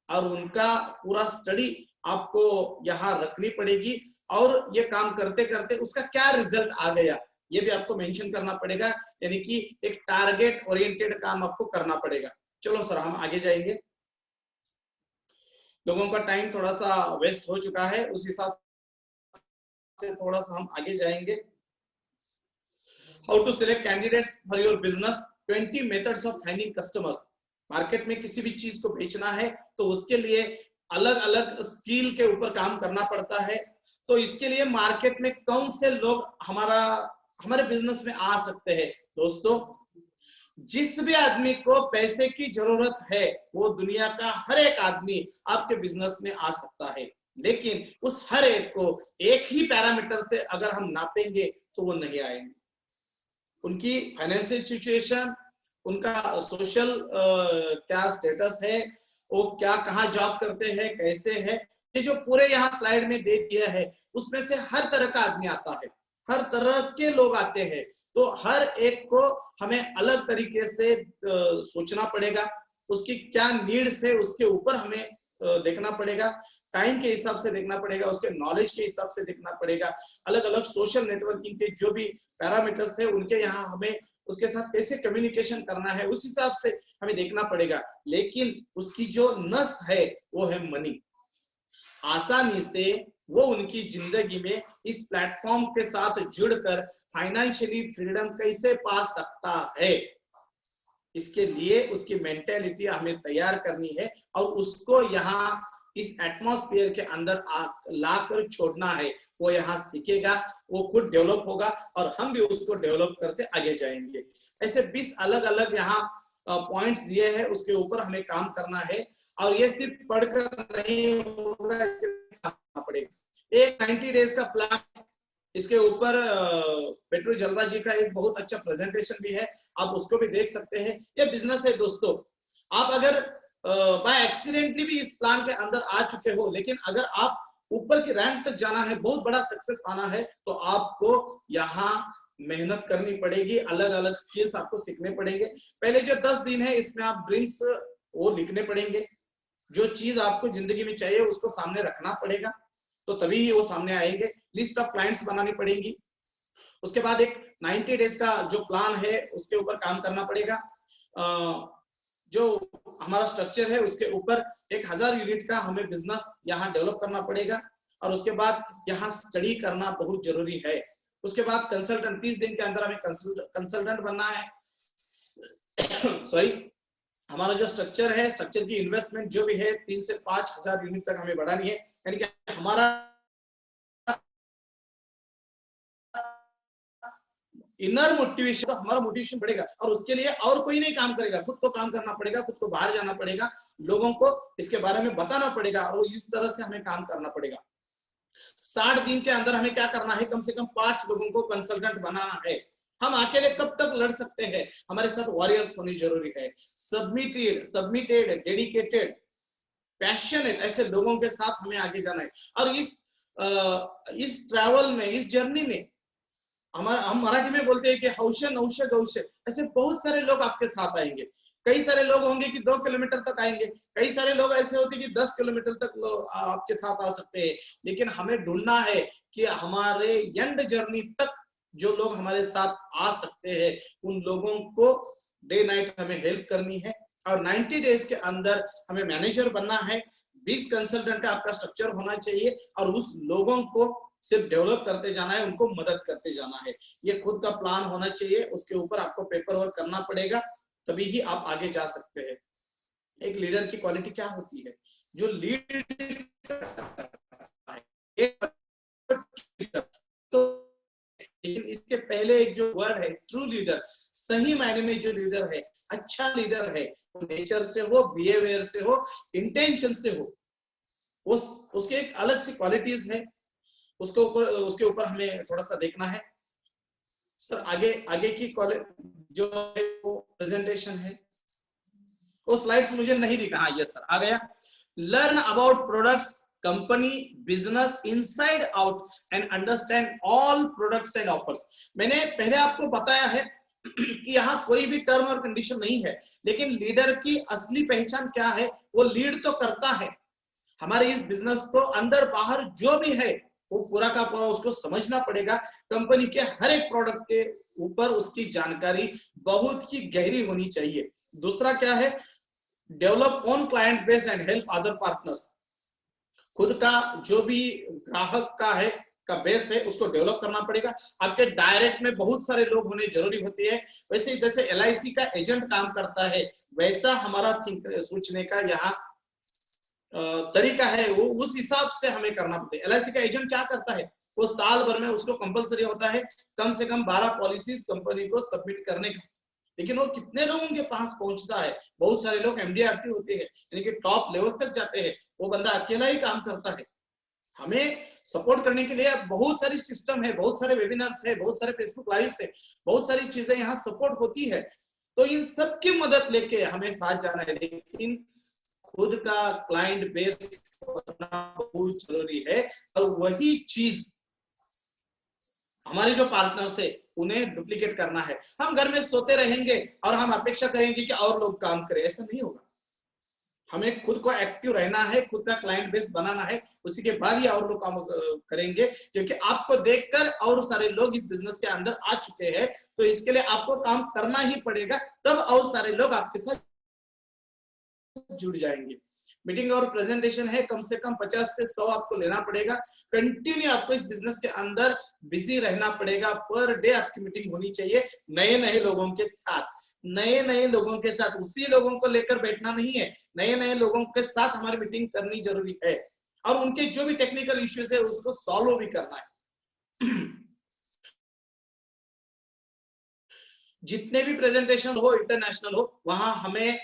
और उनका पूरा स्टडी आपको यहाँ रखनी पड़ेगी। और ये काम करते करते उसका क्या रिजल्ट आ गया ये भी आपको मेंशन करना पड़ेगा, यानी कि एक टारगेट ओरिएंटेड काम आपको करना पड़ेगा। चलो सर हम आगे जाएंगे, लोगों का टाइम थोड़ा सा वेस्ट हो चुका है, उस हिसाब से थोड़ा सा हम आगे जाएंगे। How to select candidates for your business, 20 methods of finding customers. Market में किसी भी चीज को बेचना है तो उसके लिए अलग अलग स्किल के ऊपर काम करना पड़ता है। तो इसके लिए मार्केट में कौन से लोग हमारे बिजनेस में आ सकते हैं। दोस्तों, जिस भी आदमी को पैसे की जरूरत है वो दुनिया का हर एक आदमी आपके बिजनेस में आ सकता है, लेकिन उस हर एक को एक ही पैरामीटर से अगर हम नापेंगे तो वो नहीं आएंगे। उनकी फाइनेंशियल सिचुएशन, उनका सोशल क्या स्टेटस है, वो क्या कहाँ जॉब करते हैं, कैसे है, ये जो पूरे यहाँ स्लाइड में दे दिया है उसमें से हर तरह का आदमी आता है, हर तरह के लोग आते हैं। तो हर एक को हमें अलग तरीके से सोचना पड़ेगा, उसकी क्या नीड्स है उसके ऊपर हमें देखना पड़ेगा, टाइम के हिसाब से देखना पड़ेगा, उसके नॉलेज के हिसाब से देखना पड़ेगा, अलग अलग सोशल नेटवर्किंग के जो भी पैरामीटर्स है उनके यहाँ हमें उसके साथ कैसे कम्युनिकेशन करना है उस हिसाब से हमें देखना पड़ेगा। लेकिन उसकी जो नस है वो है मनी। आसानी से वो उनकी जिंदगी में इस प्लेटफॉर्म के साथ जुड़कर फाइनेंशियली फ्रीडम कैसे पा सकता है, इसके लिए उसकी मेंटेलिटी हमें तैयार करनी है और उसको यहाँ इस एटमॉस्फेयर के अंदर लाकर छोड़ना है। वो यहाँ सीखेगा, वो खुद डेवलप होगा और हम भी उसको डेवलप करते आगे जाएंगे। ऐसे 20 अलग अलग यहाँ पॉइंट्स दिए हैं, उसके ऊपर हमें काम करना है और ये सिर्फ पढ़कर नहीं होगा, पड़ेगा। एक 90 डेज का प्लान, इसके ऊपर पेट्रो जलवा जी का एक बहुत अच्छा प्रेजेंटेशन भी है, आप उसको भी देख सकते हैं। ये बिजनेस है दोस्तों, आप अगर बाय एक्सीडेंटली भी इस प्लान के अंदर आ चुके हो, लेकिन अगर आप ऊपर की रैंक तक जाना है, बहुत बड़ा सक्सेस पाना है, तो आपको यहाँ मेहनत करनी पड़ेगी, अलग अलग स्किल्स आपको सीखने पड़ेंगे। पहले जो 10 दिन है इसमें आप ड्रीम्स वो लिखने पड़ेंगे, जो चीज आपको जिंदगी में चाहिए उसको सामने रखना पड़ेगा, तो तभी वो सामने आएंगे। लिस्ट ऑफ क्लाइंट्स बनानी पड़ेगी। उसके बाद एक 90 डेज का जो प्लान है उसके ऊपर काम करना पड़ेगा। जो हमारा स्ट्रक्चर है उसके ऊपर 1000 यूनिट का हमें बिजनेस यहाँ डेवलप करना पड़ेगा, और उसके बाद यहाँ स्टडी करना बहुत जरूरी है। उसके बाद कंसल्टेंट, 30 दिन के अंदर हमें कंसल्टेंट बनना है। सॉरी, हमारा जो स्ट्रक्चर है, स्ट्रक्चर की इन्वेस्टमेंट जो भी है 3 से 5000 यूनिट तक हमें बढ़ानी है, यानी कि हमारा इनर मोटिवेशन, तो हमारा मोटिवेशन बढ़ेगा, और उसके लिए और कोई नहीं काम करेगा, खुद को काम करना पड़ेगा, खुद को बाहर जाना पड़ेगा, लोगों को इसके बारे में बताना पड़ेगा, और इस तरह से हमें काम करना पड़ेगा। 60 दिन के अंदर हमें क्या करना है, कम से कम 5 लोगों को कंसल्टेंट बनाना है। हम अकेले कब तक लड़ सकते हैं, हमारे साथ वॉरियर्स होनी जरूरी है। सबमिटेड, डेडिकेटेड, पैशनेट ऐसे लोगों के साथ हमें आगे जाना है। और इस ट्रैवल में, इस जर्नी में, हम मराठी में बोलते हैं कि हौशे नौशे गौशे, ऐसे बहुत सारे लोग आपके साथ आएंगे। कई सारे लोग होंगे कि 2 किलोमीटर तक आएंगे, कई सारे लोग ऐसे होते हैं कि 10 किलोमीटर तक लोग आपके साथ आ सकते हैं, लेकिन हमें ढूंढना है कि हमारे एंड जर्नी तक जो लोग हमारे साथ आ सकते हैं, उन लोगों को डे नाइट हमें हेल्प करनी है। और 90 डेज के अंदर हमें मैनेजर बनना है। 20 कंसल्टेंट का आपका स्ट्रक्चर होना चाहिए, और उस लोगों को सिर्फ डेवलप करते जाना है, उनको मदद करते जाना है। ये खुद का प्लान होना चाहिए, उसके ऊपर आपको पेपर वर्क करना पड़ेगा, तभी ही आप आगे जा सकते हैं। एक लीडर की क्वालिटी क्या होती है, जो लीड, तो लेकिन इसके पहले एक जो वर्ड है ट्रू लीडर, सही मायने में जो लीडर है, अच्छा लीडर है, वो नेचर से हो, बिहेवियर से हो, इंटेंशन से हो, उसके एक अलग सी क्वालिटीज है, उसके ऊपर हमें थोड़ा सा देखना है। सर आगे की जो है वो प्रेजेंटेशन है, वो स्लाइड्स मुझे नहीं दिखा। हाँ यस सर, आ गया। Learn about products, company, business inside out and understand all products and offers. मैंने पहले आपको बताया है कि यहाँ कोई भी टर्म और कंडीशन नहीं है, लेकिन लीडर की असली पहचान क्या है, वो लीड तो करता है। हमारे इस बिजनेस को अंदर बाहर जो भी है वो पूरा का पूरा उसको समझना पड़ेगा। कंपनी के हर एक प्रोडक्ट के ऊपर उसकी जानकारी बहुत ही गहरी होनी चाहिए। दूसरा क्या है, develop on client base and help other partners. खुद का जो भी ग्राहक का है का बेस है उसको डेवलप करना पड़ेगा। आपके डायरेक्ट में बहुत सारे लोग होने जरूरी होती है। वैसे जैसे LIC का एजेंट काम करता है, वैसा हमारा सोचने का यहाँ तरीका है, वो उस हिसाब से हमें करना पड़ता है। LIC का एजेंट क्या करता है, वो साल भर में उसको कंपलसरी होता है कम से कम 12 पॉलिसीज कंपनी को सबमिट करने का, लेकिन वो कितने लोगों के पास पहुंचता है। बहुत सारे लोग MDRT होते हैं, यानी कि टॉप लेवल तक जाते हैं, वो बंदा अकेला ही काम करता है। हमें सपोर्ट करने के लिए बहुत सारी सिस्टम है, बहुत सारे वेबिनार्स है, बहुत सारे फेसबुक लाइव है, बहुत सारी चीजें यहाँ सपोर्ट होती है, तो इन सब की मदद लेके हमें साथ जाना है। लेकिन खुद का क्लाइंट बेस होना बहुत जरूरी है, और वही चीज हमारे जो पार्टनर्स है उन्हें डुप्लीकेट करना है। हम घर में सोते रहेंगे और हम अपेक्षा करेंगे कि और लोग काम करें, ऐसा नहीं होगा। हमें खुद को एक्टिव रहना है, खुद का क्लाइंट बेस बनाना है, उसी के बाद ही और लोग काम करेंगे। क्योंकि आपको देखकर और सारे लोग इस बिजनेस के अंदर आ चुके हैं, तो इसके लिए आपको काम करना ही पड़ेगा, तब और सारे लोग आपके साथ जुड़ जाएंगे। मीटिंग और प्रेजेंटेशन है, कम से कम 50 से 100 आपको लेना पड़ेगा। कंटिन्यू आपको इस बिजनेस के अंदर बिजी रहना पड़ेगा। पर डे आपकी मीटिंग होनी चाहिए नए लोगों के साथ, नए लोगों के साथ। उसी लोगों को लेकर बैठना नहीं है, नए लोगों के साथ हमारी मीटिंग करनी जरूरी है, और उनके जो भी टेक्निकल इश्यूज है उसको सॉल्व भी करना है। जितने भी प्रेजेंटेशन हो, इंटरनेशनल हो, वहां हमें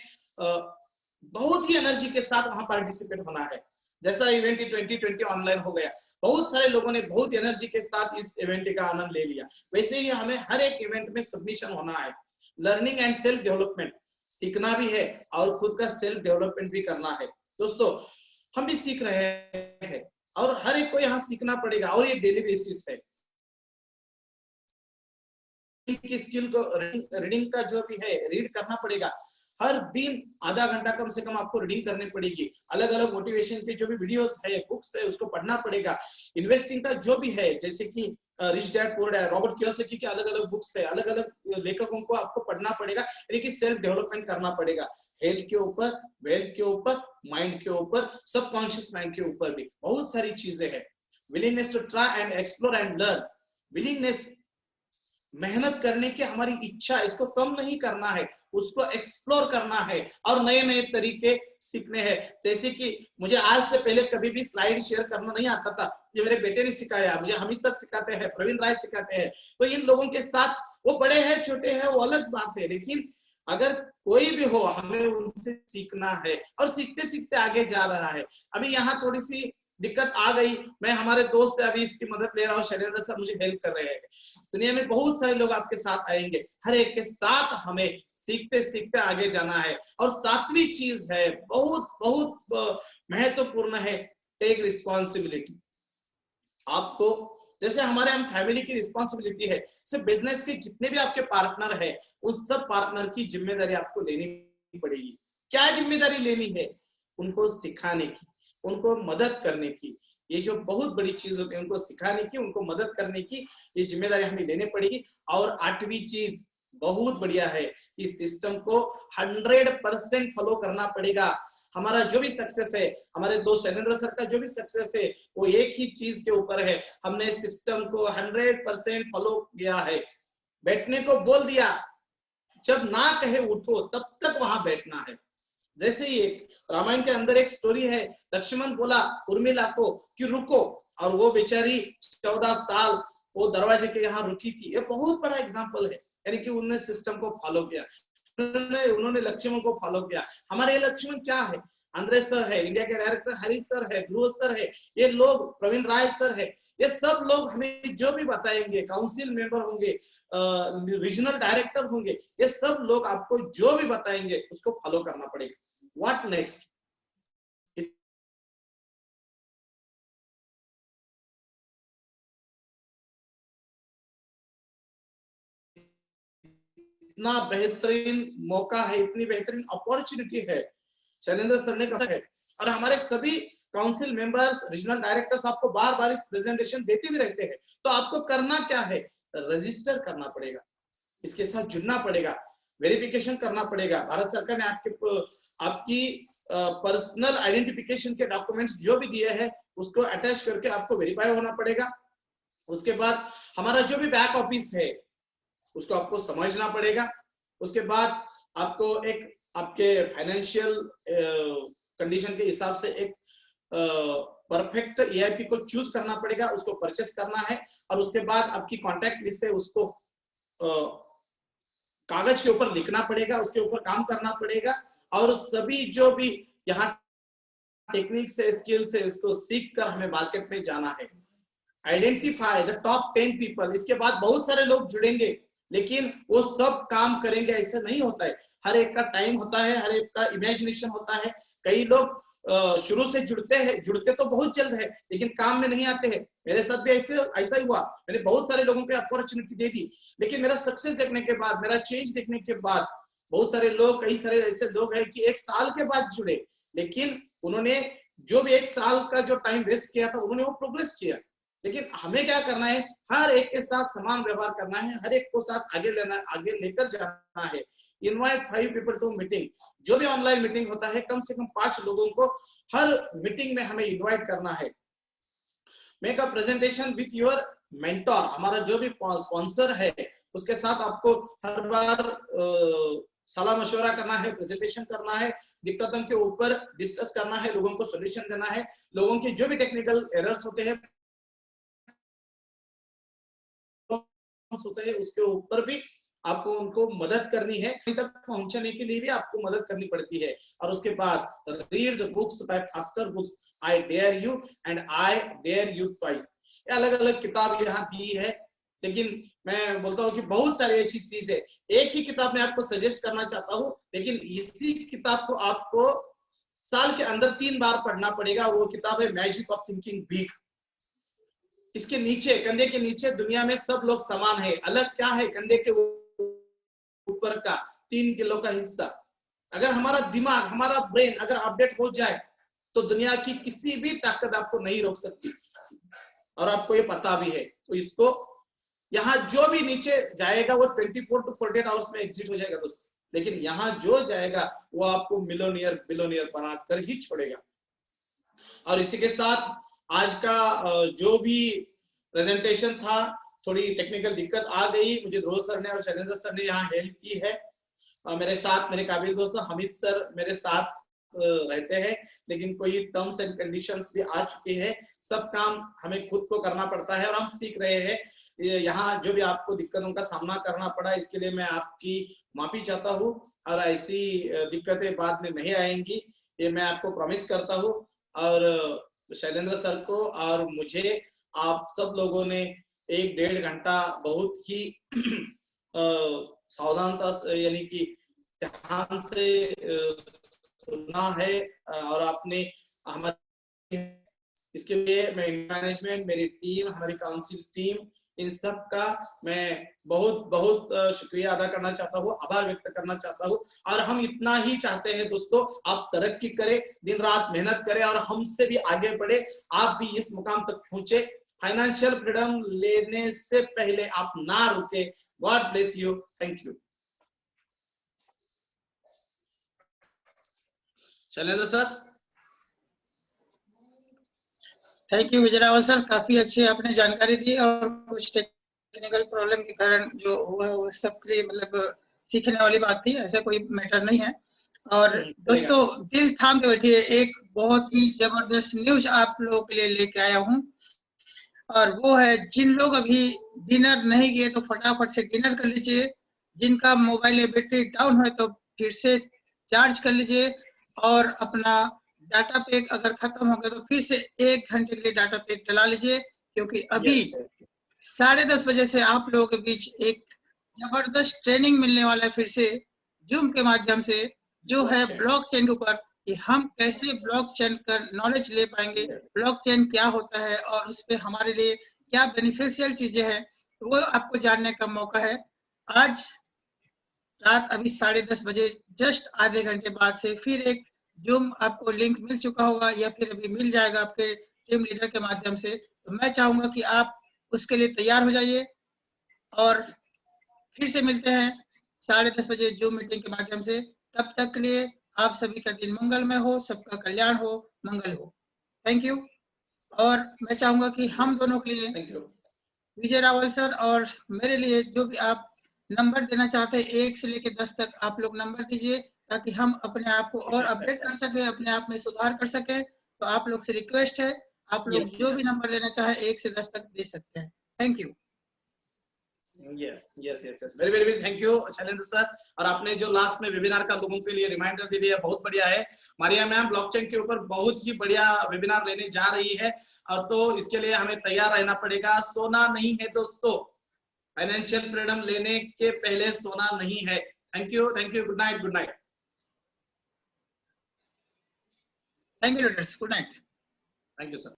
बहुत ही एनर्जी के साथ वहां पार्टिसिपेट होना है। जैसा इवेंट 2020 ऑनलाइन हो गया, बहुत सारे लोगों ने बहुत एनर्जी के साथ इस इवेंट का आनंद ले लिया, वैसे ही हमें हर एक इवेंट में सबमिशन होना है। लर्निंग एंड सेल्फ डेवलपमेंट, सीखना भी है और खुद का सेल्फ डेवलपमेंट भी करना है। दोस्तों हम भी सीख रहे हैं और हर एक को यहाँ सीखना पड़ेगा और ये डेली बेसिस है। की स्किल को रीडिंग का जो भी है रीड करना पड़ेगा, हर दिन आधा घंटा कम से कम आपको रीडिंग करनी पड़ेगी। अलग अलग मोटिवेशन के जो भी वीडियोस है, बुक्स है, उसको पढ़ना पड़ेगा। इन्वेस्टिंग का जो भी है, जैसे कि rich dad poor dad, Robert Kiyosaki के अलग अलग बुक्स है, अलग अलग लेखकों को आपको पढ़ना पड़ेगा, यानी कि सेल्फ डेवलपमेंट करना पड़ेगा। हेल्थ के ऊपर, वेल्थ के ऊपर, माइंड के ऊपर, सबकॉन्शियस माइंड के ऊपर भी बहुत सारी चीजें हैं। Willingness to try and explore and learn, willingness मेहनत करने की हमारी इच्छा, इसको कम नहीं करना है, उसको एक्सप्लोर करना है और नए नए तरीके सीखने हैं। जैसे कि मुझे आज से पहले कभी भी स्लाइड शेयर करना नहीं आता था, ये मेरे बेटे ने सिखाया, मुझे हमीद सर सिखाते हैं, प्रवीण राय सिखाते हैं। तो इन लोगों के साथ, वो बड़े हैं छोटे हैं वो अलग बात है, लेकिन अगर कोई भी हो हमें उनसे सीखना है और सीखते सीखते आगे जा रहा है। अभी यहाँ थोड़ी सी दिक्कत आ गई, मैं हमारे दोस्त से अभी इसकी मदद ले रहा हूँ, शैलेंद्र सर मुझे हेल्प कर रहे हैं। दुनिया में बहुत सारे लोग आपके साथ आएंगे, हर एक के साथ हमें सीखते सीखते आगे जाना है। और सातवीं चीज है, बहुत बहुत महत्वपूर्ण है, टेक रिस्पॉन्सिबिलिटी। आपको जैसे हमारे हम फैमिली की रिस्पॉन्सिबिलिटी है, सिर्फ बिजनेस के जितने भी आपके पार्टनर है, उस सब पार्टनर की जिम्मेदारी आपको लेनी पड़ेगी। क्या जिम्मेदारी लेनी है? उनको सिखाने की, उनको मदद करने की। ये जो बहुत बड़ी चीज होती है, उनको सिखाने की, उनको मदद करने की, ये जिम्मेदारी हमें लेनी पड़ेगी। और आठवीं चीज बहुत बढ़िया है, इस सिस्टम को 100% फॉलो करना पड़ेगा। हमारा जो भी सक्सेस है, हमारे दोस्त शैलेंद्र सर का जो भी सक्सेस है, वो एक ही चीज के ऊपर है, हमने सिस्टम को 100% फॉलो किया है। बैठने को बोल दिया, जब ना कहे उठो तब तक वहां बैठना है। जैसे ही रामायण के अंदर एक स्टोरी है, लक्ष्मण बोला उर्मिला को कि रुको, और वो बेचारी 14 साल वो दरवाजे के यहाँ रुकी थी। ये बहुत बड़ा एग्जाम्पल है, यानी कि उन्होंने सिस्टम को फॉलो किया, उन्होंने लक्ष्मण को फॉलो किया। हमारे ये लक्ष्मण क्या है? अंद्रे सर है, इंडिया के डायरेक्टर हरीश सर है, ध्रुव सर है, ये लोग, प्रवीण राय सर है, ये सब लोग हमें जो भी बताएंगे, काउंसिल मेंबर होंगे, रीजनल डायरेक्टर होंगे, ये सब लोग आपको जो भी बताएंगे उसको फॉलो करना पड़ेगा। What next? इतना बेहतरीन मौका है, इतनी बेहतरीन अपॉर्चुनिटी है, शैलेंद्र सर ने कहा है। और हमारे सभी काउंसिल मेंबर्स, रीजनल डायरेक्टर्स आपको बार बार इस प्रेजेंटेशन देते भी रहते हैं। तो आपको करना क्या है? रजिस्टर करना पड़ेगा, इसके साथ जुड़ना पड़ेगा, वेरिफिकेशन करना पड़ेगा। भारत सरकार ने आपकी पर्सनल आइडेंटिफिकेशन के डॉक्यूमेंट्स जो भी दिए हैं उसको अटैच करके आपको वेरीफाई होना पड़ेगा। उसके बाद हमारा जो भी बैक ऑफिस है उसको आपको समझना पड़ेगा। उसके बाद आपको एक आपके फाइनेंशियल कंडीशन के हिसाब से एक परफेक्ट EIP को चूज करना पड़ेगा, उसको परचेस करना है। और उसके बाद आपकी कॉन्टैक्ट लिस्ट है, उसको कागज के ऊपर लिखना पड़ेगा, उसके ऊपर काम करना पड़ेगा। और सभी जो भी यहाँ टेक्निक से, स्किल से, इसको सीख कर हमें मार्केट में जाना है। Identify the top 10 people. इसके बाद बहुत सारे लोग जुड़ेंगे, लेकिन वो सब काम करेंगे ऐसा नहीं होता है। हर एक का टाइम होता है, हर एक का इमेजिनेशन होता है। कई लोग शुरू से जुड़ते तो बहुत जल्द है, लेकिन काम में नहीं आते हैं। मेरे साथ भी ऐसा ही हुआ। मैंने बहुत सारे लोगों को अपॉर्चुनिटी दे दी, लेकिन मेरा सक्सेस देखने के बाद, मेरा चेंज देखने के बाद, बहुत सारे लोग, कई सारे ऐसे लोग हैं कि 1 साल के बाद जुड़े, लेकिन उन्होंने जो भी 1 साल का जो टाइम वेस्ट किया था, उन्होंने वो प्रोग्रेस किया। लेकिन हमें क्या करना है? हर एक के साथ समान व्यवहार करना है, हर एक को साथ आगे लेकर जाना है। Invite 5 people to meeting. जो भी ऑनलाइन मीटिंग होता है, कम से कम 5 लोगों को हर मीटिंग में हमें इनवाइट करना है। Make a presentation with your mentor. हमारा जो भी स्पॉन्सर है उसके साथ आपको हर बार सलाह मशवरा करना है, प्रेजेंटेशन करना है, दिक्कतों के ऊपर डिस्कस करना है, लोगों को सॉल्यूशन देना है। लोगों के जो भी टेक्निकल एरर्स होते हैं उसके ऊपर भी आपको उनको मदद करनी है, तक पहुंचने के लिए भी आपको मदद करनी पड़ती है। और उसके बाद read the books by faster books, I dare you and I dare you twice. अलग अलग किताब यहाँ दी है, लेकिन मैं बोलता हूँ कि बहुत सारी ऐसी चीज है। एक ही किताब मैं आपको सजेस्ट करना चाहता हूँ, लेकिन इसी किताब को आपको साल के अंदर 3 बार पढ़ना पड़ेगा, और वो किताब है मैजिक ऑफ थिंकिंग बिग। इसके नीचे, कंधे के नीचे दुनिया में सब लोग समान है, अलग क्या है कंधे के ऊपर का 3 किलो का हिस्सा। अगर हमारा दिमाग, हमारा ब्रेन अगर अपडेट हो जाए तो दुनिया की किसी भी ताकत आपको नहीं रोक सकती, और आपको ये पता भी है। तो इसको यहाँ जो भी नीचे जाएगा वो 24 to 48 आवर्स में एग्जिट हो जाएगा दोस्तों, लेकिन यहाँ जो जाएगा वो आपको मिलोनियर बिलोनियर बनाकर ही छोड़ेगा। और इसी के साथ आज का जो भी प्रेजेंटेशन था, थोड़ी टेक्निकल दिक्कत आ गई, मुझे ध्रुव सर ने और शैलेंद्र सर ने यहाँ हेल्प की है। मेरे साथ मेरे काबिल दोस्त हमिद सर मेरे साथ रहते हैं, लेकिन कोई टर्म्स एंड कंडीशंस भी आ चुके हैं। सब काम हमें खुद को करना पड़ता है और हम सीख रहे हैं। यहाँ जो भी आपको दिक्कतों का सामना करना पड़ा, इसके लिए मैं आपकी माफी चाहता हूँ, और ऐसी दिक्कतें बाद में नहीं आएंगी, ये मैं आपको प्रॉमिस करता हूँ। और शैलेंद्र सर को और मुझे आप सब लोगों ने 1-1.5 घंटा बहुत ही सावधानता यानी कि ध्यान से सुना है, और आपने हमारे इसके लिए मैं मैनेजमेंट, मेरी टीम, हमारी काउंसिल टीम, इन सब का मैं बहुत बहुत शुक्रिया अदा करना चाहता हूँ, आभार व्यक्त करना चाहता हूँ। और हम इतना ही चाहते हैं दोस्तों, आप तरक्की करें, दिन रात मेहनत करें और हमसे भी आगे बढ़े, आप भी इस मुकाम तक पहुंचे। फाइनेंशियल फ्रीडम लेने से पहले आप ना रुके। God bless you. Thank you. Shailendra sir. Thank you Vijay Rawal sir, काफी अच्छी आपने जानकारी दी, और कुछ टेक्निकल प्रॉब्लम के कारण जो हुआ वो सबके लिए मतलब सीखने वाली बात थी, ऐसा कोई मैटर नहीं है। और दोस्तों दिल थाम के बैठिए, एक बहुत ही जबरदस्त न्यूज आप लोगों के लिए लेके आया हूँ, और वो है जिन लोग अभी डिनर नहीं किए तो फटाफट से डिनर कर लीजिए, जिनका मोबाइल में बैटरी डाउन है तो फिर से चार्ज कर लीजिए, और अपना डाटा पैक अगर खत्म हो गया तो फिर से 1 घंटे के लिए डाटा पैक डला लीजिए, क्योंकि अभी 10:30 बजे से आप लोगों के बीच एक जबरदस्त ट्रेनिंग मिलने वाला है, फिर से जूम के माध्यम से, जो है ब्लॉकचेन के ऊपर, कि हम कैसे ब्लॉकचेन का नॉलेज ले पाएंगे, ब्लॉकचेन क्या होता है और उस पे हमारे लिए क्या बेनिफिशियल चीजें हैं, तो वो आपको जानने का मौका है। आज रात अभी 10:30 बजे जस्ट आधे घंटे बाद से फिर एक जूम आपको लिंक मिल चुका होगा, या फिर अभी मिल जाएगा आपके टीम लीडर के माध्यम से। तो मैं चाहूंगा कि आप उसके लिए तैयार हो जाइए, और फिर से मिलते हैं 10:30 बजे जूम मीटिंग के माध्यम से। तब तक के लिए आप सभी का दिन मंगलमय हो, सबका कल्याण हो, मंगल हो। Thank you. और मैं चाहूंगा कि हम दोनों के लिए विजय रावल सर और मेरे लिए जो भी आप नंबर देना चाहते हैं, 1 से लेकर 10 तक आप लोग नंबर दीजिए, ताकि हम अपने आप को और अपडेट कर सके, अपने आप में सुधार कर सके। तो आप लोग से रिक्वेस्ट है, आप लोग जो भी नंबर देना चाहे 1 से 10 तक दे सकते हैं। Thank you. Yes very very thank you Shailendra sir. और आपने जो लास्ट में वेबिनार का लोगों के लिए रिमाइंडर दे दिया, बहुत बढ़िया है। मारिया मैम ब्लॉकचेन के ऊपर बहुत ही बढ़िया वेबिनार लेने जा रही है, और तो इसके लिए हमें तैयार रहना पड़ेगा। सोना नहीं है दोस्तों, फाइनेंशियल फ्रीडम लेने के पहले सोना नहीं है। Thank you, good night, good night. Thank you leaders, good night. Thank you sir.